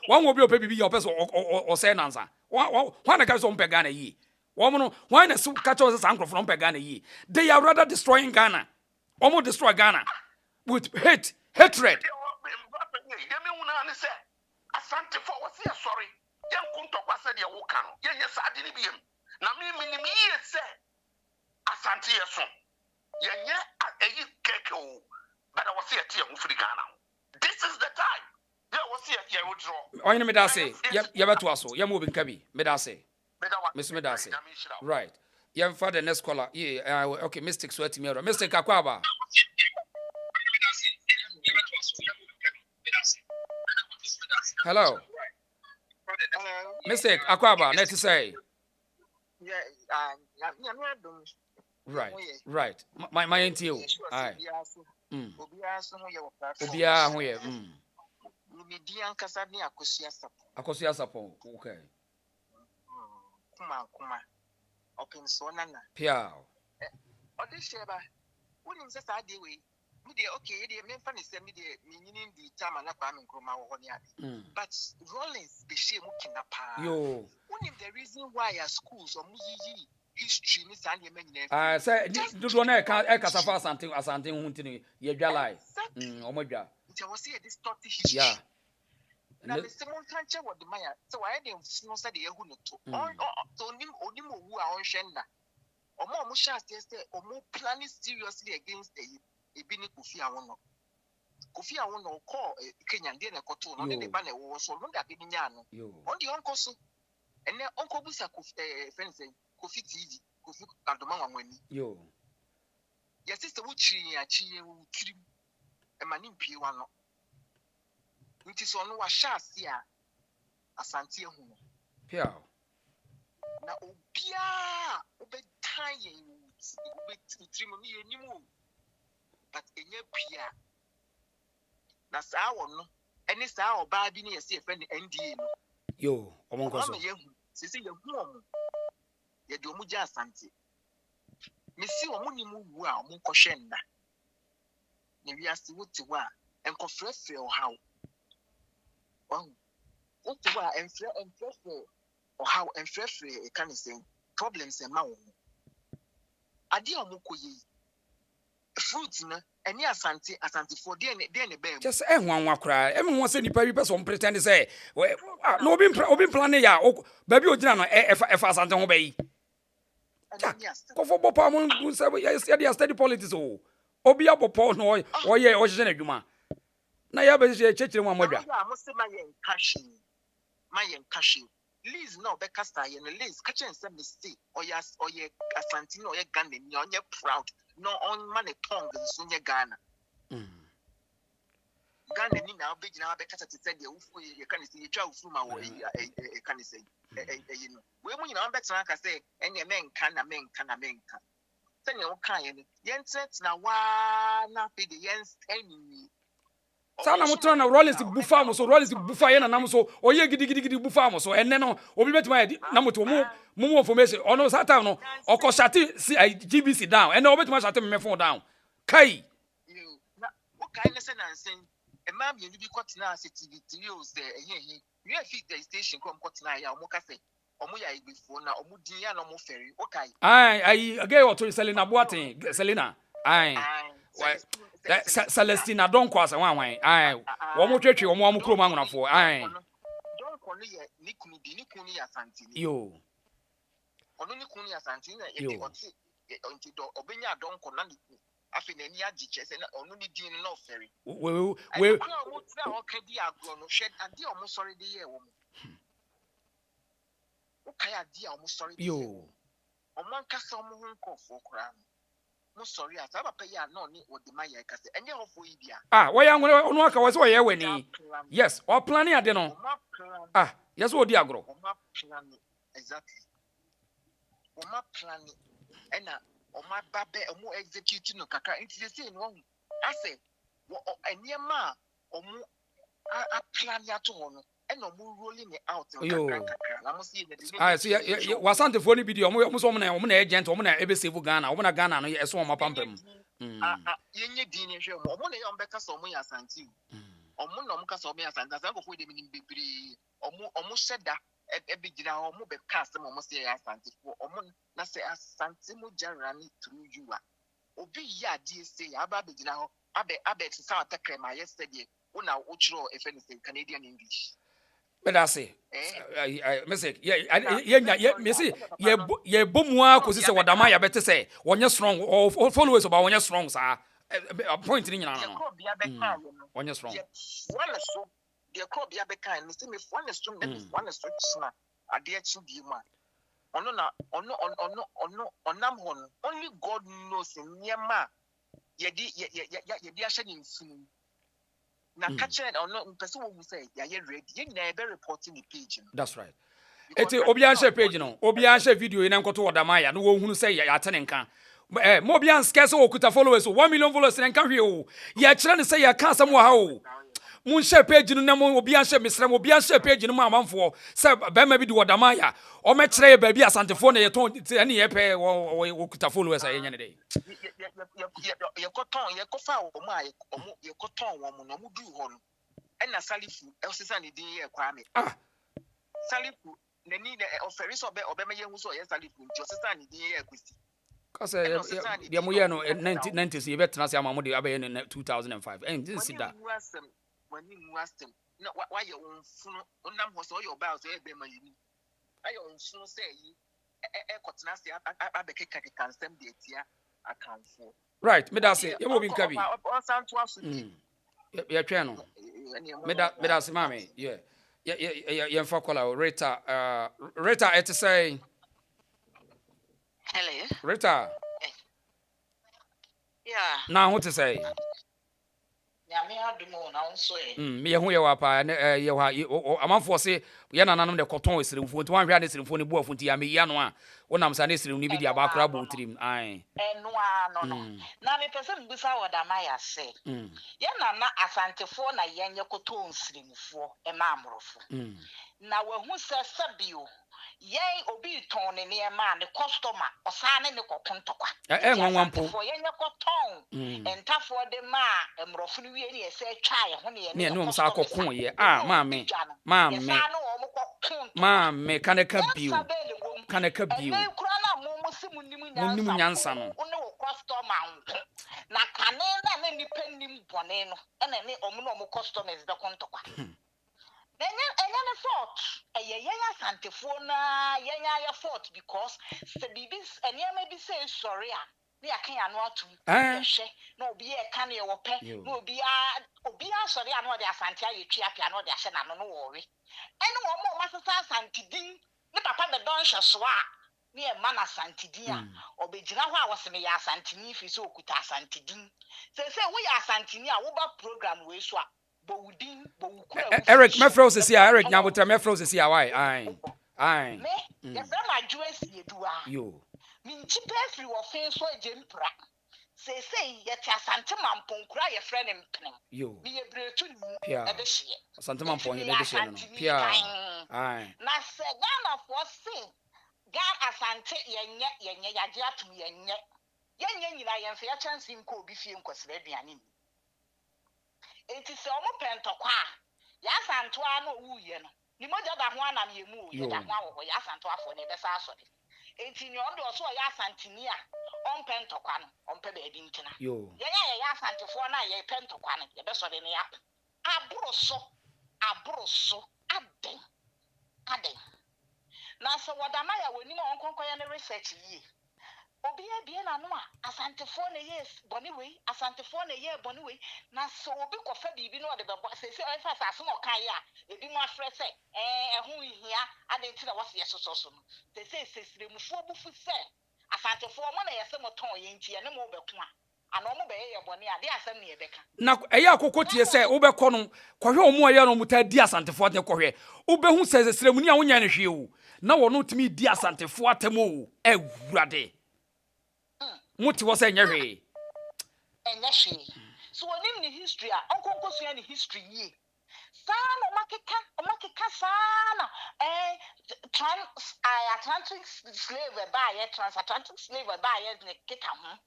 Speaker 1: One will be your person or say an answer. One comes on Pegana ye. Woman, why not catch us uncle from Pegana ye? They are rather destroying Ghana, almost destroy Ghana with hatred.
Speaker 11: Asante for what's here, sorry. Young Kunto said your Wokano. Yes, I didn't be him. Now, me, say Asante, son. Yeah, a keko. But I was here to Ghana. This is the time. Yeah, was here, yeah, would draw.
Speaker 1: Oh, you know, say, you're about to also. You're moving, Kabi, Medase. Miss Medase. Right. Your father, next caller. Yeah, okay, Mystic Sweaty Mirror. Mystic Aquaba. Hello. Mystic Aquaba, let's say. Right. My auntie. Aye. Obia hoye. Akosia sapo. Okay.
Speaker 9: Kuma. Open so nana.
Speaker 1: Piao.
Speaker 9: Odisheba. Wouldn't say that way. Okay, the main fan is meaning the time and but Rollins be shame
Speaker 1: yo.
Speaker 9: Only the reason why our schools or history is
Speaker 1: say do one cassava something hunting ye jalai. Omoja.
Speaker 9: It was here this history.
Speaker 1: Yeah.
Speaker 9: Now the Simon can't what the Maya, so I didn't know that they are only who are on Shenda. Or more Mushas yesterday, or more planning seriously against the Ibini Kofi Awon call Kenyan Dena Koto, no the banner was so long that Biniano. On the uncle so, and then Uncle Busa friends Kofi TV, Kofi Kadomama when
Speaker 1: yo.
Speaker 9: Your sister would chi a manim piano. Which is on what shas here, Asante Huno.
Speaker 1: Piao.
Speaker 9: Now, Obia, Obed Tying, trim me anymore. But in your Pia. That's our no. And it's our baby near see a friend NDA.
Speaker 1: Yo, among us.
Speaker 9: See your home. You do Muja Santi. Missy or Munimu, Munko Shenda. Maybe I see what you are, and confess or how. What you are, and fresh or how and fresh a kind of thing. Problems and mouth. Adia Mukoye. Fruits, and near Asante for dinner,
Speaker 1: just one cry. Everyone said the very person pretend to say, well, no been planning ya, baby, if Asante obey. Go for Bopamon, who said, yes, they study politics. Obia Bopo, no, or ye, or Jenna. Naya, church in one more.
Speaker 9: I must say my cashing. Liz no Becasta and Liz catching some mistake or yes or ye Asante or ye Ghana, you're proud. No on money tongue and soon ye Ghana. Ghana now big now because I said you can see a child from our can say.
Speaker 6: you know, we mun na better can say any men can na men can. Say you can you yent na wa na fe the yent any.
Speaker 1: Sana mutro na Rollins bufa mo so Rollins bufa ye na nam so oye gidi bufa mo so enne no obi betima ye na muto mo information ono that time no okoshate GBC down enne obi betima shate me phone down kai
Speaker 6: you na o kai na say na nsen e ma me ni bi kotina activity o say ehe you fit the station come kotina ya o mo ka say omo ya igbefo na omo din ya na omo feri o kai
Speaker 1: ai again oto Selena Boatin Selena ai Celestina don kwasa wan ai wo mo twetwe wo mo kuro manwonafo ai
Speaker 6: don kono ye ni kunu ya Asante ni
Speaker 1: yo
Speaker 6: ono ni kunu ya Asante na ye oti onti do obenya don kono na afi na ni agiche se na ono ni din na oferi
Speaker 1: we
Speaker 6: mo tira o kedi agro no hwed ade o mo sori de ye wo mo o kai ade o mo sori de yo o man kasa o mo ho nkofo kura mo sorry asa papa ya no ni odima ya kase enye hofo yi bia
Speaker 1: wo ya ngore onu aka wo se wo ye wani yes o plan ade no yes wo di agro
Speaker 6: o ma plan exactly o ma plan ena o ma babe o mo execute no kaka nti dey say no ase enye ma o mo a plan ya to no ena o mo rolling it out kaka na mo see
Speaker 1: so wasante fo ni video mo so mo na agent mo na ebe save Ghana mo na Ghana no eso mo pampam
Speaker 6: yenye din hwe mo na yo mbeka so mo ya Asante o mo na mo ka so mo ya Asante asan ko fo de minim bebiri o mo sheda ebe gina o mo be cast mo se ya Asante fo o mo na se Asante mo jarani through you a obi ya die say aba be gina ho abe se sa atakrema yesterday una o chiro efe ni Canadian English.
Speaker 1: But I say, message, ye bomwa ko se wadama ya bete say, wonye strong or followers about wonye strong sa. Point in yana no. Wonye strong.
Speaker 6: One so the crop ya beka and say me one strong that is one strong na ade achi di ma. Ono na onam hon only God knows nyema ye di ahye ni mfunu. Na catch it or not person who say ya ready you never reporting the page.
Speaker 1: That's right. Eti obian share page no obian share video ina nkoto odamaya no wo hunu say ya atene nka mo obian scarce okuta followers 1 million followers nka hwe o ya kire ne say ya ka asam wa ha o mun share page no na mo obian share misrem obian share page no amanfo say ba ma bi di odamaya o me kire ba bi asantefo na ye ton ene ye pe okuta followers ayenye ne dey
Speaker 6: ye koton ye kofa o mo aye ye koton wo mo no mu du ho no ena salifu elsesa ne din ye kwa me salifu nani na oferi so be obema ye hu so ye salifu nti osesa ne din ye kwesi
Speaker 1: kase ye mo ye no 90s ye betra se amamo de abaye ne 2005 and this is that
Speaker 6: when you ask them no why you unfunu onam ho so ye oba so ye be ma yini ayo unfunu say yi kotena se abekeka kansem de etia akanfo
Speaker 1: right me da say ye mo bi nka bi
Speaker 6: Asante aso
Speaker 1: ye twa no me da say mame ye mfa kola Rita it say
Speaker 9: Hello
Speaker 1: Rita
Speaker 9: yeah
Speaker 1: na ho to say
Speaker 9: ya me adumo na unso
Speaker 1: me ye ho ye wa pa ye wa amanfo se ye nananom de koton esiremfo nti wan hwa ne esiremfo ne buafo nti ya me ya no a wonam sa ne esirem ni bi dia ba akra bo tirim ai
Speaker 9: eno no na me pese mbisa wodama ya se ye na asantefo na yenye koton esiremfo e ma amrofo na wahu se sabio yen obi ton ne ne ma ne customer osane ne kokontokwa
Speaker 1: nwanwampo
Speaker 9: yenye koton entafo de ma emrofo no wie ne ese twa ye ho ne
Speaker 1: ne no sa kokon ye maame kaneka bio
Speaker 9: e kura na mo simu nimu
Speaker 1: nyansa no
Speaker 9: one wo customer nko na kane na nipa nim bone no ena ne omo no mo customers be kontokwa enya ne fault eye Asantefo na yenya ya fault because se bibis enya bi say sorry a ne akan ya no atum hwe na obi e kan ye wope na obi a sorry a no de Asante aye twa pia no de ahye na no wo we ene wo mo masesa Asante din ne papa be don hwe so a ne e ma na Asante din a obegyina ho a wose me ya Asante ni fi so okuta Asante din se wo ya Asante ni a wo ba program we so a Eric
Speaker 1: Mefros is here. Eric Nyabuta Mefros is here. Why? Aye.
Speaker 5: Me, your friend my Jewish Yedua.
Speaker 1: Yo.
Speaker 5: Mean cheapest you were fin so jempra. Say, yet Asanteman Ponkra, your friend in Penning.
Speaker 1: Yo.
Speaker 5: Be a brew to
Speaker 1: Pia.
Speaker 5: at the share.
Speaker 1: Asanteman point in the share. Pia. Aye.
Speaker 5: Na se Ghana for sin. Gan Asante yenye yajia to me yenye I am fair chance in co be few considered. It is almost pentaqua. Yes, Antoine, woo, you know. You might have one and you move, you have one or yes, Antoine for the best. 18 year old also yes, Antinia on Pentoquan, on Pebedintina.
Speaker 1: Yo.
Speaker 5: Yes, Antiphona, ye Pentoquan, the best of the app. A broso, adding. Now, so what am I when you on conquer research ye? Obia bien anoa Asantefo na yes boniwe Asantefo na ye boniwe na so obi kofa bibi no de bebo se efa sase no kan ya ebi mo afre se ehun hia adenti na wase yesoso no se siremufo bufu se Asantefo mo na yese mo ton ye nti ne mo beku a ana mo be ye boni ade asem ne ye beka
Speaker 1: na eya akokotie se wo be kɔ no kɔhwe omo aye no muta di Asantefo de kɔhwe wo be hu se siremuni a wonya ne hwe o na wo no timi di Asantefo atemo o ewurade muti was a nyere
Speaker 5: so when in history uncle so any history ye sana makeka sana Atlantic slave by transatlantic slave by ne keka ho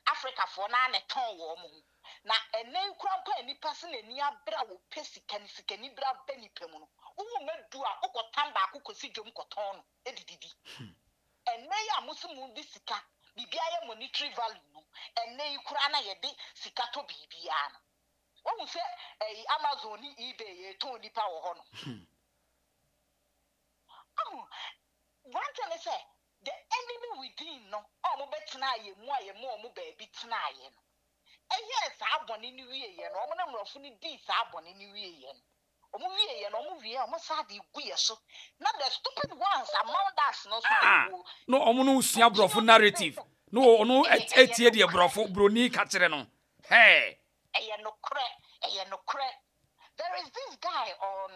Speaker 5: Africa for na ne ton wo mu na enen krampa ni person ani abra wo pesika ni sika ni bra bani pemu no wo medu a okotan ba akokosi dwom koton no edididi enen ya musumu di sika bibia ye monetary value no enen kura na ye de sika to bibia no wo se Amazon ni eBay ye to nipa wo ho no one thing say the enemy within no mo betena ye mu aye mo ba bi tena aye no yes abone ni wie ye no mo na mrofo ni di sa abone ni wie ye no omo wie ye no omo wie omo sa de gu ye so na the stupid ones among us no so
Speaker 1: no omo no sia brofo narrative no ono etie de brofo broni ka kire no hey
Speaker 5: no kre there is this guy on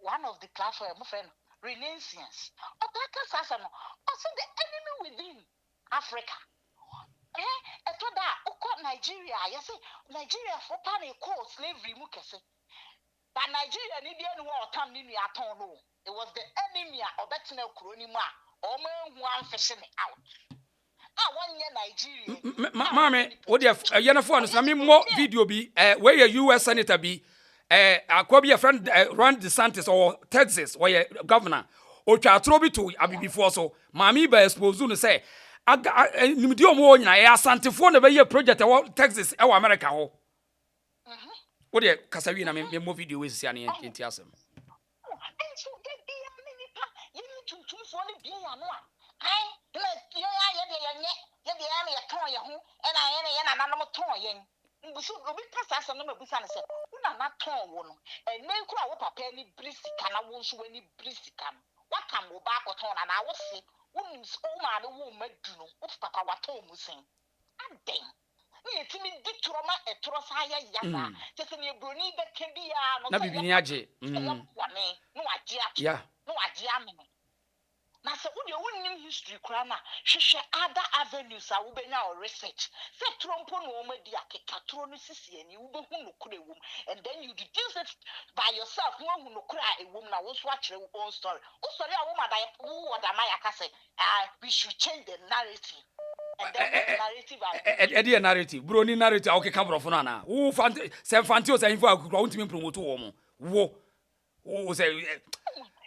Speaker 5: one of the platform my friend Renaissance Otaka no also the enemy within Africa eto da uko Nigeria you say Nigeria for pan call slavery mu kese but Nigeria ni dia no otam ni aton no it was the enemy obetena kroni mu a o ma hu amfishe me out one year Nigeria
Speaker 1: mama wo de yenafo no me mo video bi where US senator bi akwa a friend Ron DeSantis or Texas where governor o twa atro bi to abibifo so mama ba expose no say nimdi omo nyina ya Asantefo na be ye project e Texas e America ho wo de kasawi na me mo video we sia na enti asem
Speaker 5: so get be many pa you need to for the be ya no ye de ya na ton ye ho e na na no ton ye mbusu obi pasa asem no mabusa ne se una na ton wo no enen kura wo papa ni brisika na wo nso wani brisika no wakam wo ba akoton na wo se wo ma no wo madu no wo papa waton mu sen aden ni etimi di troma etro sa ya yaza tese ni broni be kebi ya no
Speaker 1: na bibini age
Speaker 5: no waje
Speaker 1: yeah
Speaker 5: no waje amene na se wo nim history kura na hwehwe other avenues a wo benya or research se trompo no ma di akeka tro no sisi ani wo behu no kura ewum and then you deduce it by yourself no hu no kura ewum na wo so akere wo own story wo story a wo ma da wo oda ma ya ka say we should change the narrative and then the narrative
Speaker 1: narrative broni narrative okay ka brofo no na wo fanti o say info akukura wo ntimi promote wo wo say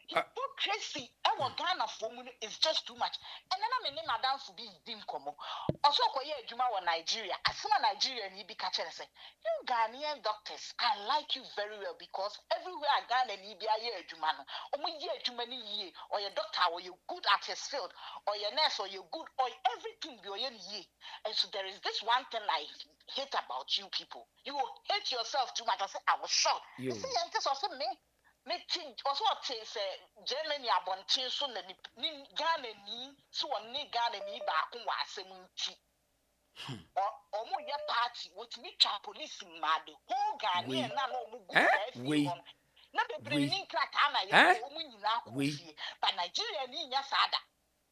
Speaker 5: hypocrisy Ghana for me is just too much. And then I'm in Madame to be dim como. Also, Juma or Nigeria. As soon as Nigeria and be catching say, you Ghanaian doctors, I like you very well because everywhere I Ghana and be a Juma. Or me year too many year, or your doctor, or you're good at his field, or your nurse, or you're good, or everything be your year. And so there is this one thing I hate about you people. You will hate yourself too much. I say, I was shocked. You see, and this also me. Also say Germany abontin so na ni Ghana ni so oni Ghana ni ba ko wa asem nti omo ye party what me twa police mad whole Ghana na no mu go Na bebre ni nkrata ma ye omu nyina akofie. But Nigeria ni nya sada.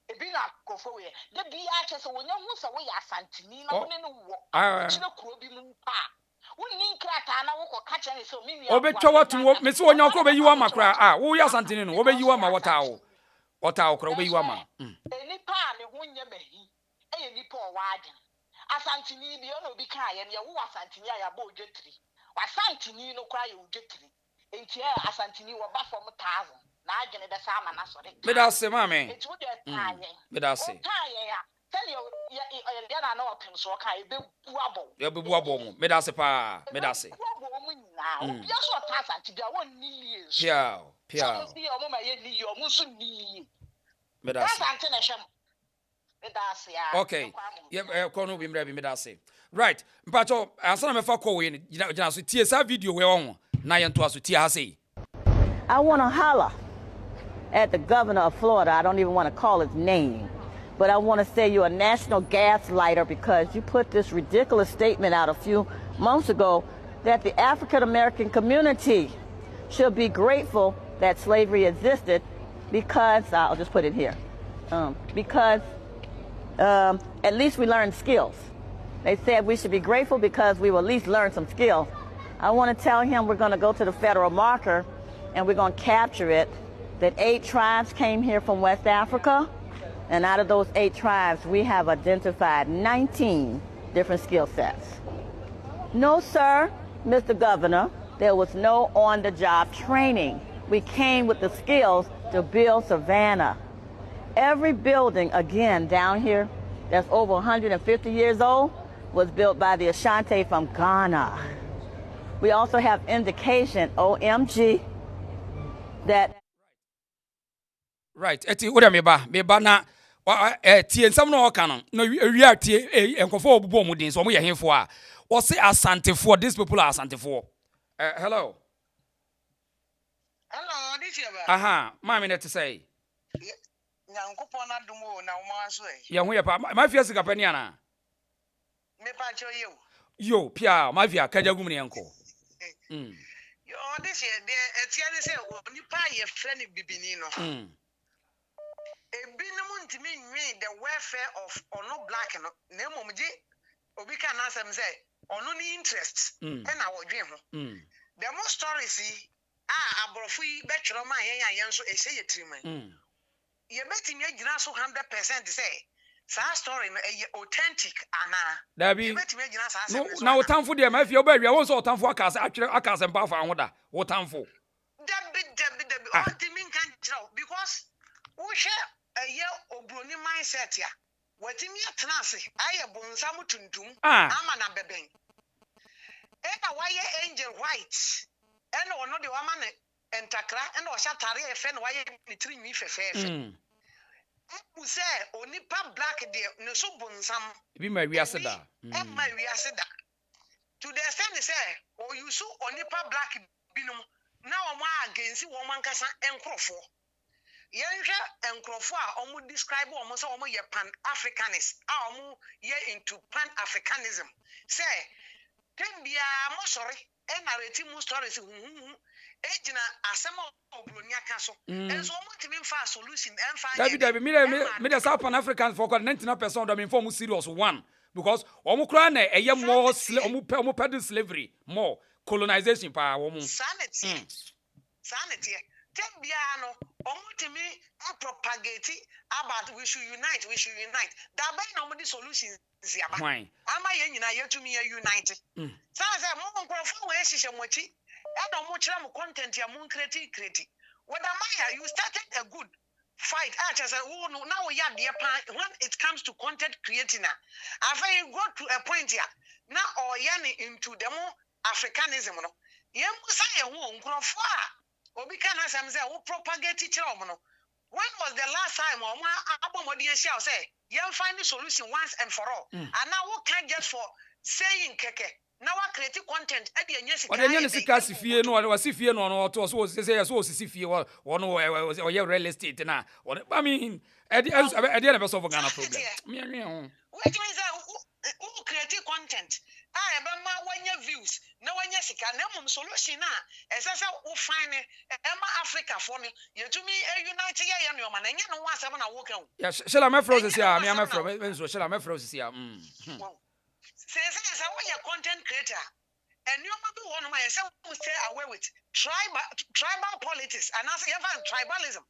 Speaker 5: Ebi na akofo we. De bia kyese wonya hu se wo ya Asanteni na wo ne no wo. Chire kuro bi mu pa. Wonni nkrata na wo ko ka kyere se o mi nua.
Speaker 1: Obetwa watu me se wonya ko obeyiwa makra wo ya Asanteni no obeyiwa ma watawo. Watawo kra obeyiwa ma.
Speaker 5: Enipa a ne ho nya mahi. Eye nipa o waadwen. Asanteni bi ono bi ka ye ne wo Asanteni a ya ba odwetiri. Asanteni no kwa ye odwetiri. Enti Asanteni wo ba from 1000. Na adwene be sa ama na sore.
Speaker 1: Me da se ma me.
Speaker 5: Enti wo de taaye.
Speaker 1: Me da se.
Speaker 5: Taaye ya. Tell you ya na na opim so ka e be bu abo.
Speaker 1: Ya be bu abo mo. Me da se pa. Me da se.
Speaker 5: Bu abo mo nyina. Obi aso ta Asante bia won ni yesu.
Speaker 1: Pia.
Speaker 5: So si o mo ma ye ni yo mo so ni.
Speaker 1: Me da se.
Speaker 5: Asante na hwem. Me da se ya.
Speaker 1: Okay. Yeah, kono bi mra bi me da se. Right. Mpacho, ansana me fa ko we ni gina so tie sa video we won. Na ye nto aso tie ha sei.
Speaker 12: I want to holler at the governor of Florida. I don't even want to call his name. But I want to say you're a national gaslighter because you put this ridiculous statement out a few months ago that the African-American community should be grateful that slavery existed because, I'll just put it here, because at least we learned skills. They said we should be grateful because we will at least learn some skills. I want to tell him we're going to go to the federal marker and we're going to capture it, that 8 tribes came here from West Africa. And out of those 8 tribes, we have identified 19 different skill sets. No, sir, Mr. Governor, there was no on-the-job training. We came with the skills to build Savannah. Every building, again, down here, that's over 150 years old, was built by the Asante from Ghana. We also have indication, OMG, that...
Speaker 1: Right, eti wo me ba na tie nsam no oka no wi tie enkofo obubo mu din so mo ye henfo a wo se Asantefo, these people are Asantefo. Hello.
Speaker 9: Hello, this year.
Speaker 1: Aha, ma me net say.
Speaker 9: Nyankopon adumo na wo aso e.
Speaker 1: Ye ho ye pa, ma fia sika pani ana.
Speaker 9: Me pa cho yo.
Speaker 1: Yo, pia, ma fia kajagum ne enko.
Speaker 9: Yo, this year the say onipa ye friend bibini no. Ebinum ntimi nwi the welfare of ono black no na emomje obi ka na asem say ono ni interest na wodwe ho the more stories abrofu betwero ma yen so ehye yetriman ye betimi agina so 100% say sa story no authentic ana
Speaker 1: dabi na wotamfo de ma fie oba wi won so wotamfo akase mpa fa ho da wotamfo
Speaker 9: dabi ultimate kan tro because wo share obroni mindset ya watimi atena ase aye bonsam tuntum ama na beben na waye angel white ena ono de wama ne entakra ena o shatare efe na waye ni trinwi fefefe se onipa black de ne so bonsam
Speaker 1: bi ma wi ase da
Speaker 9: ma wi ase da to the extent say o you so onipa black binum na o ma agency wo mankasa enkrofo yenhwe enkrofo a omo describe omo say omo ye pan africanist a omo ye into pan africanism say tembia mo sorry e narrate mu stories ejina asema obroni aka so enso omo timi mfa solution emfa
Speaker 1: dabi me the south pan africans for 99% of me form serious one because omo kra na eye more omo pedal slavery more colonization pa omo
Speaker 9: sanity tembia no omutimi propagate about we should unite that by no the solutions yaba ama ye nyina yetumi ye unite say mo nkrofo we hihye mochi e no mo kire mo content ya mo create whether maya you started a good fight actually say now we are the when it comes to content creating after you go to a point here now or yani into the more africanism no ye musa ye ho nkrofo obi can asem say wo propagate kire omo no when was the last time omo abomodi ehia say you find the solution once and for all and now we can't just for saying keke now we create content e de anya sika
Speaker 1: o de nya sika sifie no o sifie no to so say so sifie wo no o ye real estate na I mean e de na be solve Ghana problem me anwe ho
Speaker 9: which means that who create content
Speaker 5: I Bama when your views, no one yes, can no solution. As I said, we'll find Emma Africa for me. You to me a united young woman, and you know what's I'm walking.
Speaker 1: Yes, shall I frozen here? I am from shall I frozen here?
Speaker 5: Says I want your content creator. And you might be one of myself who stay away with tribal politics and as even tribalism.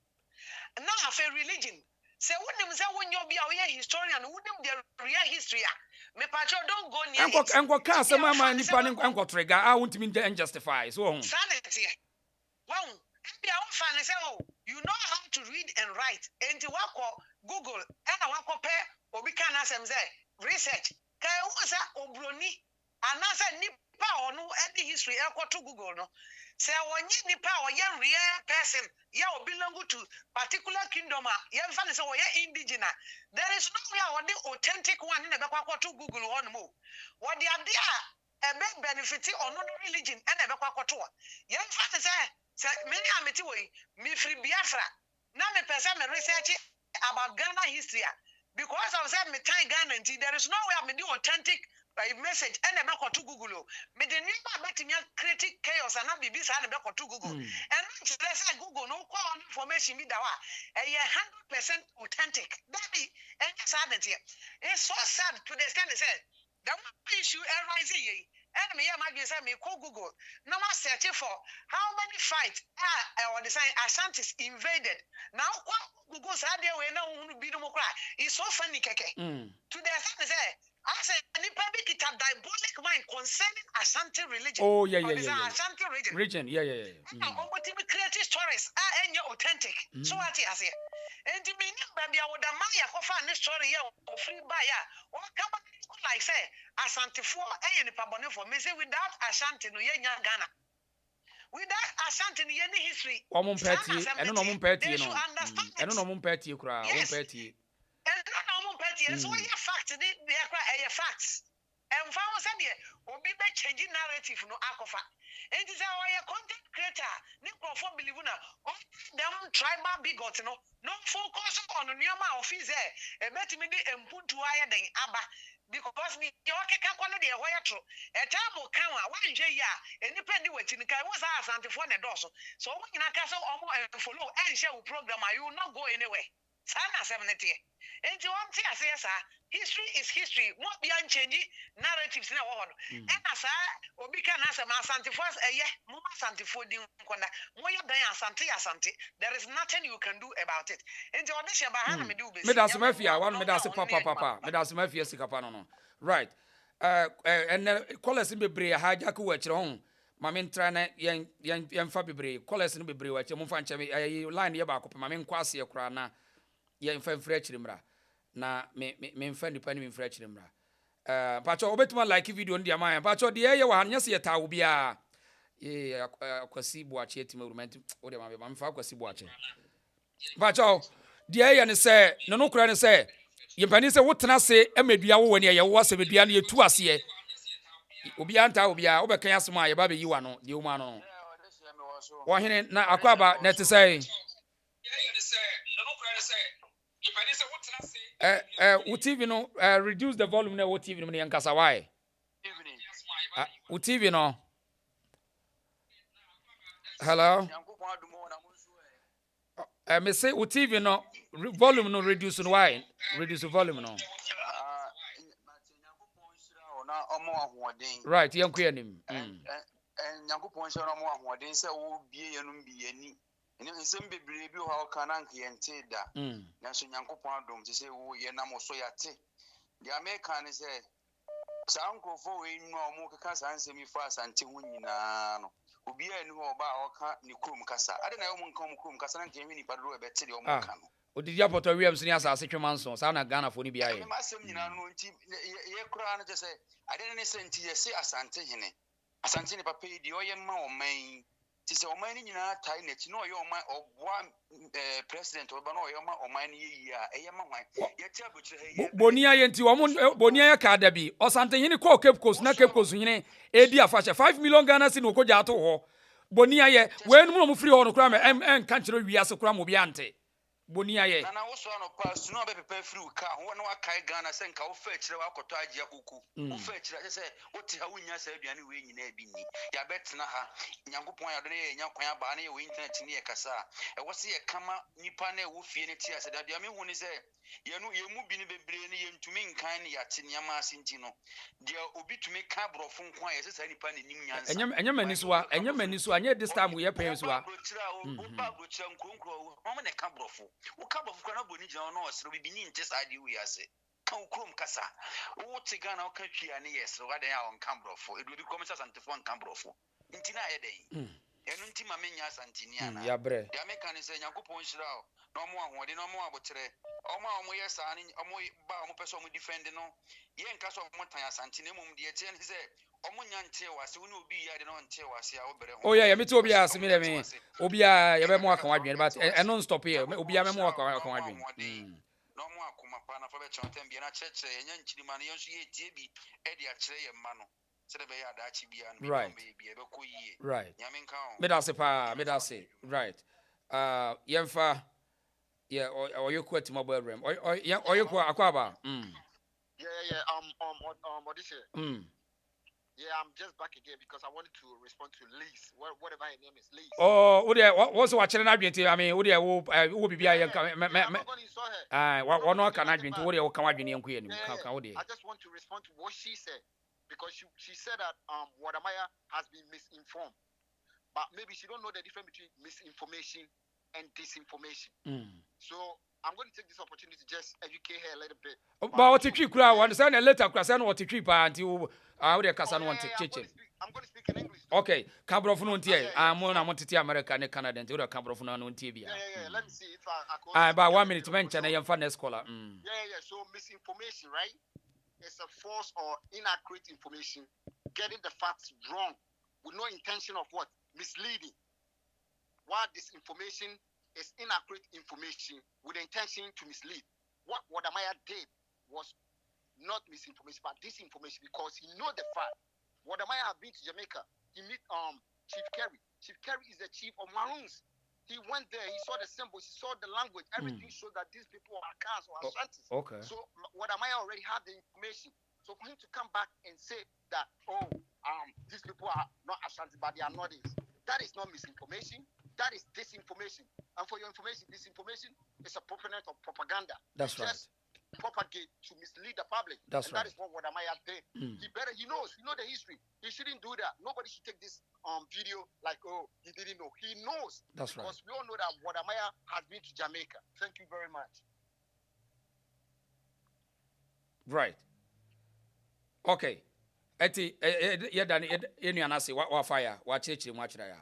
Speaker 5: And now I feel religion. Say when you'll be a historian, wouldn't be real history. Me patro don't go near it.
Speaker 1: Uncle Cass, my man, Uncle Trigger, I won't mean to justify. So,
Speaker 5: sanity. Well, be our fan say, oh, you know how to read and write. And to work Google and I work pair or we can ask them research. Can I was a obroni and as a nipa or no any history to Google no. Say when you nipa or young real person, you belong to particular kingdom, young fan is indigenous. There is no way on the authentic one in the back to Google one more. What the idea a big benefit or no religion and a back to young fan say many amity me free Biafra. Now me person research about Ghana history because I was at me time Ghana there is no way I do authentic message and a back to Google. Me the new about me create chaos and not be busy and back to Google. And let's say Google no call information me that a 100% authentic. That be any sadness here. It's so sad to the extent they said the issue arising. And me say me call Google. Now I search for how many fights or the sign Asante invaded. Now Google said there we know be no more cry. It's so funny keke. To the extent they say I said, any public it a diabolic mind concerning Asante religion.
Speaker 1: Oh, yeah.
Speaker 5: Asante
Speaker 1: region, yeah.
Speaker 5: But to create stories are authentic. So what I say, and to me, baby, I would admire for fun this story or free buyer. What come like say, Asante for any pabone for me say without Asante no yenya Ghana. Without Asante no any history.
Speaker 1: Omon petty, and no mon petty, no. And no mon petty, cry, petty.
Speaker 5: And no petty, and so your facts, they are facts. And found said here, will be changing narrative no alcofa. And it is our content creator, Nico for Belivuna, them tribal bigots, no focus on the Yama office there, and met me and put to higher than Abba. Because me, your quality a wire true. A time will come, 1 year, and depending what in the car was Asante for the dorsal. So when you castle almost follow and show program, you will not go anywhere. Sana 70. And you want to say, sir, history is history. What beyond changing narratives in a world. And as I will be can answer my Asante first a year, Mama Asante for the Conda, Moya Asante. There is nothing you can do about it. And you want to share behind me do business.
Speaker 1: Medas Mafia, one Medas Papa, Medas Mafia Sikapano. Right. And call us in Bibri, hijack watch home. Mamin trana yan Fabibre, call us in Bibri, watch your Mufancha, a line yabako, Mamin Quasi Crana. Yan fan French rimra na me fan depend me French rimra pacho obetuma like video ndia man pacho de ye wa nya se yeta wo bia akwasi boache etima romantic o de ma fa akwasi boache pacho de ye ne se no kura ne se yempani se wotena se emedua wo wani ye wo se medua ne yetu ase obi anta obi a obekan asoma ye ba be yiwa no de uma no wo hene na akwaba net say TV no reduce the volume na what TV no yankasa why TV no hello me say TV no volume no reduce no why reduce the volume no right yanku yanim
Speaker 13: Nyankopon se no mo ahoden se wo bie yenum bie ni ene nsem bebre bi ho ka na nke yente da na so Nyankopon adom se se wo ye na mo so yate the American se sankofo we nwa mo kaka sansemi fa Asante ho nyina no obi ani ho ba o ka ni kurum kasa ade na yo mo nka mo kurum kasa na nke hwe ni padro e bete de o mo ka no
Speaker 1: odidi apoto wiam so ni asase twemanso sa na Ghana fo ni bia ye
Speaker 13: masem nyina no nti ye kura no je se ade ne se nti ye se Asante hene Asante ni papa di oye ma oman ti se oman ni nyina tai na ti no oye oman obwa president oba no oye oman ni yi a eye ma hwan ye ti abochire he
Speaker 1: bonia ye nti wo bonia ye ka da bi Asante hene ko Cape Coast na Cape Coast hene edi afache 5 million Ghana si no ko jato ho bonia ye we no mo free ho no kura me en kan kire wi ase kura mo bi ante Boniaye.
Speaker 13: Nana also no pass no be prepare free car ho no akai Ghana say nka wo fa kire wa koto agye akuku wo fa kire say wote ha wonya sa aduane we nyina bi ni ya betena ha nyankopon ya do ne nya kwan aba na ye we internet ni ye kasa e wo se ye kama nipa na wo fie ne ti ase da dia me hu ni say ye no ye mu bi ni bebre ni ye ntumi nkan ni ya te nyama ase nti no dia obi tumi ka brofo nkwan ye se nipa ne nim nyansa
Speaker 1: Enya maniso anya this time we pay so
Speaker 13: ba bro chira nkronkro wo ne ka brofo wo ka brofo kwa na boni jina no osro bi ni nte sa di wi ase kan krom kasa wo te Ghana wo ka twia ne yes wa den ya on kan brofo edu bi komisa Asantefo on kan brofo nti na ye den enu nti ma menya Asantini ana
Speaker 1: ya bre
Speaker 13: ya meka ne se Nyankopon hyira o na omo ahode na omo abotere omo ye sa ni omo ba omo pese omo defend no ye nka so omo tan Asantini mum de tie ne se omo nya nte wase wo ne obi ya de no nte wase a wo bere ho
Speaker 1: oh yeah me to obi ase me me obi a ye be mo aka wadwen but non stop here obi a me mo aka wadwen
Speaker 13: na omo akoma pa na fa be chonten bi na cheche ye nya nchirima ne yo so ye tie bi e de a kire ye ma no se de be ya da chi bia no bi e be ko yie nyame nka ho
Speaker 1: me da se pa me da se right yemfa yeah oyoku atimabo rem oyoku akwaba
Speaker 6: What is it? Yeah, I'm just back again because I wanted to respond to Liz, whatever her name is, Liz.
Speaker 1: Oh, what's watching na dwente? I mean, wo bibia ye ka
Speaker 6: I'm not going to saw her.
Speaker 1: Wo no ka na dwente, wo ka wadwene enko ye nim.
Speaker 6: I just want to respond to what she said because she said that Wadamaya has been misinformed. But maybe she don't know the difference between misinformation and disinformation. So I'm going to take this opportunity to just educate her a little bit.
Speaker 1: But what you kura, I understand a letter question what you keep until I would have want to teach it.
Speaker 6: I'm going to speak in English.
Speaker 1: Okay, Cabrophone here. I'm on America and Canada and the Cabrophone on TV.
Speaker 6: Yeah. Let me see if I
Speaker 1: about 1 minute to mention a young fun scholar.
Speaker 6: Yeah. So misinformation, right? It's a false or inaccurate information, getting the facts wrong with no intention of what? Misleading. While disinformation is inaccurate information with the intention to mislead. What Wadamaya did was not misinformation, but disinformation because he know the fact. Wadamaya have been to Jamaica. He meet Chief Kerry. Chief Kerry is the chief of Maroons. He went there. He saw the symbols. He saw the language. Everything showed that these people are Kans or Asantes.
Speaker 1: Okay.
Speaker 6: So Wadamaya already had the information. So for him to come back and say that, these people are not Asante, but they are not this. That is not misinformation. That is disinformation. And for your information, disinformation is a proponent of propaganda.
Speaker 1: That's right.
Speaker 6: Just propagate to mislead the public.
Speaker 1: That's right.
Speaker 6: That is what Wadamaya did. He knows the history. He shouldn't do that. Nobody should take this video like, he didn't know. He knows.
Speaker 1: That's right.
Speaker 6: Because we all know that Wadamaya has been to Jamaica. Thank you very much.
Speaker 1: Right. Okay. Eti yedani enu anase wa fire wa cheche mu akira ya.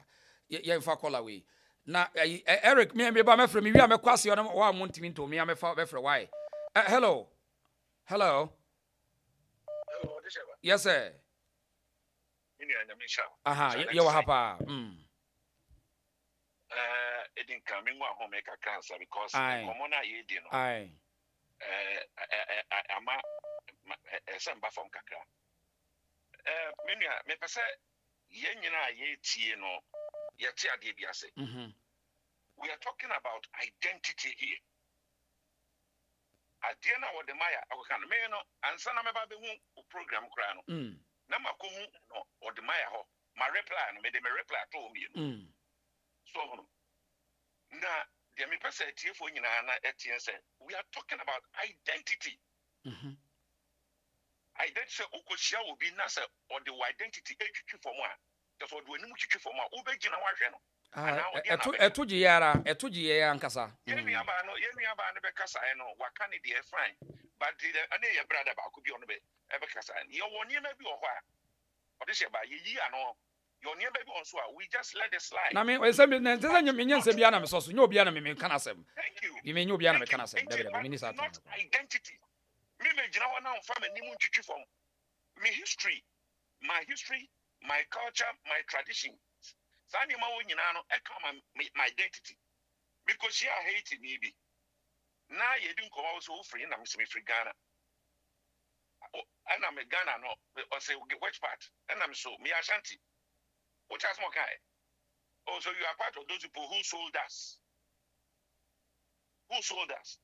Speaker 1: Ye fa call away. Na Eric me ba me frɛ me wi a me kwase no wa montimi nto me a me fa be frɛ why. Hello.
Speaker 7: Hello,
Speaker 1: Yes sir. Aha, you were happy.
Speaker 7: It didn't come in one home make a cancer because Comona ye dino.
Speaker 1: Aye.
Speaker 7: I'm a samba from Kaka. Me pese yenina ye tieno yatia debiase. We are talking about identity here. Adiana or the Maya, I can meno and sana me baby program crano. Nama kumu no or the Maya ho. My reply and made me reply to me. So now the me pese for you said we are talking about identity. Identity Okoshia will be Nasa or the identity for one. That's what we need for one. Ubejina Washano.
Speaker 1: Etuji ya nkasa.
Speaker 7: Yemi aba ne be kasa no wakane de fine. But the ane your brother ba ko bi ono be e be kasa. Your one year maybe or why. Or this ba ye ano. Your near baby on so we just let it slide.
Speaker 1: Na me say me nze nyense bia na me so nyo bia na me kan asem.
Speaker 7: Thank you.
Speaker 1: Me nyo bia na me kan asem. David me ni sa
Speaker 7: not identity. Me jina wa na on fa me nimu ntwitwi fom. Me history, my culture, my tradition. Sani ma wo nyina no e come my identity. Because she are hating me be. Na ye din ko wo so free na me free Ghana. And I'm a Ghana no or say which part? And I'm so me Asante. Which has more guy? Oh, so you are part of those people who sold us. Who sold us?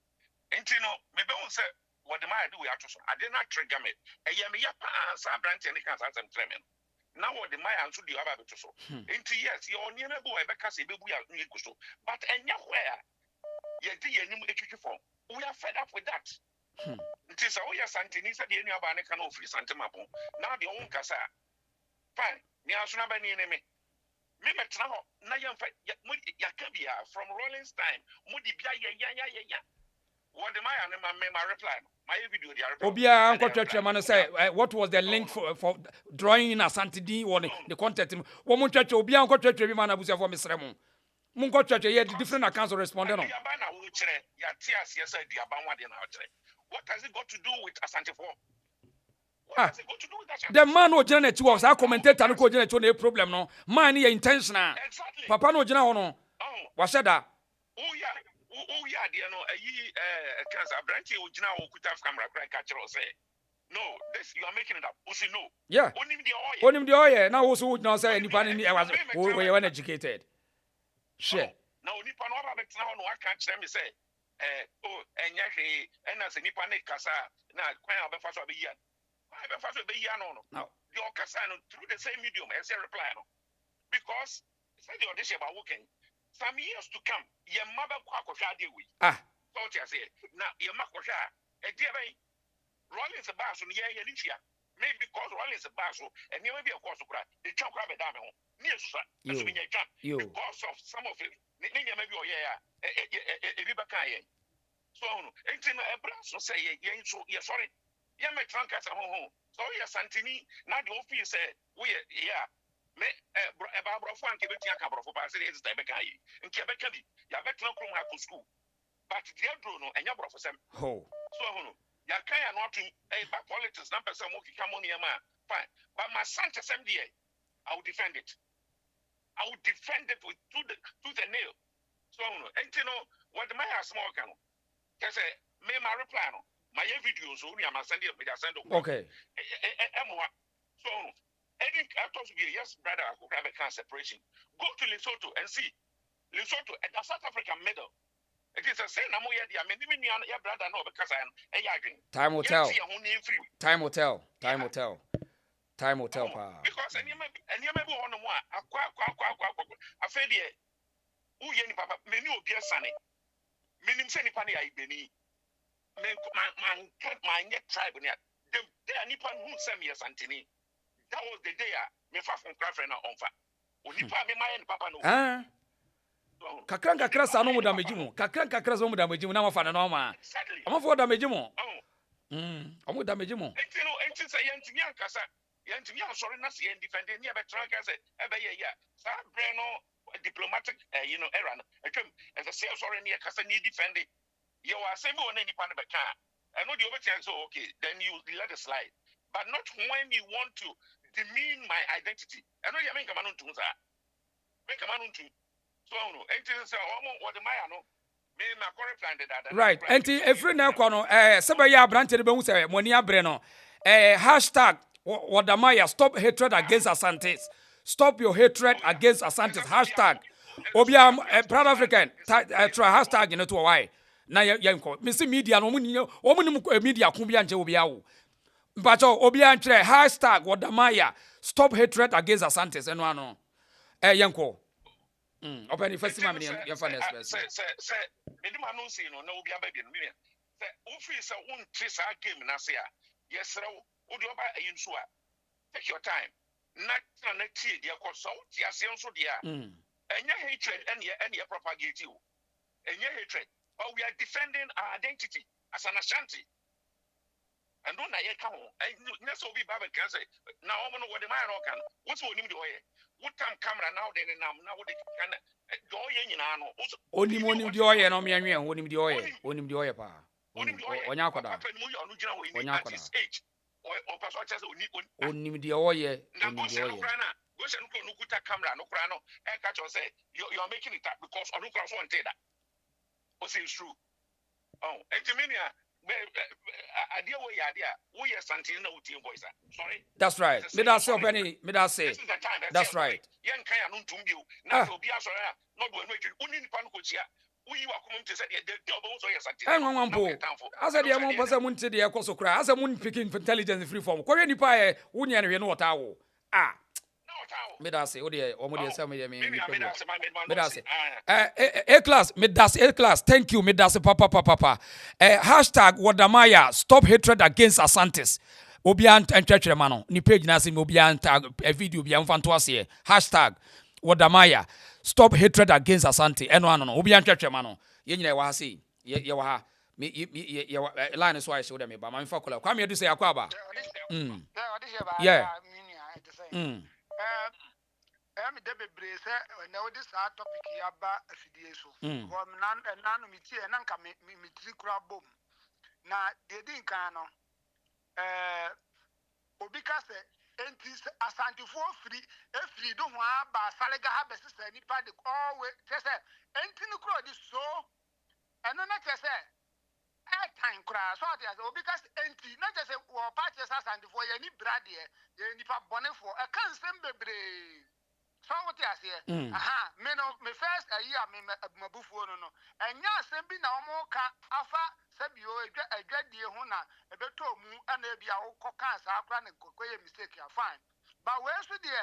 Speaker 7: And you know, maybe we say what the man do we have to. I did not trigger me. A yamia some branch and can't answer them. Now what the man answer the other to so. Into yes, your near boy because he be we are new so. But and where you did any form. We are fed up with that. It is all your Santini said the any of an can offer Asanteman. Now the own casa. Fine. Niasuna by enemy. Meme now Yakabia from Rollins time. Mudi ya. What the my reply? My video the
Speaker 1: Obia Uncle Church man say what was the link for drawing in Asante D or the content? Woman Church Obia Uncle Church man abusia for Miss Remo. Mungo Church here the different accounts responded on.
Speaker 7: What has it got to do with Asante for?
Speaker 1: The man who generate was our commentator no generate no problem no. Man here intentional.
Speaker 7: Exactly.
Speaker 1: Papa no generate no. What said that?
Speaker 7: Oh yeah, you know, cancer branch you now could have camera catcher or say. No, this you are making it up. Usi no.
Speaker 1: Yeah. Only the oil. Now also would not say anybody was we were educated. Sure.
Speaker 7: Now Nippon now no I can't let me say. And yaki and as a Nippon Casa now quite a fast of a year. I have a fast of a year no. Your Casano through the same medium as a reply. Because say the audition about working. Some years to come, your mother quackosha deal with. Thought you say, now your makosha, a dear Rollins a basso, yeah, maybe because Rollins a basso, and you may be a course of crack, the chunk of a dame, near you, because of some of it, maybe a Vibakaye. So, ain't a brass say, yeah, sorry, yeah, my trunk at home. So, yes, Santini, now the office said, we, yeah. Me Barbara Frank be tia ka brofo pa se is the bekai nke beka bi ya betna krom ha school but the adro no enya brofo sem so hono ya kan ya no to ba politics na person mo kika mo niam fine but my Asante sem there I will defend it with tooth and nail so hono enti no what the my small kan no say me my reply no my videos so we am send it me send
Speaker 1: okay
Speaker 7: so I think I thought to be yes, brother, I could have a separation. Go to Lesotho and see. Lesotho at the South African middle. It is a same I'm here, I mean, your brother, no, because I am a yagging.
Speaker 1: Time will tell. Time will tell.
Speaker 7: Because and you may be on one. I feel here. Who any papa, many of your sonny. Meaning, Senny Panny, I believe. My net tribe, and yet, there are Nippon who send me a Santini. That was the day me fa from Crafton on fa. Onipa me my papa no.
Speaker 1: Kakra sa no mu damage mu. Kakra so mu damage mu na mafa na no ma. Amafo damage mu. Amu damage mu.
Speaker 7: Enti say yentimi ankasa. Yentimi ansori na se defend ni e be try ka say e be ye ya. Sa bre no diplomatic era no. Etwem as a say sorry ni e kasa ni defend. You are saying we on nipa no be ka. I know the over so okay, then you let it slide. But not when you want to demean my identity. I know you make a man to that. Make a man to. So, no, what the Maya no.
Speaker 1: Right. And every now, Sabaya Branche Bonsa, Monia Breno, hashtag Wadamaya, stop hatred against Asantes. Stop your hatred against Asantes. Hashtag Obia, Proud African, try hashtag in it to why. Now, Yanko, Missy Media, no media, Kumbian Jobiao. But Obiantre, hashtag Wadamaya, stop hatred against Asantes and one. Yanko. Open the first time your finance.
Speaker 7: Say, Medimano see no baby. Say, Office won't trace our game in Asia. Yes, sir. Would you buy a insua? Take your time. Not next year, dear consult, yes, so dear. And your hatred and your propagate you. And your hatred. But we are defending our identity as an Asante. And don't I come on? And that's what we Baba can say. Now, I don't know what the man can. What's what him do? What time camera now? Then now they can go in.
Speaker 1: Only the oil, no me and only the oil, only the oil, pa. Only the oil. Only the oil.
Speaker 7: Go and look at camera, no crano. And catch or say you're making it up because I look at one day that. What's it true? Oh, Entimania. Sorry.
Speaker 1: That's right. That's right.
Speaker 7: uyi wa kuma mte said the obo so Asante.
Speaker 1: En wan po. Asa de mo pasa mun te de ekoso kra. Asa mun picking intelligence free form. Ko nipa e wunya ne hwe no wota wo. Ah. Medase o de o mo de say me medase. A class medase A class. Thank you medase papa. Hashtag Wadamaya stop hatred against Asantes. Obian entwetwere ma no ni page na say me obian tag a video bia mfa to ase hashtag Wadamaya stop hatred against Asante eno ano no obian twetwere ma no ye nyina wa ha sei ye wa ha me ye line so I show them ba ma mfa kola kwa me do say akwa ba yeah
Speaker 14: I'm a debate say now this topic yaba afidie so ko nan mi tie na nka mi trikura bom na de din kan no obi ka se enti Asante fo free do ho aba salega ha besesa nipa de always say enti no kro di so eno na say time kra so ati obi ka se enti na say wo party Asante fo ye ni brade ye nipa bonefo e kan sem bebre so what you say me no me first year me mabufuo no enya asem bi na omo ka afa sabio adwadie ho na ebeto mu ana bia wo koka sa akra ne kokoye mistake ya fine but we so de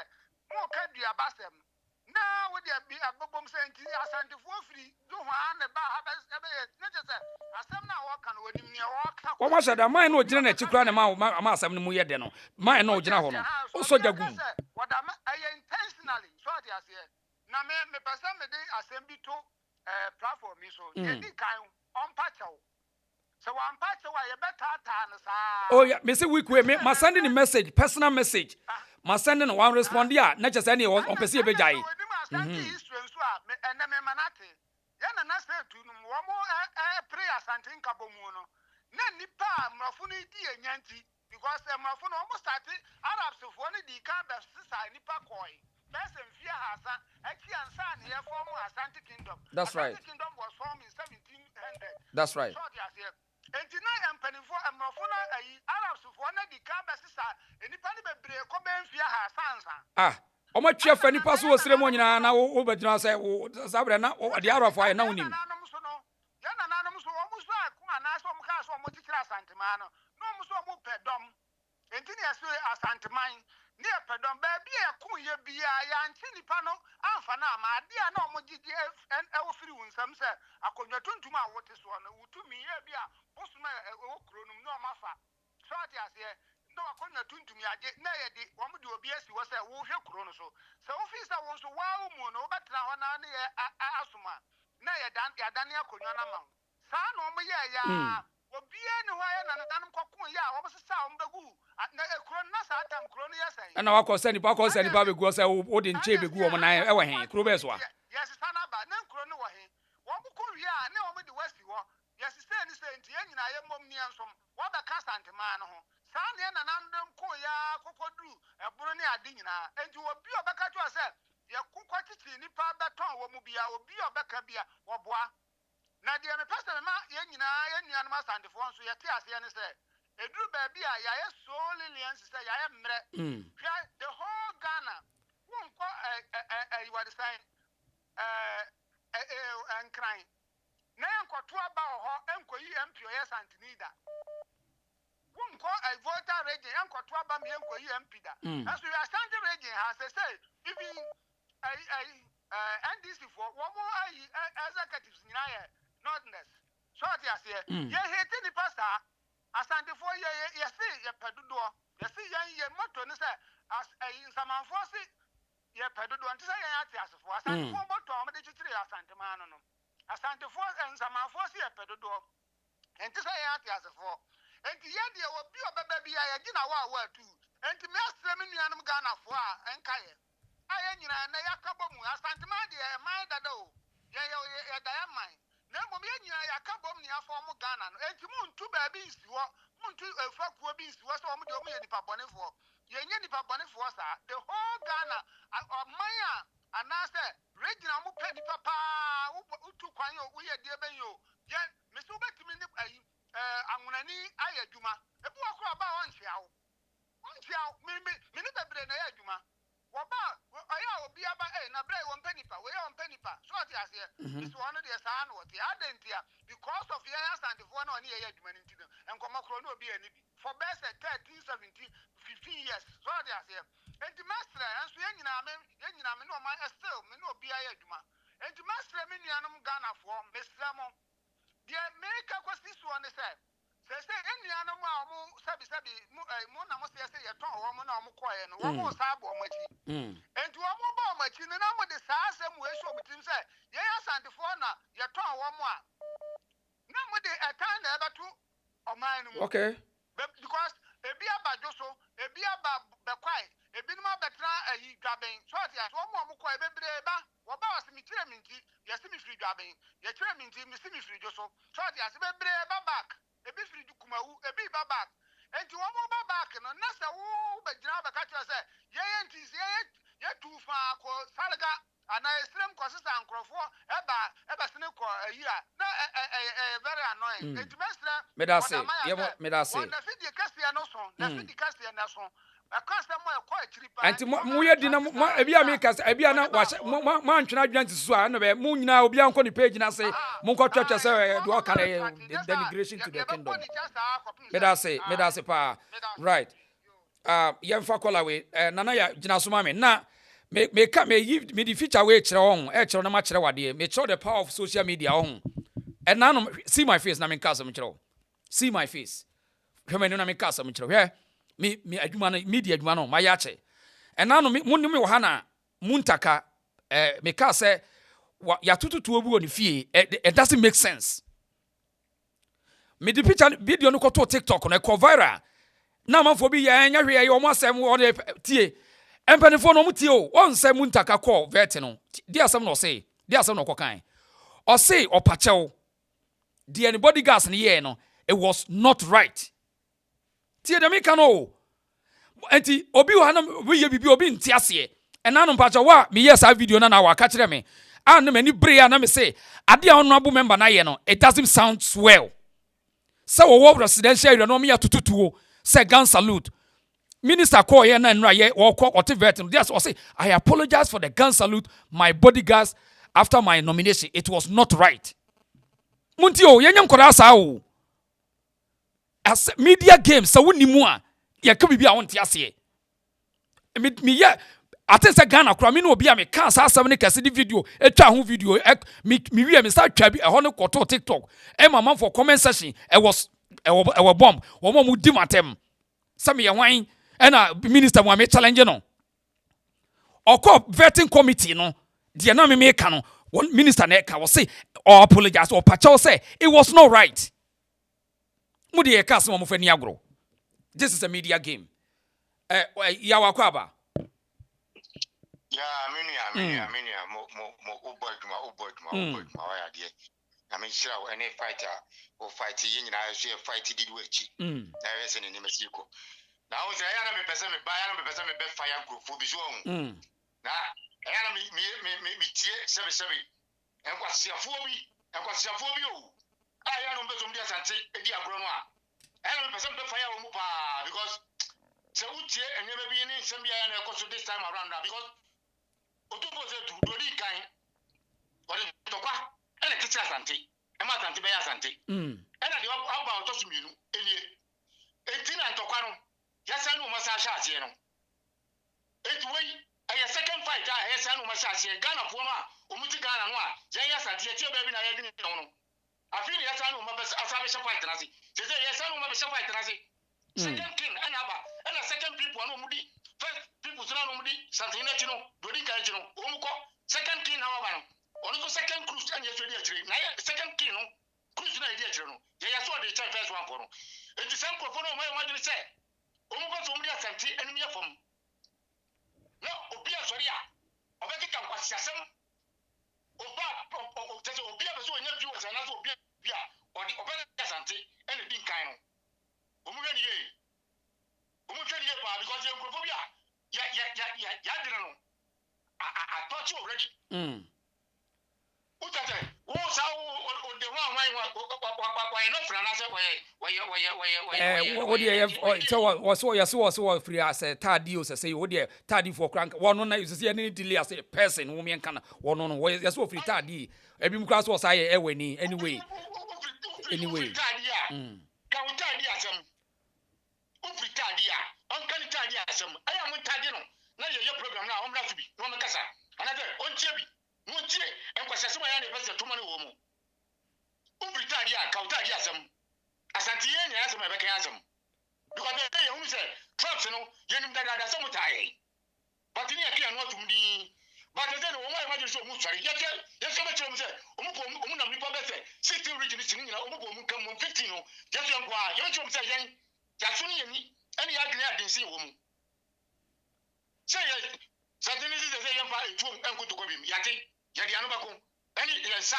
Speaker 14: mo ka dua basem na wo de bi abobom senti Asante fo free do ho ana ba ha be na je say asem na wo ka no wonim ne wo ka
Speaker 1: ko ma shada man no gina na chikura ne ma asem ne mu ye de no man no gina ho no o so jagum
Speaker 14: wadama intentionally so ati ase na me person me dey assembly to platform so ye di kan on pacho so one pacho wa ye better na sa
Speaker 1: oh yeah me say week we ma send the message personal message ma send no one respond ya na che say ne on pese be jai
Speaker 14: history so a me ene me manate ye na say tu no mo prayer Asante nkabo mu no na nipa mrafo no di enyanti because mrafo no almost started Arabs for no di kan be sisa nipa koi person fear hasa aki ansa na ye form Asante kingdom.
Speaker 1: That's right.
Speaker 14: Asante kingdom was formed in 1700.
Speaker 1: That's right.
Speaker 14: So they say entina empanifo amrafo na Arabs for no di kan be sisa nipa ni bebre ko ben fear hasa ansa
Speaker 1: ah omo twa fa nipa so osire mo nyina na wo begina say sabre na de arafo aye na wonim
Speaker 14: ya na nanom so omo so akun ana so omo ka so omo tikira Asanteman no omo so omo pedom entini aso Asanteman ni pedom ba bia akun ye bia ya nti nipa no amfa na ma ade a na omo gigi e wo firi wunsam se akonwa tuntum a wote so no wutumi ye bia bosuma wo kronum no mafa so ati ase no akonwa tuntum ya je na ye di omo de obi asi wo se wo hwe kro no so se wo fi sa wo so wa mu no obetra ho na ne ye asuma na ya dan ya konwa na ma sa na omo ye ya obie ne ho ya na nanam kokon ya wo se sa omo begu na ekro na sa atam kro no ya sai
Speaker 1: na wakọ send pa begu say o de nche begu omo na e we hen kro be so a
Speaker 14: yes sa na ba na kro no wo hen wo ko wi a na omo de wasi wo yes say ni say nti nyina ye mom ni ansom wo ba ka Asanteman no ho sa na na nanam ko ya kokoduru eburu ne ade nyina enti obi obeka to say ye kokwa titi nipa beton wo mu bia obi obeka bia wo boa na de me pastor ma ye nyina ye nuanom Asantefo nso ye te ase ne say eduru ba bia ya ye so lilians say ya ye mre the whole Ghana won ko you are the sign enkran na enkoto aba ho enkoyi MP o ye Santinida won ko voter region enkoto aba me enkoyi MP da so you are Asante region has say even NDC for one more executives in Northerners. So I say, ye hate the pastor, Asante for ye see ye pedudo, ye see ye motto, as in some unforced ye pedudo, and say as for Asante for motto, the chitri Asanteman. Asante for and some unforced ye pedudo, and to say as for. And the idea will be a baby, I did our word too, and to me, Seminyanum Ghana for and Kaya. Ayanyina na yakabom Asanteman de mind dado ye diamond na mo me nyina yakabom ni afọ mo Ghana no enti muntu ba bi nsiwo muntu efakuo bi nsiwo so mo de mo ye nipa bonefo ye nye nipa bonefo sa the whole Ghana manya anase region mo pe nipa pa utu kwan yo wo ye de ben yo ye me so betimi ni anwunani ayadwuma ebu akọ ba won hwiawo me ni bebre na ayadwuma Waba, I will be about a break on pennipa, we on pennipa. So what I say, it's one of the son what the identity because of the and the one on here humanity and come across no be any for best at 13, 17, 15 years. So what I say, and the master and so any name no my still me no be a juma. And the master many anum Ghana for Miss Ramon. The America was this one say. Say any animal sabi mo na mo say you turn woman na mo koye no wo mo sa bo machi and wo mo bo machi no na mo de sa asem we show mutim say ye Asante for na you turn wo mo a na mo de etan na ebe to oman no
Speaker 1: okay
Speaker 14: because ebi abajo so ebi aba bekwai ebi no betra ayi dwaben so ati aso mo koye bebre ba wo ba wase mi kire minti ye se mi firi dwaben ye kire minti mi se mi firi jo so ati ase bebre ba back ebi firi kumawu ebi ba back enti wo mo ba back no na se wo be gina ba ka kire se ye enti ye tu fa ko salga ana esrem ko sisa ankrofo eba sene ko ayi a na very annoying enti mesra
Speaker 1: me da say me da say
Speaker 14: na fidi kase no so na fidi kase na so akasa mo e ko akiri pa
Speaker 1: anti mo ye di na mo ebi a me kasa ebi a na wa ma antwena adwanti so a no be mo nyina obi anko ni page na say mo nko twetwe say do ka na denigration to the kingdom me da say pa right yemfa kola we nana ya gina so ma me na me di feature we kire on e kire na ma kire wade me kire the power of social media on and now see my face na me kasa me kire see my face hwe me na me kasa me kire hwe me adwuma no media adwuma no ma ya che and now me wo ha na muntaka me ka say ya tututu obi woni fie it doesn't make sense me di picture video no ko to TikTok no e ko viral na manfo bi ya nya hwe ya o mo asem wo de tie empanifo no mo tie o on say muntaka ko vet no di asem no say di asem no ko kan o say o pachew the anybody gas ne ye no it was not right tie de me kan o enti obi wo na we ye bibi obi nti ase and na no pachew wa me yes a video na wa ka kire me and me ni brea na me say ade a honorable member na ye no it doesn't sound well say wo presidential area no me ya tututuo say gun salute minister call here na nra ye wo call otivet no just say I apologize for the gun salute my bodyguards after my nomination it was not right munti o yenyam koda sa o as media games so wonimu a ye ka bibia wonte ase me ye ate say Ghana kura me no obi a me kan sa asem ne kase di video etwa ho video me wi me start twa bi ho ne koto TikTok e mama for comment section it was bomb wo mo di matem some ye wan and minister mo me challenge no okọ vetting committee no de na me ka no minister na ka wo say or apologize or pacha say it was not right mu de ka se mo fa ni agro this is a media game ya wa kwa aba
Speaker 15: ya menu mo uboduma wa ya de na me shira any fighter o fight yin na so fight did wechi na wese ni mesiko na o se ya na me pese me ba ya na me pese me be fire group bi so na ya na me tie sebe enkwasiafo bi o ya no bezo mdi Asante edi agro no a ya na me pese me fire o mu pa because se utie enye be bi ni sembia ya na ekoso this time around because otubo se tu dori kan ori tokwa ene kichi Asante e ma Asante be ya Asante ena de aba otosu mienu enie etina ntokwa no yasa no ma sa sha ase no etuwei eye second fight yasa no ma sha ase Ghana fo no a omuti Ghana no a yen yasa tie tie ba bi na yedi no no afi ni yasa no ma be asabe sha fight na se se yasa no ma be sha fight na se second king ana second people no mudi first people so no mudi something na chino dodi kan chino omuko second king na wa no ono so second cruise anya so di achire na second king no cruise na di achire no ya so de chai first one for no enti sem krofo no ma de say omuko so mudi Asante enumi afom no obi asori a obeki kan kwasiasem oba tese obi a so nya viewers na so obi a odi obeki Asante ene din kan no omuhwe ni ye pa because you crofobia ya dino no I touch you already utate
Speaker 1: was free as a tardy, say, what dear, tardy for crank, one on is any delay as a person, woman can one on way, yes, so free tardy. Every class was I anyway. Anyway.
Speaker 15: Na your program now, I'm to be one Kasa. Another on Chebi, Munche, and Kwasasuma and Pesa Tumani Womo. Umbritadia, Kautadia some Asantian has my mechanism. Because they say, who said, Trumps, you know, Yenim Dada Samutai. But in here, not to me. But then, why am I so much? Yes, so much. Umuna Mipabese, 16 regions in Umukum 15. Just young, young saying, Jasuni, any ugly I didn't see woman. Say, certainly the same by 2 and go to Kobim, Yati, Yadianabako, any Sa,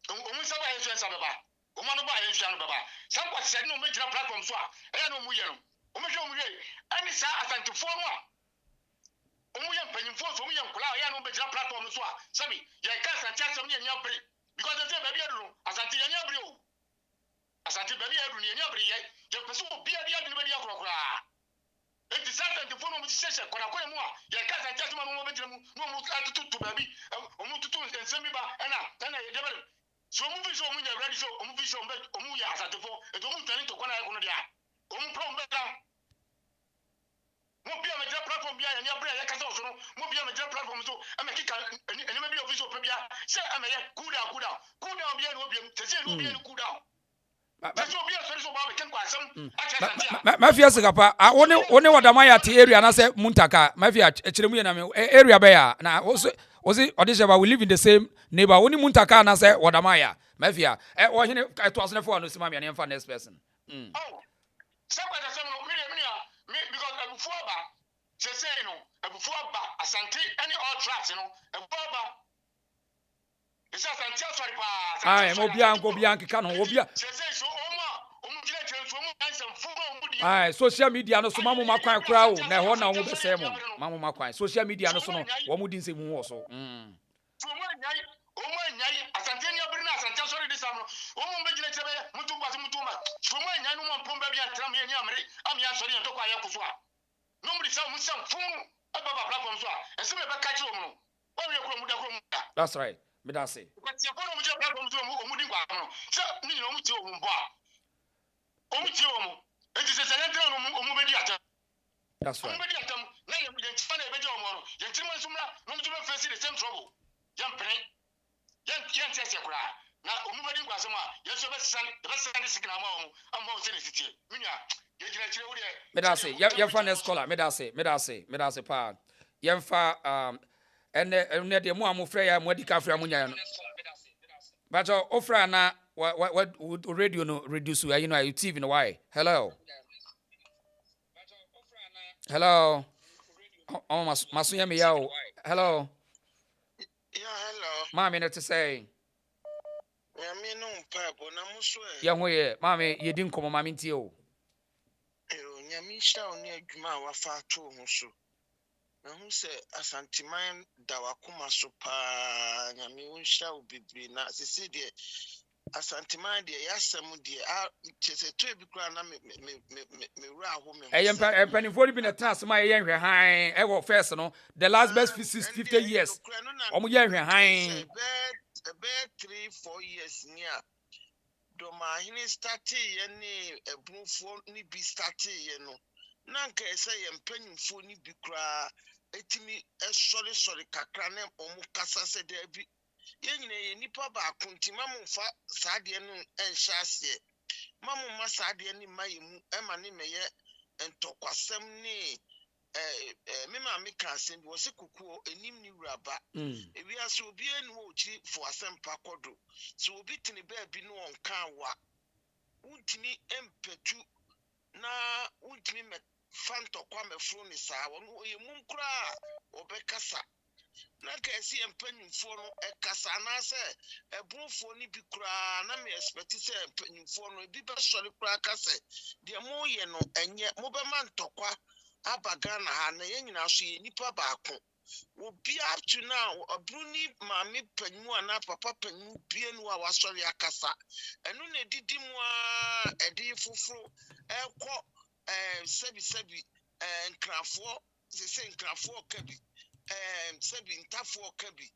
Speaker 15: Umusaba and Sababa, Umanaba and Shanababa. Some was said no major platform, so I know Muyan, Umujo, any Sa Asante Forma. Umuyan penny for me and Kula, I know major platform, so Sabi, Yakas and Chasam and Yabri, because the same baby Asante and Yabri. Asante baby, you pursue beer, the it is certain to follow session. Konakomo, your cousin gentleman will no more attitude to baby, and send me back, and I never. So movie show me ready, so movie show Omuya as at the four, and don't turn into Konakonia. From better. Won't be a major platform behind your brother, Casso, won't be a major platform, so I'm a kicker, and maybe official premier. Say, I'm a good down, be an opium, to say, no be a good down.
Speaker 1: Mafia Sagapa, I only what am I at the area and I said Muntaka, Mafia Chirimu area bear. Now also was it Odisha we live in the same neighbor, only Muntaka and I said what am I? Mafia, it wasn't for no Simami and for next person.
Speaker 15: Somebody because before say no, before Asante any all tracks, a Baba. It's Asante, sorry,
Speaker 1: I am Obianco Bianchi Cano, Obia. Aye, social media no so mamu makwan kra o na ho na wo be say mo mamu makwan social media no so no wo mu din se mu wo so
Speaker 15: Asante ni abiri na Asante sorry this am o mo megile tebe mutu ma so mo nya no mo pomba bia tram ye ni amre am ya sorry to kwa ya kuso a no mu sa mu sam fun ababa platform so a ese me be ka kire o mo o ye kro mu da kro mu.
Speaker 1: That's right, me da say
Speaker 15: but se kono mu je platform so o mu din kwa no se ni no mu ti o mu bo a o mu ti o mu.
Speaker 1: That's right. Medase, yemfa next caller, medase pa. Yemfa and the mo amofra ya mo dika fra mo nya no. But ofra na what radio no reduce you know TV no why. Hello. Hello. Oh, masunya me yao. Hello.
Speaker 16: Yeah, hello.
Speaker 1: Mami no to say.
Speaker 16: Yeah, me no papa na muswe.
Speaker 1: Yeah, we mami ye din komo mami nti o.
Speaker 16: Nyami sha oni adwuma wa fa to ho so. Na hu se Asanteman da wakoma so pa nyami wo sha obibiri na sisi de Asanteman de yasem de a chese to bi kura na me wura ho me.
Speaker 1: Empani for bi na trans ma ye hwe han e wo first no the last best 50 years. Omo ye hwe han.
Speaker 16: About 3-4 years near. Do my hini started any a blue phone ni be started, Nanka say penny phone ni be cra, etimi a sorry kakrane or mukasa said there be yen nipa ba kuntimamu fa sadian and shasye. Mamu masadian ni mayimu, emani meye and tokwasem ni. Mema meka send was a kuku enim ni raba we are so be en wo chi for asempa kodo so obi tini baby no on kan wa untini empetu na untini me fanto kwa me fro ni sa won ye mum kra obekasa na ka esi empanyimfo no ekasa na se ebunfo ni bi kra na me expect se empanyimfo no bi be sori kra kase de mo ye no enye mo be man tokwa abaga na ha na ye nyina so ye nipa baako will be up to now a bruni mammy penyu and papa penyu bien wa was sorry akasa and no did moi a day for sebi and craft the same craft kabi and sebi tafo kabi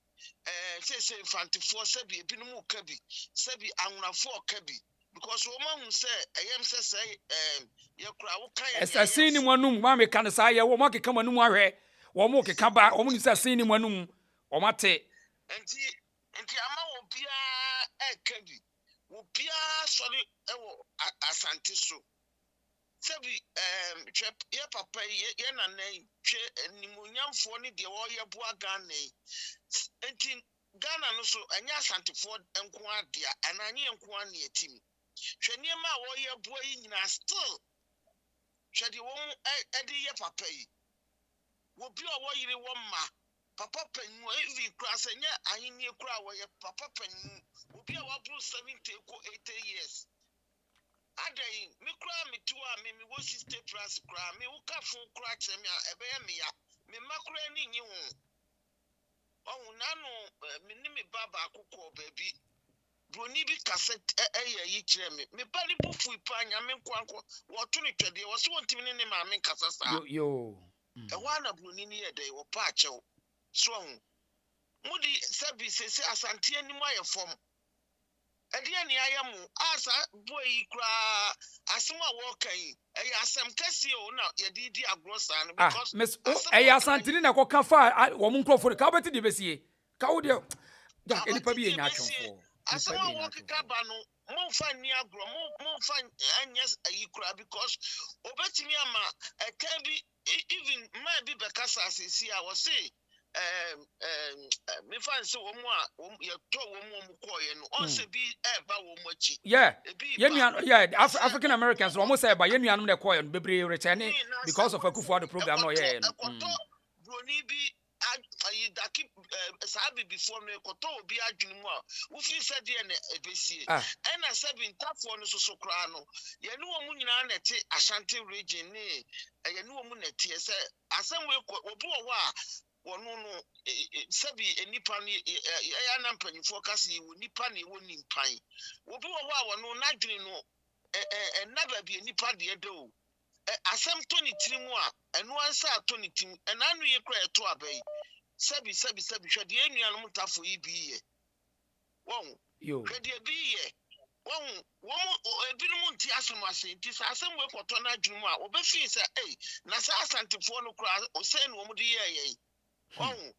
Speaker 16: say fanti for sebi binumu kabi sebi anguna for kabi because woman who say I am say your crowd
Speaker 1: esa sini mwanum ma me kan sa ye wo mo keka manum ahwe wo mo keka ba wo mo nisa sini mwanum wo mate
Speaker 16: enti ama obia kabi obia sorry ewo asante so sebi ye papa ye nanan twe nimunyamfo ne de wo ye boa Ghana enti Ghana no so anya asantefo enko adea ananye enko ane etim hwene ma wo ye boa yi nyina still hwede wo ede ye papa yi wo bi wo yire wo ma papa panyu evi kura senye ahini kura wo ye papa panyu wo bi wo bro 70 ko 80 years adai me kura me tuwa me wo 60 plus kura me wo ka fun kura chemi ebe ye me ya me makura ni nyi ho oh nanu me ni me baba akukọ baby broni bi cassette yi kire me ba ni bufu ipa nya me nkwanko wo to ni twede wo so wontimi ni ma me kasa sa
Speaker 1: yo
Speaker 16: wa na broni ni ye dey wo pa achew so mudi service se asante animu ayefom ade ni ayemu asa boy kra asema wo kan asem kase o na ye di agrosa no because
Speaker 1: miss asante ni na ko ka fa wo mu nkrofo ka beti de besie ka wo de ja enipa bi enya atwonfo
Speaker 16: asema wo keka ba no mo fa ni agro mo fa anyes ayikura because obetimi ama can be even my be bekasa asisi a wo say me fan say wo mu a ye to wo mu koye no on say bi ba wo mu achi
Speaker 1: yeah African Americans almost say ba yenuanum na koye no bebre return because of Akufo-Addo program no yeah
Speaker 16: broni bi ayi daki sabi before me koto obi adwunu mu a wo fi said ye na ebesie and na seven tafo no so kra no ye ne wo mu nyina na te Asante region ne ye ne wo mu na te se asem we obi wo a wono no sabi enipa ni ya na mpanyifo kase wo nipa ne wo nimpan obi wo a wono na dwene no na ba bi enipa de do asem 23 mu a eno ansa 23 enanu ye kra eto abai sabi hwede enuanum tafo yi bi ye won hwede bi ye won ebinum nti asomase nti asem we koto na adwunu a obefi se na sa asantefo no kra o sei no mo de ye won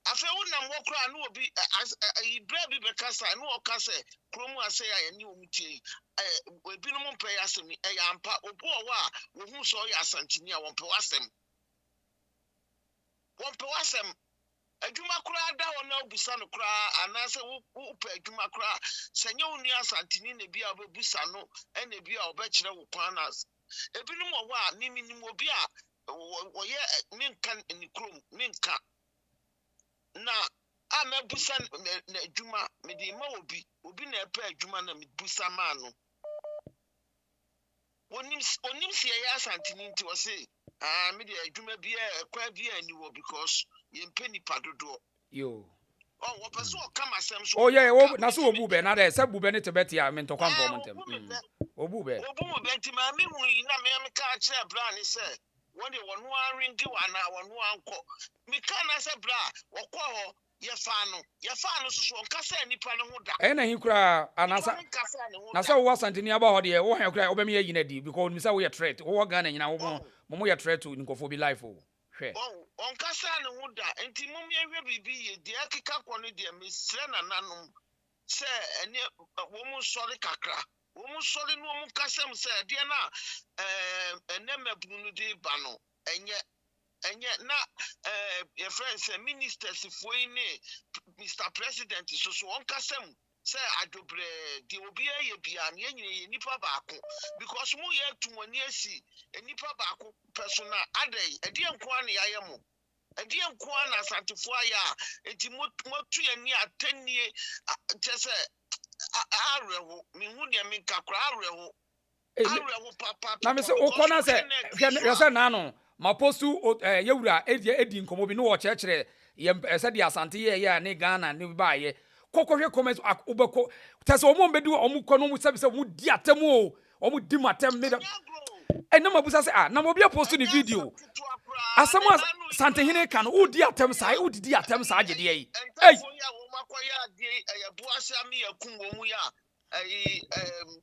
Speaker 16: afa wonam wo kra no obi ibra bi be kasa no o kasa kromu ase ya ni omutie ebinum mpa ya asem ya ampa obu owo a wo hu so ya asantini a won pe wasem adwuma kra da wona obusa no kra anase wo pe adwuma kra senye woni asantini na bia obusa no ena bia obekire wo kwanas ebinum owo a miminim obi a wo ye minkan ni krom minka na amebusa na adwuma me di ma obi na epe adwuma na me busa ma no onim sie ya asantini nti wo say me di adwuma bi kwa bi ani wo because ye mpeni padodo
Speaker 1: yo
Speaker 16: wo person o kama sem so
Speaker 1: oh yeah wo na so obu be na de se bube ne tebeti ya me ntokwa mpo montem obu be
Speaker 16: nti ma me hu yi na me ka kire bra ni se won de wonu anringi wa na wonu anko me ka na se bra wo kọ ho ye fa no so nka se nipa no ho da
Speaker 1: na hi kura anasa na se wo asantini aba ho de wo han kura obem ye yina di because misa wo ye threat wo Ghana nyina wo mo ye threat to nkofo bi life o hwe
Speaker 16: on kasa no ho da enti mum ye hwe bibi ye de akika kọ no de me sire na nanom se ene wo mu sori kakra wo mu sori no mu kasem se de na ene mabunu no de ba no enye na your friends ministers foine Mr. President so on kasem say adobre de obi aye bia na nyine ye nipa baako because mu ye tumani asi nipa baako personal adai ede enko an ya yemo ede enko an asantefo aya enti motu ye ni atanie tese arewo mi hu de mi kakra arewo papa
Speaker 1: na me se okona se ya se na no ma postu yewura edi nkomo bi no wo chekere ye said the Asante ye ne Ghana ne ba ye kokwohwe comments ubeko tese omo mbedi omo kɔ no mu se mu di atem o omo di matem me na mabusa se na mo bia postu ni video asem Asante hene kan o di atem sai o di atem sai agede yi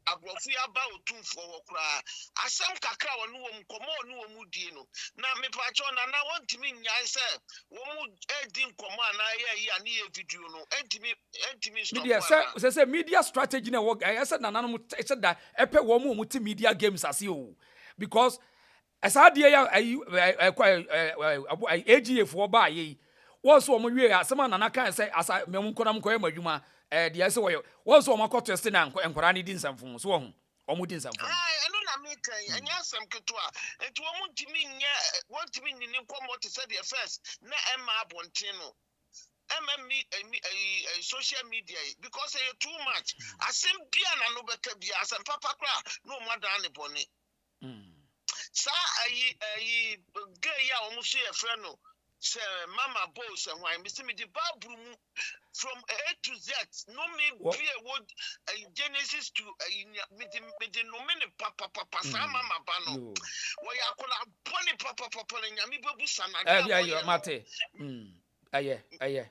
Speaker 16: agrofu ya ba otumfo wo kra asem kakra wonu wo mkomo onu wo mu die no na me pacho na wontimi nyan se wo mu edi nkomo ana ye ani ye video no entimi stop
Speaker 1: media say media strategy na work I said na no said that epe wo mu ti media games ase o because asa de ya AGA for ba ye won so mo wie asem na kan say asa mem nkonam koye madwuma de ase wo won so mo koto ste na nkora ne di nsamfo so ho omo di nsamfo
Speaker 16: eno na me kan anya asem ketoa enti wo mu ntimi nya wontimi ni nkomo to say the first na emma abonten no social media because they too much asem bia na no beka bia asem papa kra no madan ne bone sa gay ya o muso ye friend no say mama boss and why me see me the babru from A to Z no me be what Genesis to me the no many papa sa mama ba no wo ya kola bone papa nyame bebu sana
Speaker 1: yeah mate aye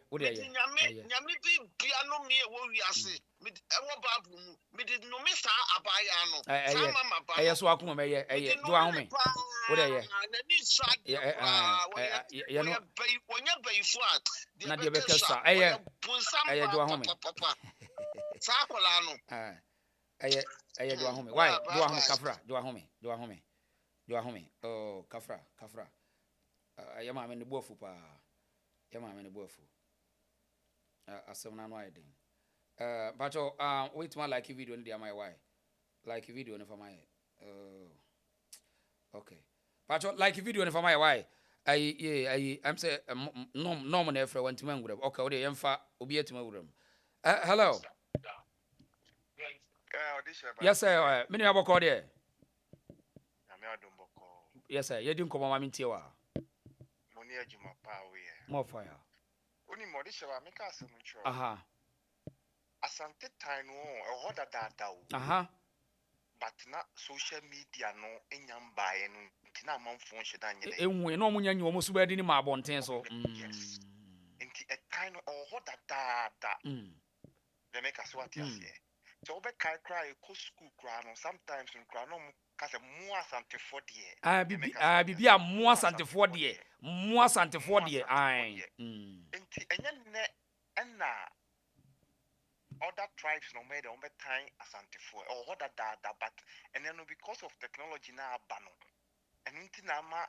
Speaker 1: what are you
Speaker 16: nyame bi bia no me wo wiase me ewo babru mu me the no me sa abaya no sa mama ba
Speaker 1: aye so akoma me do ahome what are you
Speaker 16: yeah no wonya bayifu a
Speaker 1: na de be kasa aye do ahome
Speaker 16: sa kola no
Speaker 1: aye do ahome why do ahome kafra do ahome oh kafra aye ma me ne bofu pa ya ma me ne bofu asem na no aiden but wait my like video no dia my why like video no for my okay but like video no for my why I'm say no na efra wantima ngurem okay we dey yemfa obi atima wurem hello yes sir me ne aboko there yes sir yedi nkomo ma mintie wa
Speaker 11: moni ajuma pa we
Speaker 1: more fire
Speaker 11: oni modi shewa me ka asem ncho
Speaker 1: aha
Speaker 11: Asante time no e hoda dada o
Speaker 1: aha
Speaker 11: but na social media no enyam baaye no ntina amanfo nheda nyene
Speaker 1: enwe no munya nyi omo so badi ni ma abonten so
Speaker 11: yes nti e time no e hoda dada they make us what yes here so obe kai cry ko school cry no sometimes in cry no ka se mu Asante for there
Speaker 1: bibi a mu Asante for there ai
Speaker 11: nti enye ne na other tribes no made on time Asante for or what that but and then because of technology now bano and until na ma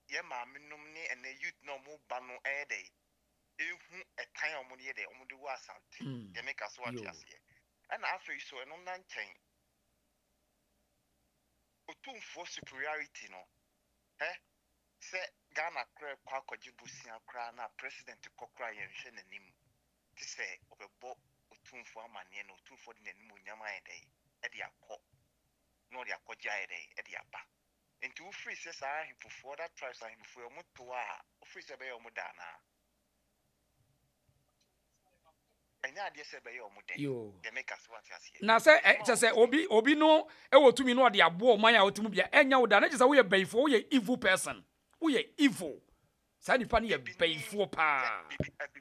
Speaker 11: ye ma minum ni and the youth no mo bano e day ehu a time on ye day on the Asante they make us what yes here and after so and on chain otum for superiority no say Ghana kra kwa kwajibusia kra na president kokra yen hwe nanim ti say obebo otumfo amane no otumfo de nanim onyama ede de akọ no de akọja ede de aba enti wo free say sa himfo that tribes and himfo mo to a wo free say be yo mo da na enya de say be yo mo den de make us what as here
Speaker 1: na say obi no e wotumi no de abo man a wotum bia enya wo da na say wo ye bayfo wo ye evil person wo ye evil sa nipa ne ye bayfo pa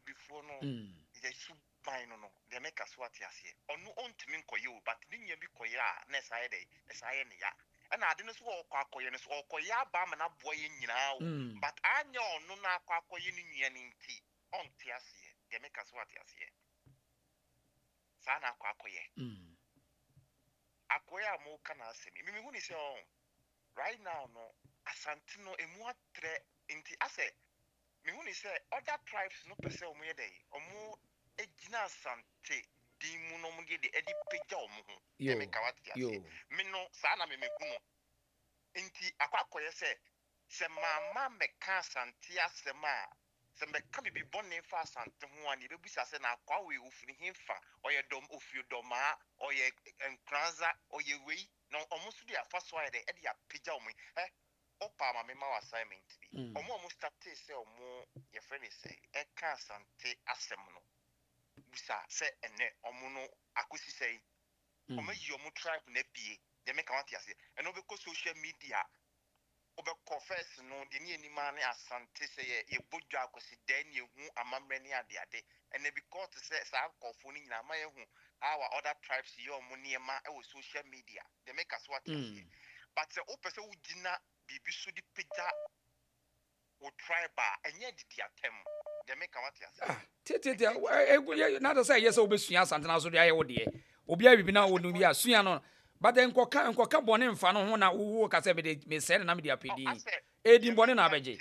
Speaker 11: before no ye su fine no they make us what as here onu ontimi nkoye o but ni nya bi koye a na say dey say ne ya na ade no so akoye no so okoye aba ma na boye nyina o but anya onu na akoye ni nua ni nti onti ase they make us what as here sana akoye akoye amu kana asemi mi hu ni say right now no Asante no emu atre nti ase mi hu ni say other tribes no pese omu ye dey omu ejina Asante di mu no mu de edi peja omu ho ye me ka wati ase me no sa na me mekunu nti akwakoye se mama me ka Asante asema se me ka bibi bone fa Asante ho ani bebusa se na akwa we ofiri himfa oye dom ofiri doma oye enkranza oye wei no omu so de afa so ayede edi apeja omu
Speaker 17: opa ma mema assignment bi omo start say omo your friend say e ka Asante asem no busa say ene omo no akosi say omo yi omo tribe na pie de make want yase and no be ko social media obe confess no de ni anima ne Asante say ye bodwa akosi dan ye hu amamre ne ade and because say sa nkofo ni nyina ma ye hu our other tribes ye omo niema e wo social media de make us what yase but say o person wo gina bibi so di pija o tribe enye didi atem de make what yase
Speaker 1: na to say yes obesua Asante na so de aye wo de obi a bibi na wo no bi asua no but then nkoka bone mfa no ho na wo ka say me say na me de apedi edi bone na abeje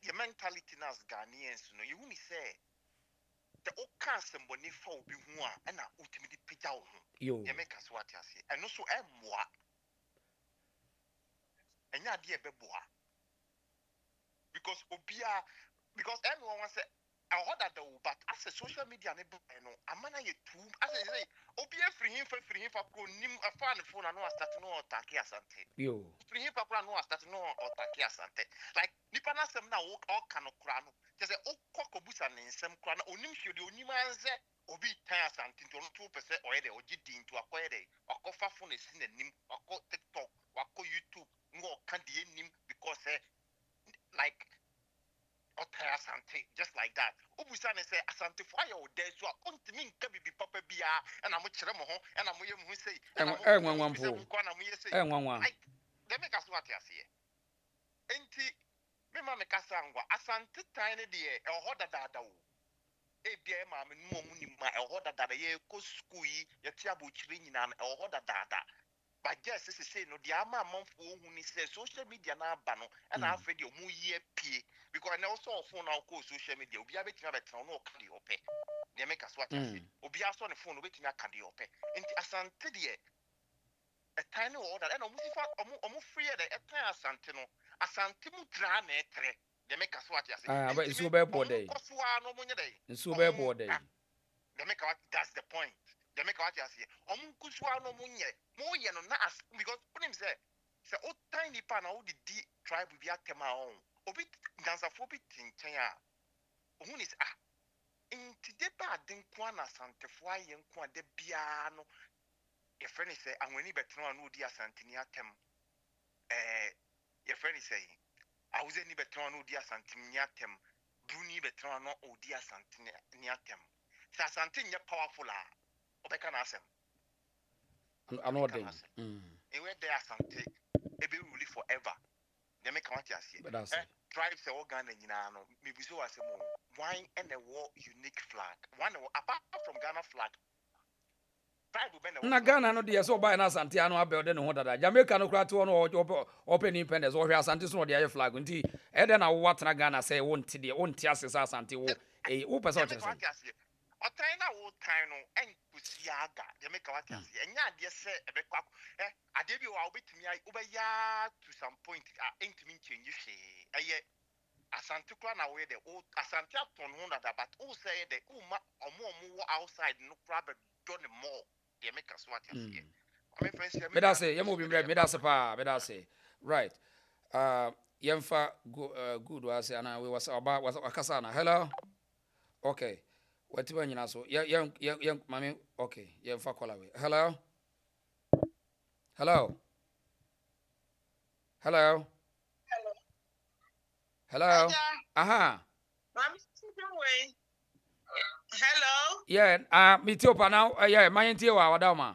Speaker 17: your mentality nas Ghanaians no you wuni say the oka semboni fa obi hu a na utimi di pija wo ho de make us what yase eno so emmoa enya de ebeboa because everyone wants to I heard that but as a social media no amana ye too as I say obi free him for ko nim afa ne phone no start no attack Asante free him for no start no attack Asante like nipa na sem na o ka no kra no just say o kokobusa ne nsem kra na onim hwe de onim anze obi tan Asante to no 2% oye de ogi din to akoye de akofa phone esi na nim akọ TikTok akọ YouTube ngo kan de nim because like Asante just like that. Obusane say Asante for your day so ontimi nka bibi papa bia and am kire mo ho and am ye mu say like they make us what you see. Enti me ma me kasa ngwa Asante tiny de e ho dada wo. E bia ma me no mu ni ma e ho dada ye ko school yi ye tia bo kire nyina e ho dada. But just say no the ama monfo hu ni say social media na aba no and afre de omu ye pie because na also phone na call social media obi abetima betra no ka de ope de make us what say obi aso ne phone obetima ka de ope nti Asante de a tiny order and omu sifa omu free de e tan Asante no Asante mu dra na etre de make us what say
Speaker 1: but nso be bode nso be bode
Speaker 17: de make what that's the point. They make what you say. Kuswa no munye. Moye no na because when him say o tiny pan o the tribe bi akema on. Obi dancer for bit tinchen a. Ohun is inti de ba den kwa na Asante fo aye nko de bia no. Your friend say anweni betro no di Asante ni atem. Your friend say awuze ni betro no di Asante ni atem. Bruni betro no odi Asante ni atem. Sa Asante nye powerful obeka na asem
Speaker 1: anodin
Speaker 17: ewe dey Asante ebe rule forever they make what you see tribes e Ghana nyina no maybe so asem why and a war unique flag one apart from Ghana flag tribe be
Speaker 1: na Ghana no de so buy na Asante anu abelde ne ho dada Jamaica no kra to no open independence o hwe Asante so no de flag nti e de na wo watena Ghana say wonte de wonte asese Asante wo wo pese o kire say
Speaker 17: otan na wo tan no enkusiaga de make what you see enya ade se ebekwa ade bi wa obetumi obeya to some point entimi change hwe eye Asante kwa na we de Asante aton ho na but o say de uma omo outside no kra be don more de make us what you see
Speaker 1: me da say yemo bi mre me da say pa me da say right yemfa good was ana we was about was akasa na hello okay whatever nyina so young mami okay yemfa call away hello aha
Speaker 5: mami way hello
Speaker 1: yeah me too pa now yeah my tie wa wada ma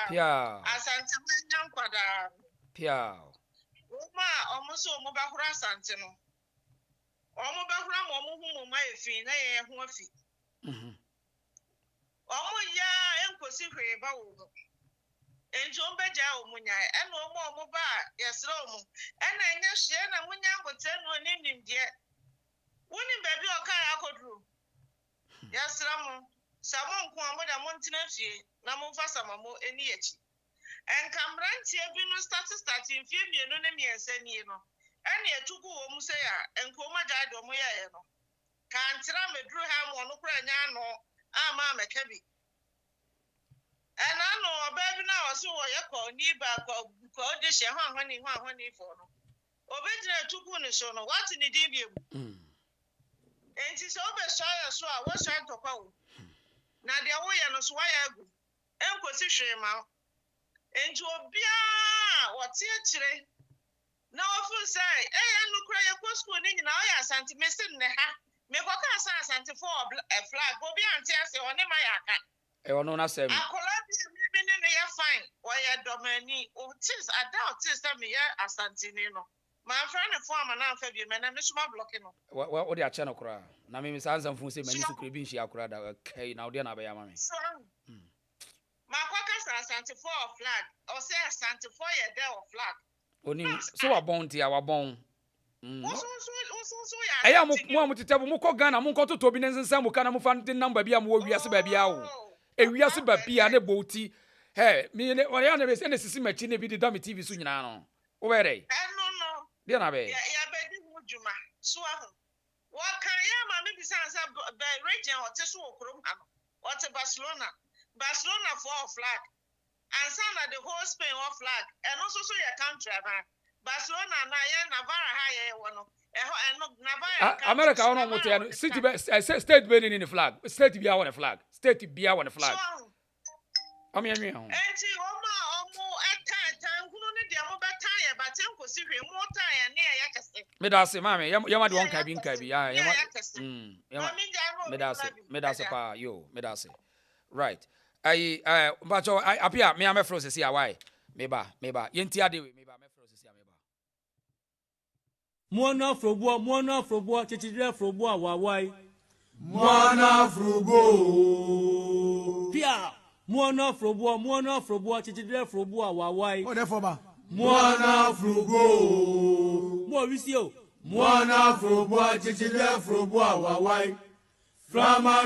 Speaker 1: Pia.
Speaker 5: Asanteman nyankwada.
Speaker 1: Pia.
Speaker 5: Uma omuso omubahura Asante no. Omubahura mo omuhu mo efi na ye ho afi. Omu ya enkosi hwe ba wo. Enjo beja omunya ena omu ba yesra omu. Ena enya hye na munya ngote no nimdie. Woni baby okai akodru. Yesra mu. Samo nko amoda montena fie na momfa samamo eni echi. And Cambrantia Bino starting Fimi no name Yensenino. And yet to go Musea and Coma died or Moyano. Can't ram a drew ham on Ukrainiano, Mamma Kebi. And I know a baby now, so I call Niba called this honey for no. Obedient to Punishono, what in the debium? And it's over shy as well, what's trying to call. Now the way and so why I go. And position out. And to Bia, what's it? Now, full say, and look cry a school in Asante, Mr. Neha. Make a Asante for a flag, go be and tell on my yaka.
Speaker 1: No, not seven.
Speaker 5: I collapse in the fine. Why a domini, tis, I doubt, tis, me, Asantino. My friend, a former now, Fabian, and I'm not blocking.
Speaker 1: What would your channel cry? Now, Miss Anson from Sim, and could be she acquired. Okay, now, dear, I am.
Speaker 5: My quackers are Asante for a flag, or say Asante for a day of flag.
Speaker 1: Only so a bounty, our bone. I am one to tell Moko Ghana, Moko to Tobin and Sam, can find the number be a more yes, baby. A yes, baby, and a boaty. Hey, me and Oriana is any system at Chine be the dummy TV soon. Where they?
Speaker 5: No.
Speaker 1: Dear Nabe.
Speaker 5: Yeah, baby, would you, ma? Swallow. What can you, maybe sounds by region or Tesu What's a Barcelona? Barcelona for a flag. And some of the whole Spain or flag. And also so your country, Barcelona, Navarra, high one.
Speaker 1: America, I don't want city state being in the flag. State to be on a flag. State to be on a flag. I mean, Medase, mammy, Yamad one cabin cabby. Medase, pa, yo, Medase. Right. But I appear, me, I'm a frozen, see why. Meba, Yentia de meba, me frozen,
Speaker 18: Mwana frobo, chichidre frobo, wawai.
Speaker 19: Mwana frobo.
Speaker 18: Pia, mwana frobo, chichidre frobo, wawai.
Speaker 19: What for ba? Mwana frobo.
Speaker 18: Morisio.
Speaker 19: Mwana frobo, chichidre frobo, wawai. Frama,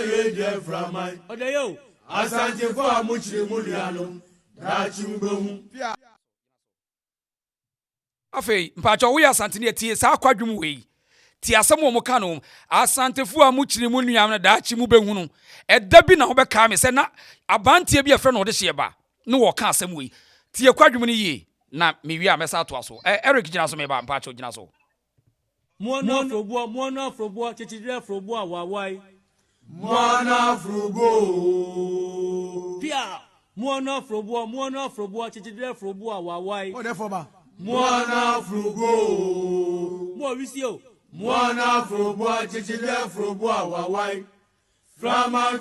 Speaker 19: ede frama.
Speaker 18: Odeyo.
Speaker 19: Asante for muchiri muliano. Dachimbo. Pia.
Speaker 1: Afei mpacho we asante ne tie sa kwadwum we tie asem wo ka no asante fu a mu kire mu nuam na daachi mu behunu eda bi na ho beka me se na abantie bi efre no de hye ba ne wo ka asem we tie kwadwum ne yi na me wi a mesa to aso Eric gina so me ba mpacho gina so
Speaker 18: Mwana frobo chichidre frobo awawai
Speaker 19: Mwana frobo
Speaker 18: Pia Mwana frobo chichidre frobo awawai
Speaker 19: What for ba Mwana frobo
Speaker 18: Morisio
Speaker 19: Mwana frobo chichidre frobo awawai Frama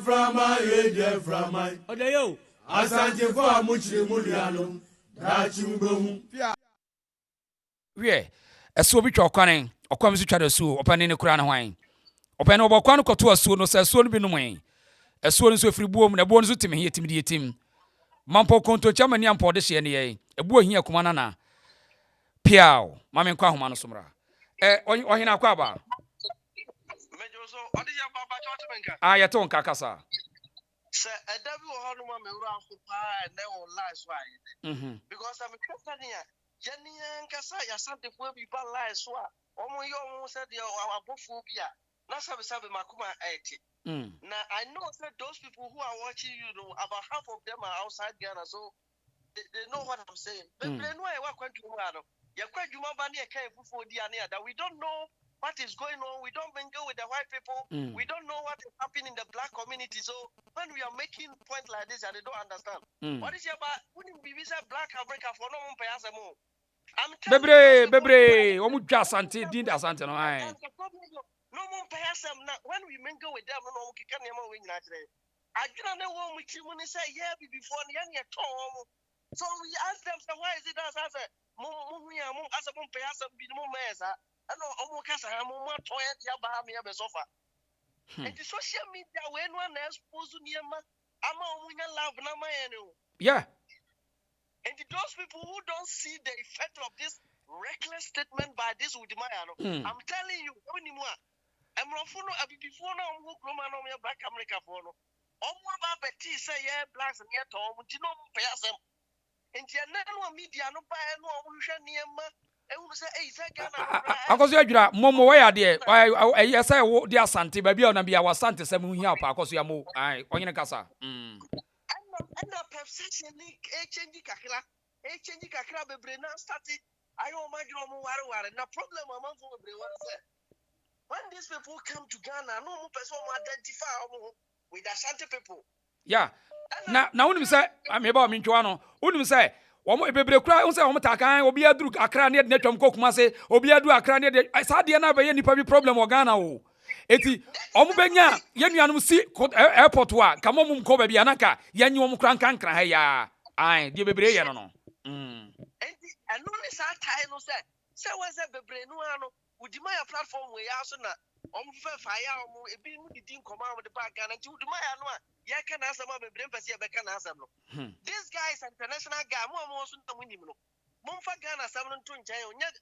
Speaker 19: ede frama
Speaker 18: Odeyo
Speaker 19: Asante for muchiri muliano Dachimbo Pia
Speaker 1: we eso bi twa okwane okwam si twa da suo opane ne kura na hwan opane obokwa no koto asuo no sa asuo no bi no mwen asuo no so firi buom na buo no so timi hie timi die tim mampo konto chamani ampo de hye ne ye ebuo hia kuma na piao mame nkwa homa no somra ohina akwa ba
Speaker 17: mejo so odi ya baba chotmenka
Speaker 1: yeto nka kasa
Speaker 17: se edabi wo hanu ma me wura ko pa na wo lies why because I'm question here Jenny nkasa ya Asante fo bi ba lies so omo yo omo se de abofo bia na sabe makuma 80 now I know that those people who are watching you know about half of them are outside Ghana so they know what I'm saying but they know I work with you ya kwa juma ba ne kai fufo dia ne that we don't know what is going on. We don't mingle with the white people. We don't know what is happening in the black community. So when we are making points like this and they don't understand, what is your about? Wouldn't be visa black America for no one pay us more. I'm
Speaker 1: Bebre, omu dwa Asante, din Asante no ai.
Speaker 17: No one pay us when we mingle with them, no one can never win that. I don't know what we can say, yeah, before the young Tom. So we ask them, so why is it as I said, Mum, as a pay us be no mesa. I know almost as I am more toy at Yabahami sofa. And the social media, when one else supposed to near I'm a love, no man.
Speaker 1: Yeah.
Speaker 17: And those people who don't see the effect of this reckless statement by this Udimayano, I'm telling you, anymore. I'm Rofuno, before now, who come on Black America for no. Almost about Betty say, yeah, blacks and yet, you know, pay us.
Speaker 14: no media no buy no hwehwe niema ehunu say say Ghana
Speaker 1: akoso adwira momo why ade I say wo di Asante ba bia na bia wasante sem hu hia pa akoso ya mo ai onyene kasa
Speaker 14: and perception ni change kakra bebre na start ayo magiro mo ware na problem among bebre one say when these people come to Ghana no mo person mo identify with Asante people.
Speaker 1: Yeah. Na unim say ameba mi ntwa no unim say omo ebebre kura un say omo takan obi aduru akra ne de twam kokuma say obi adu akra ne de sa de na be ye nipa bi problem o Ghana o eti omo benya ye nuanum si airport wa kamo mum ko ba bia naka ye nyi omo kran kankran ha ya ai de bebre ye no
Speaker 14: enti eno ni sa tai no say we say bebre no ano udima ya platform we ya so na omo fe fire omo ebi mu di nkoma omo de ba Ghana nti udima ya no a ye ka na asama bebre mpese be ka na asam no this guy is international guy mo so ntamu nim no mo mfa Ghana asam no nto nchen onya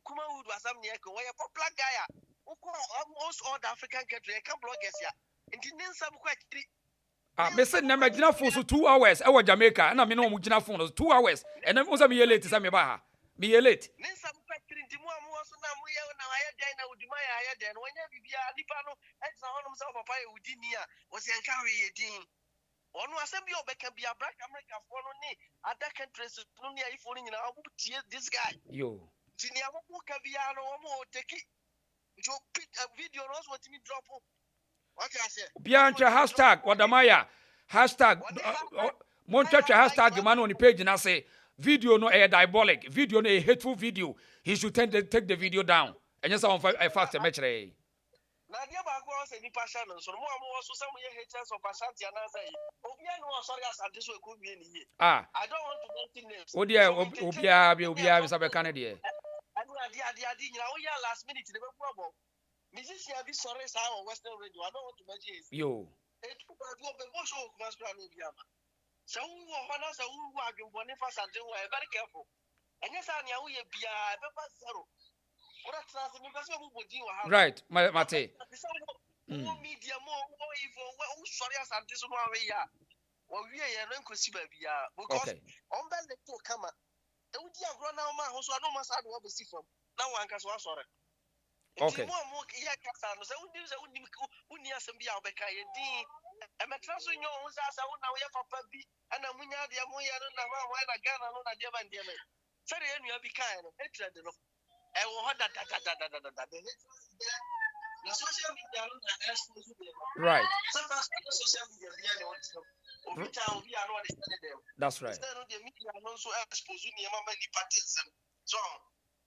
Speaker 14: kuma wood asam ne ko we popular guy a almost all the African country can bloggers ya nti nsam kwa kiri
Speaker 1: me say na magina phone so 2 hours e wa Jamaica na me no mo gina phone 2 hours and then say me ye late say me ba ha me ye late
Speaker 14: nsam kwa kiri nti mo so na mo ye na aye den na uduma ya aye den wonya bibia nipa no exa honom say papa ye udini a wo se nka we ye din onu asem bi obeka bia black America for no ni other countries no ni ifo ni nyina obu tie this guy
Speaker 1: yo
Speaker 14: tini abu ka bia no mo take jo video no so timi drop what I say
Speaker 1: biancha hashtag wadamaya hashtag montwacha hashtag man on the page na say video no a diabolic video no a hateful video he should take the video down and yes on fact mechere
Speaker 14: na dia ba go say ni passion so mo so some ye haters of Asante and say obia no sorry Asante so ko bi ni
Speaker 1: I
Speaker 14: don't want to mention names
Speaker 1: obia bi sabe kan de
Speaker 14: anu adi nyina wo ya last minute de be go musician bi sorry sa on Western Radio I don't want to mention it
Speaker 1: yo
Speaker 14: etu ba go be go show kuma spra no bia ma so wo ho na so wo adwumbo ne fa Asante wo very careful enye sa ne wo ye bia be ba zero.
Speaker 1: Right, Mate.
Speaker 14: Media more evil. Sorry, Asante so no way ya. We ye no nkosi ba bia because on bel the to come. E wudi agro na ma ho so no ma sa do obesi fam. Na wan ka so asore.
Speaker 1: Okay.
Speaker 14: Mo ya ka sa no se uni asem bia obeka ye din. E metra so nyo ho sa sa na we papa bi ana munya de mo ya no na ma na Ghana no na de ba ndie me. Sere ye nua bi kan no etrade no. I will hold that. The social media
Speaker 1: right.
Speaker 14: Sometimes the social media
Speaker 1: that's right.
Speaker 14: Instead of the media also expose you many parties. So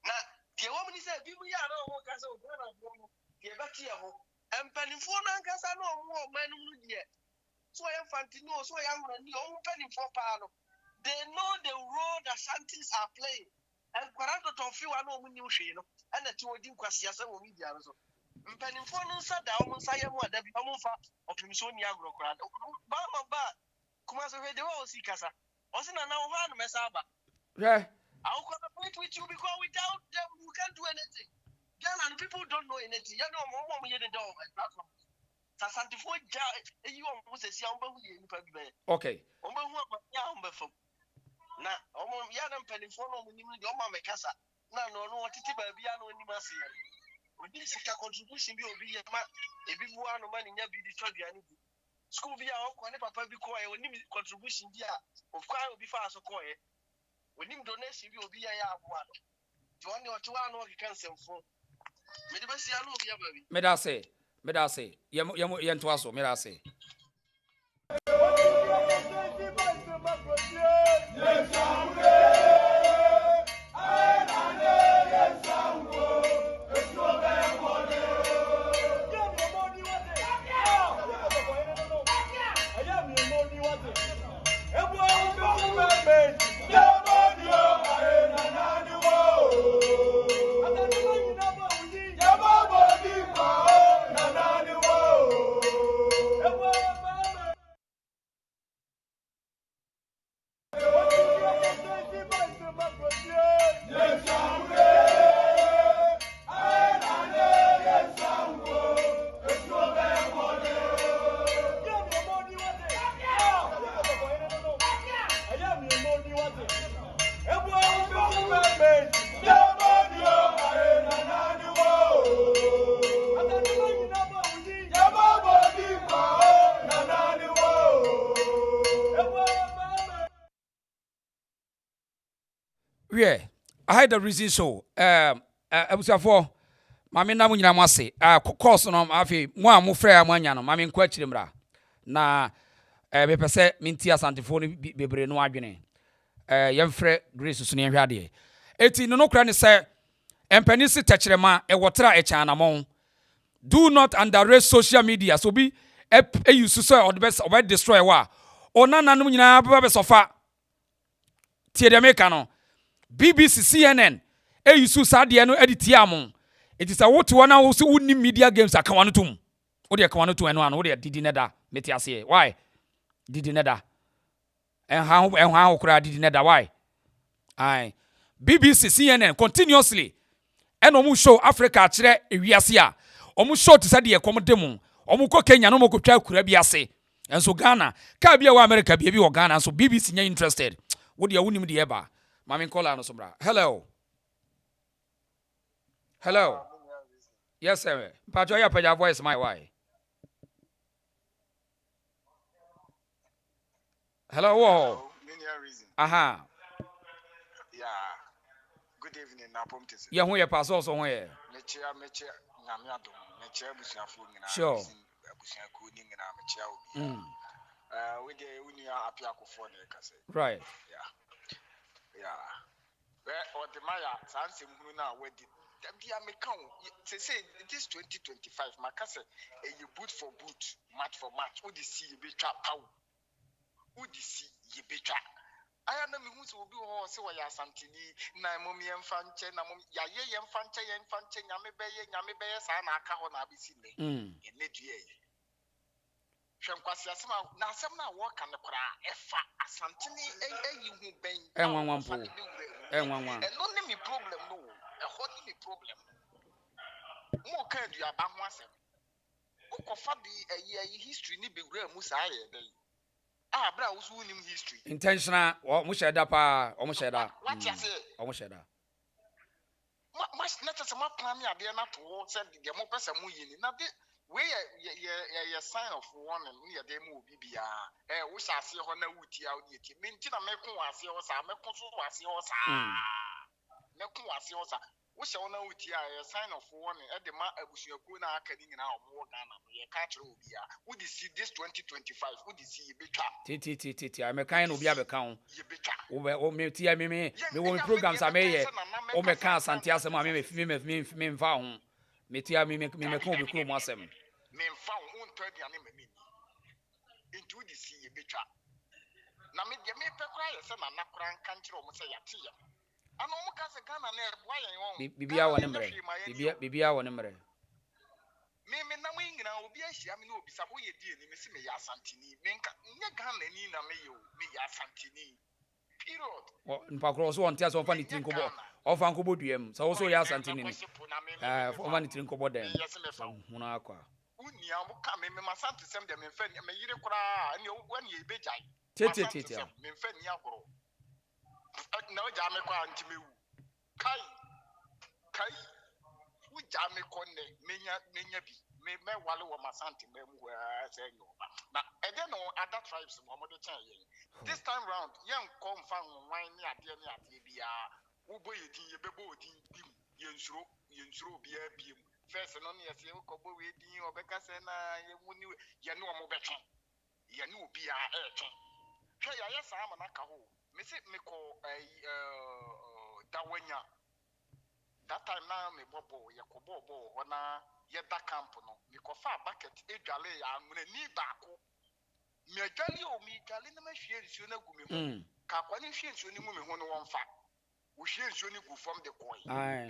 Speaker 14: now the woman is a people ya no work as a Ghana the back here and penny for Nankasa no more men so I am Fantino, so I am penny for Pano. They know the role the Ashantis are playing. And Quaranto Tofi, I know when you know, and the two didn't question some media. Penny for no sat down on Sayamo, that be of Misonia Grocrad. Bama, Kumas already all see Casa. Wasn't a now one Messaba.
Speaker 1: Yeah.
Speaker 14: I'll cooperate with you because without them, you can't do anything. Ghana people don't know anything. You know, more than the door. Asante for you almost a young
Speaker 1: okay.
Speaker 14: Na omo ya na mpelifo no munim de omo mekasa na no otiti ba bia no ni mase ya odi sika contribution bi obi ya ma ebi bu anu ma nya bi di twaduane bi school bi a okọ ne papa bi ko e onim contribution bi a of course obi fa aso ko e onim donation bi obi ya abo ado ti woni o tiwa no ke kansemfo me de basia no obi ya ba bi
Speaker 1: me da say ye nto aso me da say Yeah, I had the reason so. I was for Mammy Namunya Masi, course on Afi, one more fair Maniano, Mammy Quetchimra. Na, be say, Mintia Santiphone be no agony. Young Fred Grace Sunia Radi. 18 no cranny say, and Penisi Tachrema, a water a chanamon. Do not underrate social media, so be a use to say or the best of it destroy wa. Or none of sofa. Tiede Mekano. BBC, CNN, use Sadiano editiamon. It is a what one also wouldn't media games at Kawanatum. What they are Kawanatu and one, what they are Didineda, Metiasie. Why? Didineda. And how could I Didineda? Why? Aye. BBC, CNN continuously. And almost show Africa, Chile, Riasia. Almost show to Sadia Commodemon. Almost Kenya, no more could tell Kurabiase. And so Ghana, Kabia America, baby or Ghana, so BBC interested. What do you win the ever? Mammy Kola no Sobra. Hello. Hello. Yes, sir. Pajoya Paja voice, my wife. Hello. Whoa. Aha.
Speaker 20: Yeah. Good evening, Napomtis.
Speaker 1: Yeah, who you pass also where?
Speaker 20: Mecha, Namiado, Mecha Busafu,
Speaker 1: sure.
Speaker 20: With the Unia Apiaco for the Cassette.
Speaker 1: Right.
Speaker 20: Yeah. Where or the Maya, Sansi Muna, where did they say this 2025, Macassa, you boot for boot, match for match, would you see you be trap power? Would you see you be trap? I am the who will be all so I Asante, Namomi and Fanche, Namomi, Yaye and Fanche and Fanche, Yamebe, Sana Kahon Abisine, in Nidia. Shamquasiasma, now some now walk on the cra, Asante, you who bang,
Speaker 1: and one pool, and one.
Speaker 20: And only me problem, no, a hot me problem. More can you about myself? Okofabi a year history, need be real Musaya. Ah, bra was winning history.
Speaker 1: Intentional, or Mushadapa, or Mushada.
Speaker 20: What you say?
Speaker 1: Or Mushada.
Speaker 20: Much not as a map plan, I dare not towards the Democrats and Muyin. Now, where a sign of warning near them will be. We shall see Honor Uti out yet. Mintina Mekuasi or Samekosuasi or Mekuasi. We shall know with a sign of warning at the Bushiakuna Academy now more than a catcher will be. Would you see this 2025? Would you see you be trapped?
Speaker 1: I'm a kind of Yabacount. Over Metia Mimi, the one programs I may, or my car Santiasa, me found. Metia me make me call the crew myself.
Speaker 20: Men found one third enemy into the sea you be trapped. Now, me may cry a son and not crank country or Messiah. I know because a gun and why I won't
Speaker 1: be our number. Be our number.
Speaker 20: Maybe no wing and I will be a shaman who be some way dear, Miss Asantini, Menka, Nagan and Nina Mayo, me Asantini. Period.
Speaker 1: Well, in Pacross one tells of funny think about of Uncle Budium, so also Asantini. For money think about them. Monaqua.
Speaker 20: Unia will come in my son to send them in Fenny, and you cry, and you when you be jay.
Speaker 1: Tete,
Speaker 20: Menfeniagro. No Jamaica and Timu. Kai. Who Jamaica, Menyabi, may wallow on my Asante, where I say no. Now, I don't know other tribes of Mohammed. This time round, young come found wine near Dibia, Uboy, Bebo, Yensro, Beer, Beam. First and only as you go with you or Becca Sena, you know Mobeton. You know, be our air. Yes, I'm an Akaho. Miss it, me call a Dawanya. That time now, me bobo, Yakobo, when I yet that campono, me far bucket, a galley, I'm going to need back. Me a galley or me, Galina, my shield, you know, Capani shields, you know, one fact. We shields, you go from the coin. I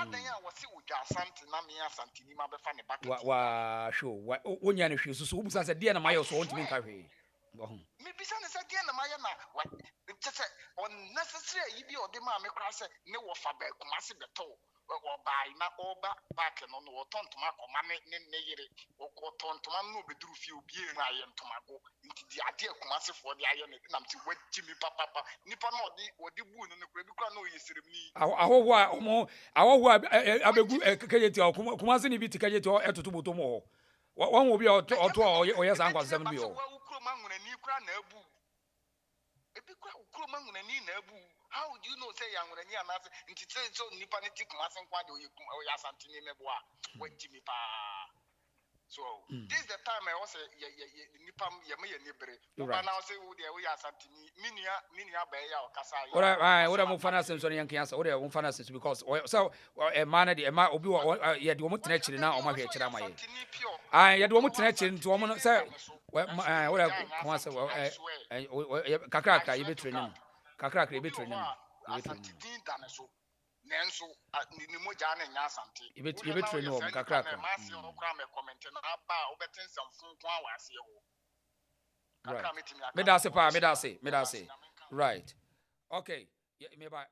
Speaker 20: think I was see with Asante, Namia Santini, my funny bucket.
Speaker 1: Wow, sure. What when you're so as a dear, my also want to make carry.
Speaker 20: Maybe son is again a Mayana. What? Just unnecessary, you or the mammy cross, no fabric, massive at all. Or by not all back and on the ton to Marco, Mammy, Nere, or ton to Manu, be drew few beer and I am to Mago into the idea of massive for the iron and to wet Jimmy Papa, Nippon or the wound and the Crebica no is me. I will go Kumasini be to get your to tomorrow. One will be or yes, Uncle 7 bio.
Speaker 7: How do you know say young when you are into so Nippanitic Masan Quado or Asante Meboa? Wait, Jimmy Pa. So this is the time I was Nipam Yamia Nibre. Right now say, we are Santi Minia Baya or Casa.
Speaker 1: What I'm fantastic on young cancer, what I'm fantastic because so a man at the Emma Obi, yet you want to now on my head. I had one connection to woman say, what I say, Kakraka, you betray him. Kakraka, you betray him.
Speaker 7: Nenso ni moja na nya asante
Speaker 1: you betray no Kakraka
Speaker 7: ma se no kra me comment na aba obetin samfun kwa wase ho kakra metimi aka
Speaker 1: me da say right okay me ba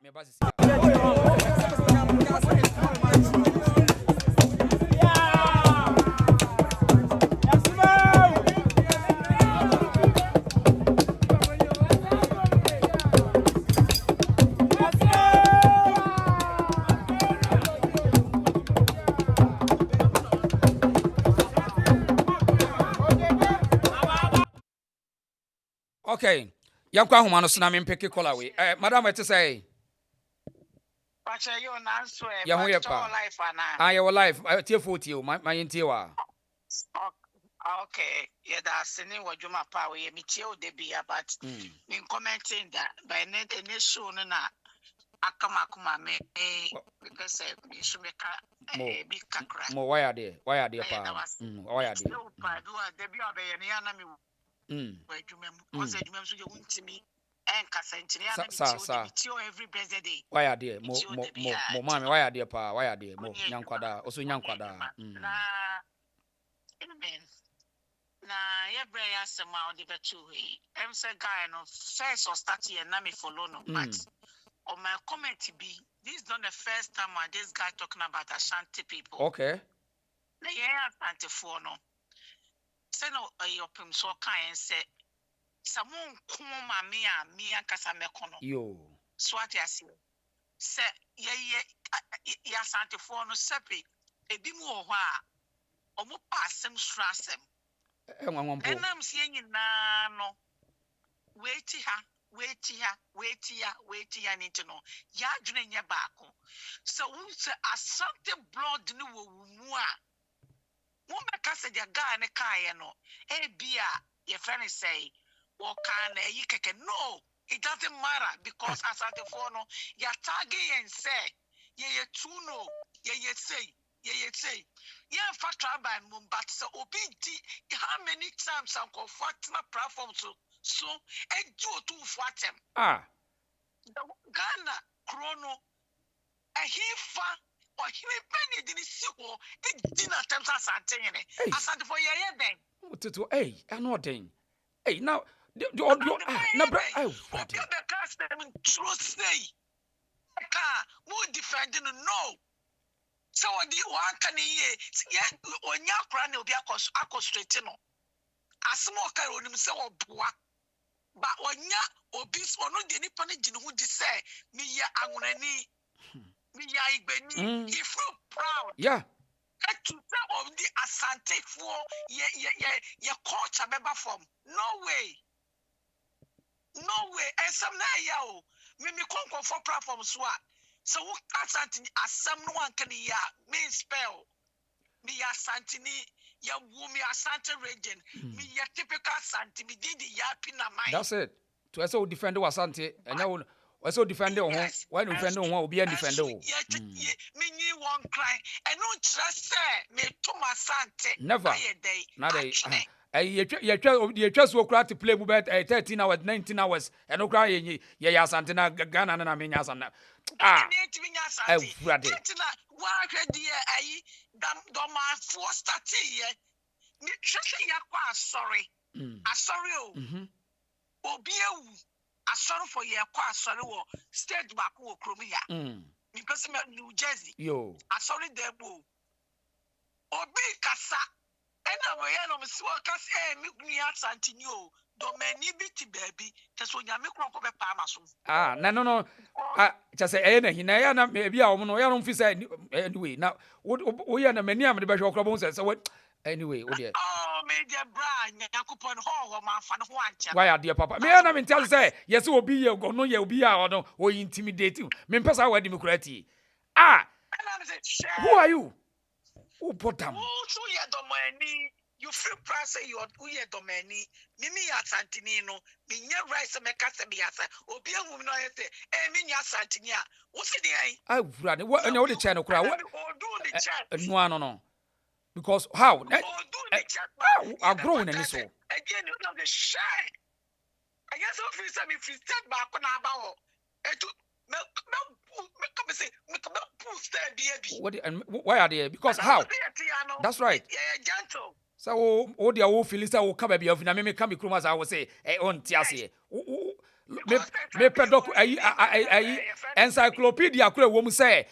Speaker 1: okay, yankwa homa no sona me mpeke kola we. Madam what to say?
Speaker 5: Pacha you na so e.
Speaker 1: Ya ho ye pa. Your life. Tie 40 o, my ntie wa.
Speaker 5: Okay, yeah, that's any what you ma pa we me tie o de bia but me commenting that by net any show no na akama me because me should make big kakra.
Speaker 1: Mo why are there pa. Why are there?
Speaker 5: No pa do de bia be ye na me because edwuma so je untimi enkasa ntini ya na mitio every blessed day.
Speaker 1: Why are there? Mo mama why are there pa? Why are there? Mo nyankwada, also nyankwada.
Speaker 5: Na na ye bre ya sema o de betu he. Em say guy no first or start here na me follow no but on my comment be this is not the first time this guy talking about Asante people.
Speaker 1: Okay.
Speaker 5: Na ye Asante for no. Say no your pim so kan say someone kuma me ankasa mekono
Speaker 1: yo
Speaker 5: so what you say ya Asante for no sepi ebi mu ho a omo pa asem strasem enam sie nyina no weti ha nti no ya adwene nye baako so wo say Asante blood ni wo mu a Mumeka said your guy and a kayano. Bia, your friend is say, or can you no, it doesn't matter because as at the phone, your target and say, ye true no, ye say, yeah, for trouble and mum, but so obedi, how many times I'm called Fatima platform so and do to Fatim. The Ghana chrono, a hifa. Or he may didn't see or it didn't attempt Asante. Asante for your then.
Speaker 1: Hey, I'm not thing. Hey, now, the
Speaker 5: what the class them true say. More defending no. So the one can ye or Yakran will be a constraint. A small car on himself or bois. But when ya or beast or not the Nippon who say me ya angunani. He feel proud.
Speaker 1: Yeah.
Speaker 5: To tell of the Asante for your culture member from. No way. And some na yao. Me come for platforms what. So who Asante as some no one can ya main spell. Me Asante ni ya wumi Asante region. Me ya typical Asante me did the yapina mind.
Speaker 1: That's it. To also defend Asante and now also defend on when defend on will be a defender.
Speaker 5: Me one cry and no trust me to my Asante.
Speaker 1: Never. You just walk out to play about 13 hours, 19 hours, and no cry ye Asante na Ghana and I mean Asante.
Speaker 5: Why dear Doma for stati me yakwa sorry. Sorry. Obieu. Asoro for ye kwa asoro wo stage back wo kromi ya. Because me New Jersey.
Speaker 1: Yo.
Speaker 5: Asoro debo. Obi kasa. Ena mo ye no me si kasa me guni Asante ni o. Do mani bi ti baby. Teso nyame kro ko be pa ma so.
Speaker 1: No. Just say na hina ya na me bia o no ya no fi say anyway. Now wo ya na mani am de be hwe okro bon say what Anyway, oh dear.
Speaker 9: Oh, media brand, Yakupon Ho, my fan, one.
Speaker 1: Why are dear papa? Me and I'm tell say, yes, will be your go no, you'll be out or intimidate you. Mempesa wa democracy. Ah, who are you? Who put them?
Speaker 9: So you're the you feel press you are domini, Mimi Asantinino, Minya rice make us be as a Obia woman, I say, Minya Santinia. What's the name?
Speaker 1: I've run what and all the channel crowd. No. Because how? I'll grow in any soul.
Speaker 9: Again, you know the shy. I guess if you step back on our bow,
Speaker 1: why are they? Because how? That's right. So, oh, the old Philista will come baby of Nammy come become as I will say, on Tiasi. Me pedoc, encyclopedia, woman say,